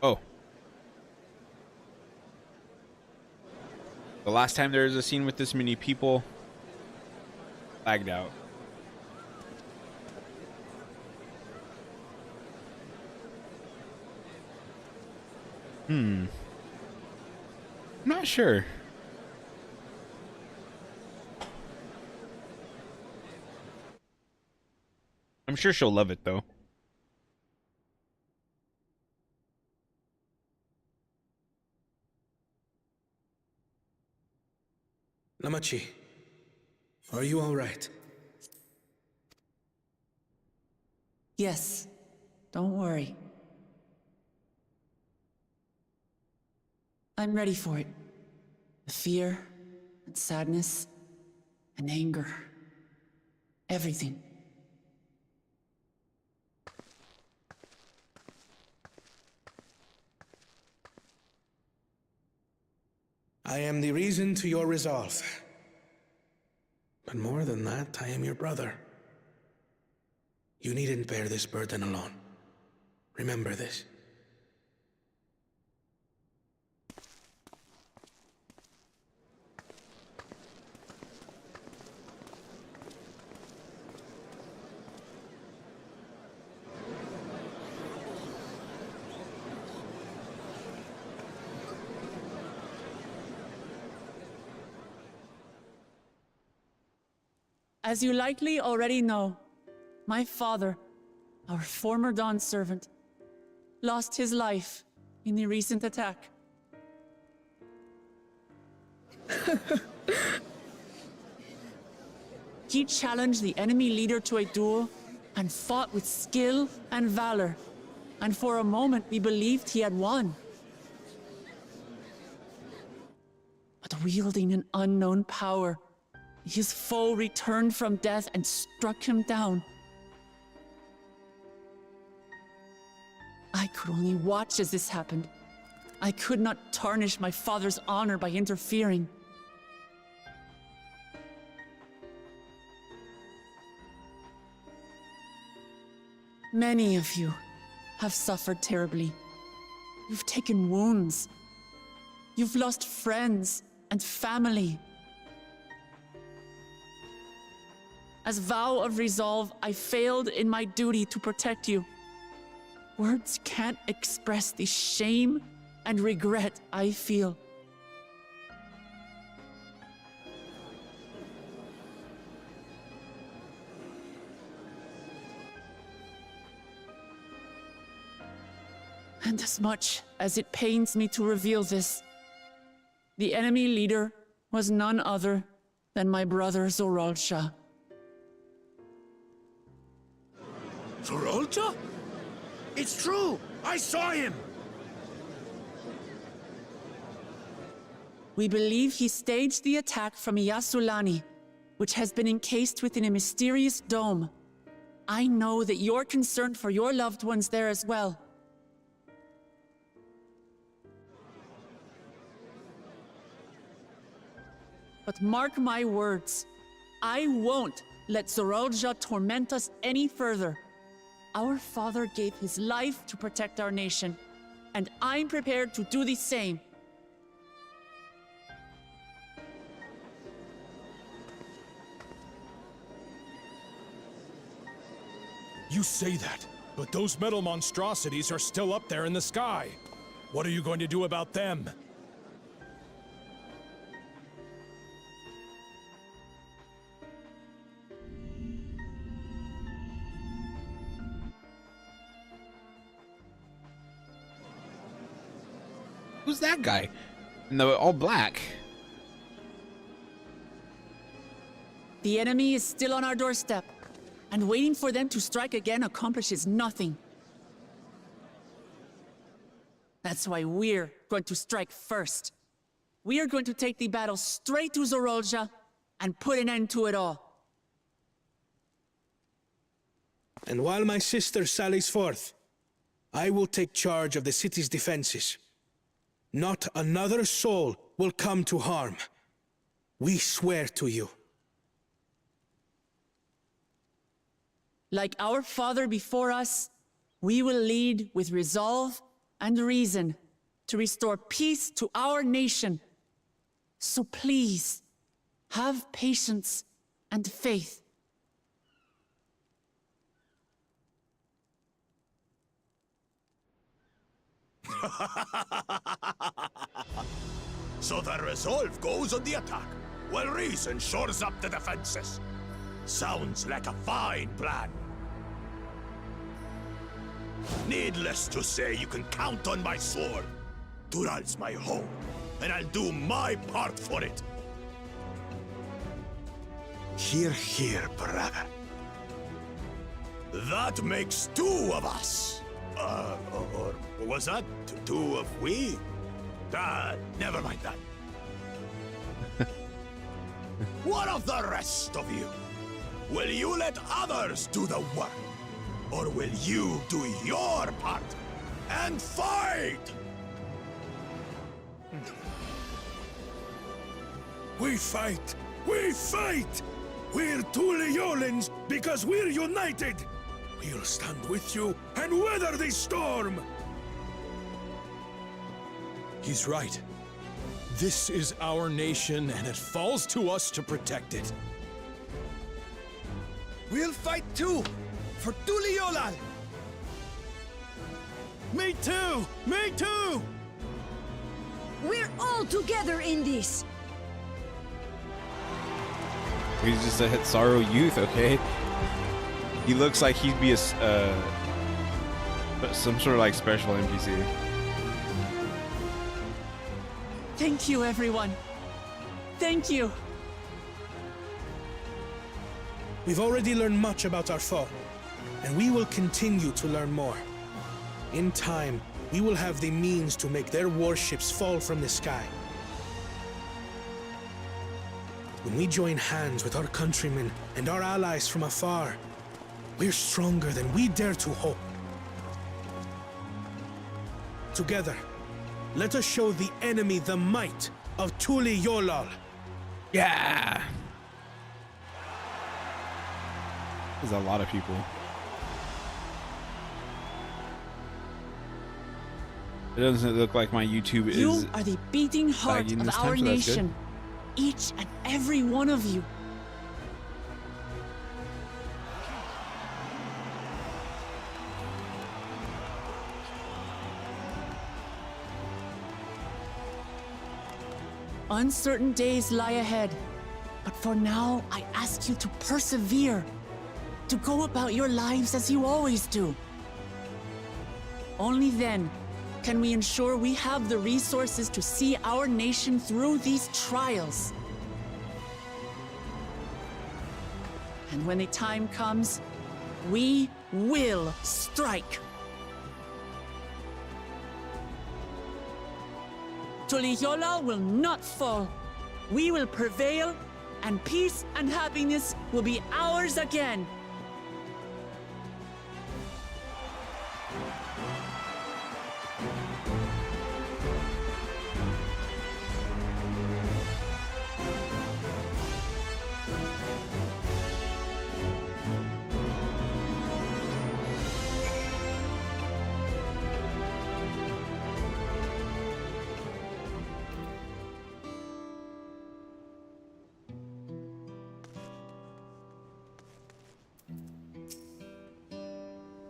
Oh. The last time there was a scene with this many people, lagged out. I'm not sure. I'm sure she'll love it though. Namachi, are you all right? Yes, don't worry. I'm ready for it. The fear, and sadness, and anger. Everything. I am the reason to your resolve. But more than that, I am your brother. You needn't bear this burden alone. Remember this. As you likely already know, my father, our former Dawn servant, lost his life in the recent attack. He challenged the enemy leader to a duel and fought with skill and valor, and for a moment we believed he had won. But wielding an unknown power, his foe returned from death and struck him down. I could only watch as this happened. I could not tarnish my father's honor by interfering. Many of you have suffered terribly. You've taken wounds. You've lost friends and family. As vow of resolve, I failed in my duty to protect you. Words can't express the shame and regret I feel. And as much as it pains me to reveal this, the enemy leader was none other than my brother Zoralcha. Zoralcha? It's true! I saw him! We believe he staged the attack from Yasulani, which has been encased within a mysterious dome. I know that you're concerned for your loved ones there as well. But mark my words, I won't let Zoralja torment us any further. Our father gave his life to protect our nation, and I'm prepared to do the same. You say that, but those metal monstrosities are still up there in the sky. What are you going to do about them? Who's that guy? In the all black. The enemy is still on our doorstep, and waiting for them to strike again accomplishes nothing. That's why we're going to strike first. We are going to take the battle straight to Zoralja and put an end to it all. And while my sister sallies forth, I will take charge of the city's defenses. Not another soul will come to harm. We swear to you. Like our father before us, we will lead with resolve and reason to restore peace to our nation. So please, have patience and faith. So the resolve goes on the attack, while reason shores up the defenses. Sounds like a fine plan. Needless to say, you can count on my sword. Dural's my home, and I'll do my part for it. Hear, hear, brother. That makes two of us. Or was that two of we? Never mind that. What of the rest of you? Will you let others do the work? Or will you do your part and fight? We fight! We fight! We're two Leolans because we're united! We'll stand with you and weather this storm! He's right. This is our nation, and it falls to us to protect it. We'll fight too! For Tuliolal! Me too! Me too! We're all together in this! He's just a Hetsaro youth, okay? He looks like he'd be some sort of like special NPC. Thank you, everyone. Thank you. We've already learned much about our foe, and we will continue to learn more. In time, we will have the means to make their warships fall from the sky. When we join hands with our countrymen and our allies from afar, we're stronger than we dare to hope. Together, let us show the enemy the might of Tuli Yolal. Yeah! There's a lot of people. It doesn't look like my YouTube is. You are the beating heart of our nation. Each and every one of you. Uncertain days lie ahead, but for now, I ask you to persevere, to go about your lives as you always do. Only then can we ensure we have the resources to see our nation through these trials. And when the time comes, we will strike. Tuliyola will not fall. We will prevail, and peace and happiness will be ours again.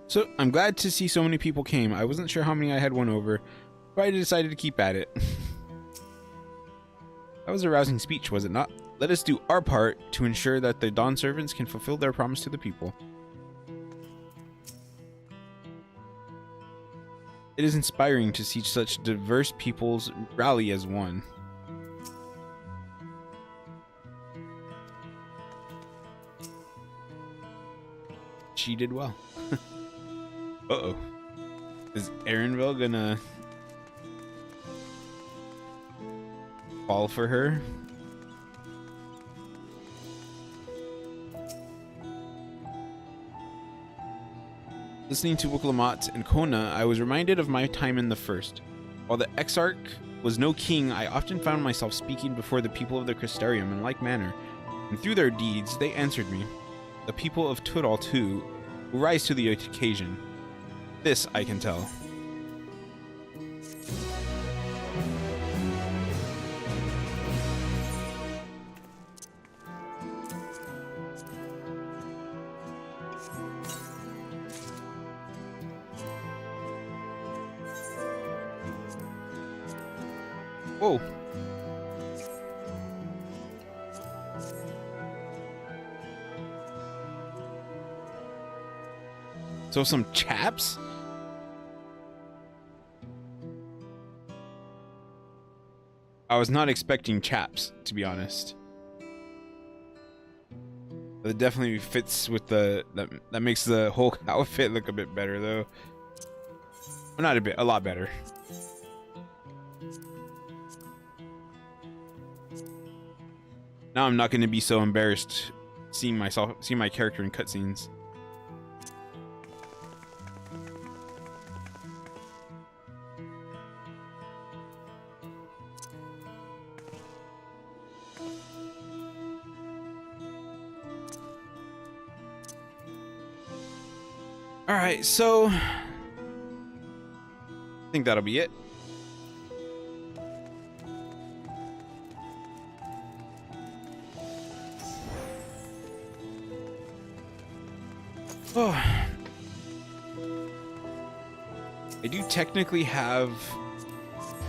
So, I'm glad to see so many people came. I wasn't sure how many I had won over, but I decided to keep at it. That was a rousing speech, was it not? Let us do our part to ensure that the Dawn servants can fulfill their promise to the people. It is inspiring to see such diverse peoples rally as one. She did well. Uh-oh. Is Aaronville gonna fall for her? Listening to Wukalamat and Kona, I was reminded of my time in the First. While the Exarch was no king, I often found myself speaking before the people of the Crystarium in like manner, and through their deeds, they answered me. The people of Tudal, too, who rise to the occasion. This I can tell. Whoa. So some chaps? I was not expecting chaps, to be honest. It definitely fits with the that makes the whole outfit look a bit better though. Well, not a bit, a lot better. Now I'm not going to be so embarrassed seeing my character in cutscenes. Alright, so I think that'll be it. Oh. I do technically have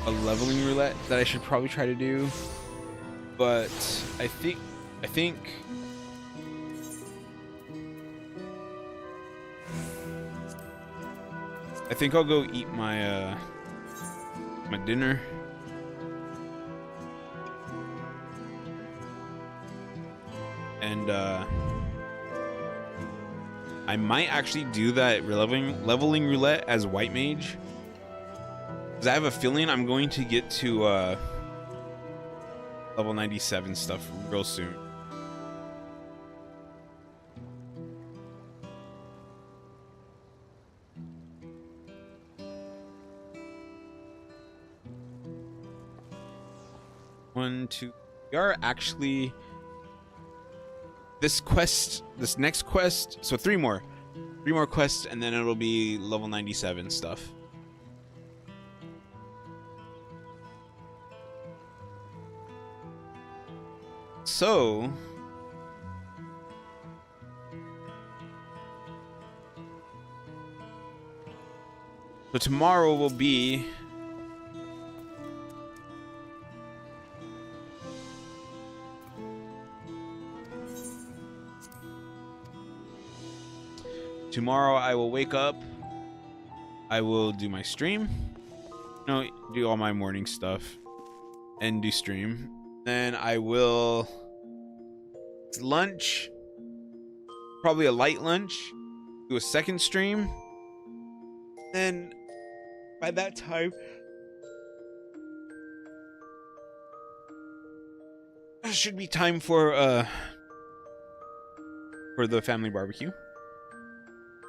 a leveling roulette that I should probably try to do, but I think I think I'll go eat my my dinner. And I might actually do that leveling roulette as white mage. Because I have a feeling I'm going to get to level 97 stuff real soon. One, two. We are actually this next quest. So three more quests, and then it'll be level 97 stuff. So tomorrow will be tomorrow I will wake up, I will do my stream, no, do all my morning stuff and do stream. Then I will lunch, probably a light lunch, do a second stream. Then by that time, it should be time for the family barbecue.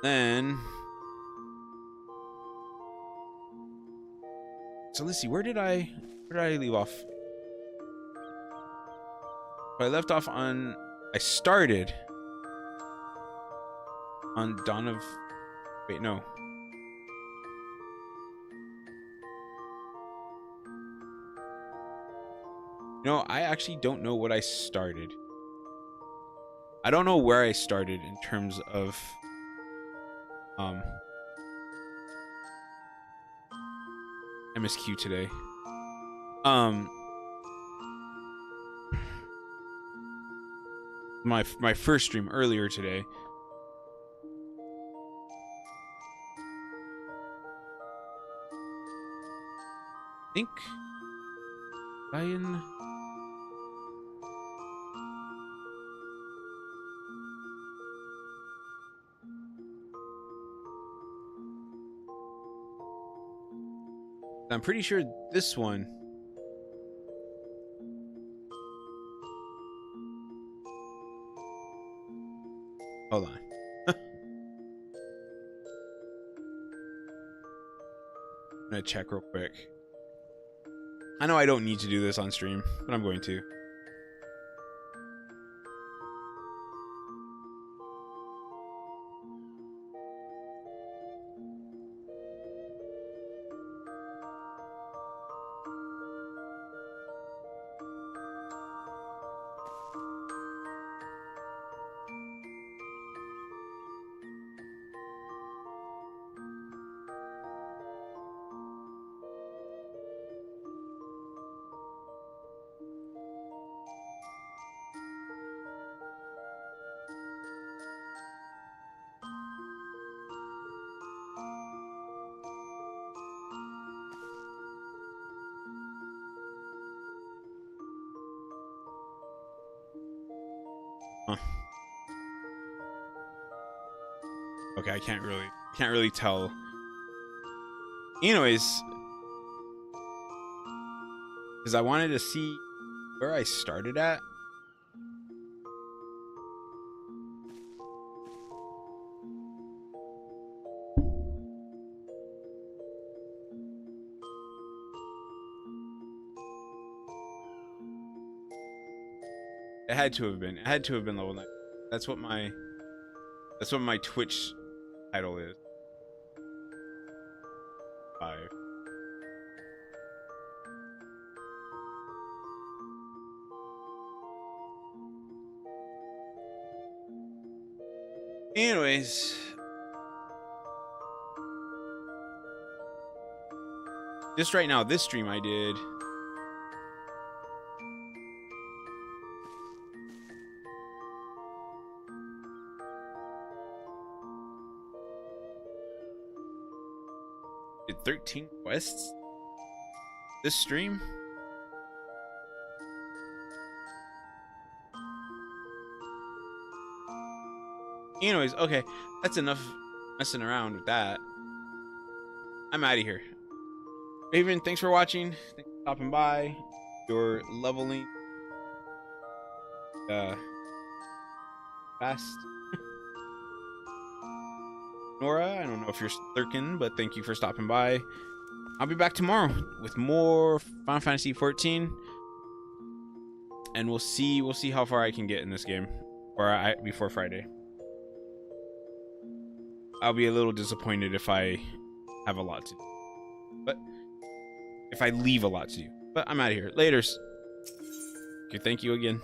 Then, so let's see, where did I leave off? I left off on, I started on Dawn of, wait, no. No, I actually don't know what I started. I don't know where I started in terms of MSQ today. My first stream earlier today. I think Ryan. I'm pretty sure this one. Hold on. I'm gonna check real quick. I know I don't need to do this on stream, but I'm going to. Huh. Okay, I can't really tell. Anyways, because I wanted to see where I started at. It had to have been. It had to have been level 9. That's what my Twitch title is. 5. Anyways, just right now, this stream I did. 13 quests this stream. Anyways, okay, that's enough messing around with that. I'm out of here. Raven, thanks for watching. Thanks for stopping by. You're leveling fast. Nora, I don't know if you're lurking, but thank you for stopping by. I'll be back tomorrow with more Final Fantasy 14, and we'll see how far I can get in this game, or before Friday. I'll be a little disappointed if I have a lot to do, but if I leave a lot to do. But I'm out of here. Laters. Okay, thank you again.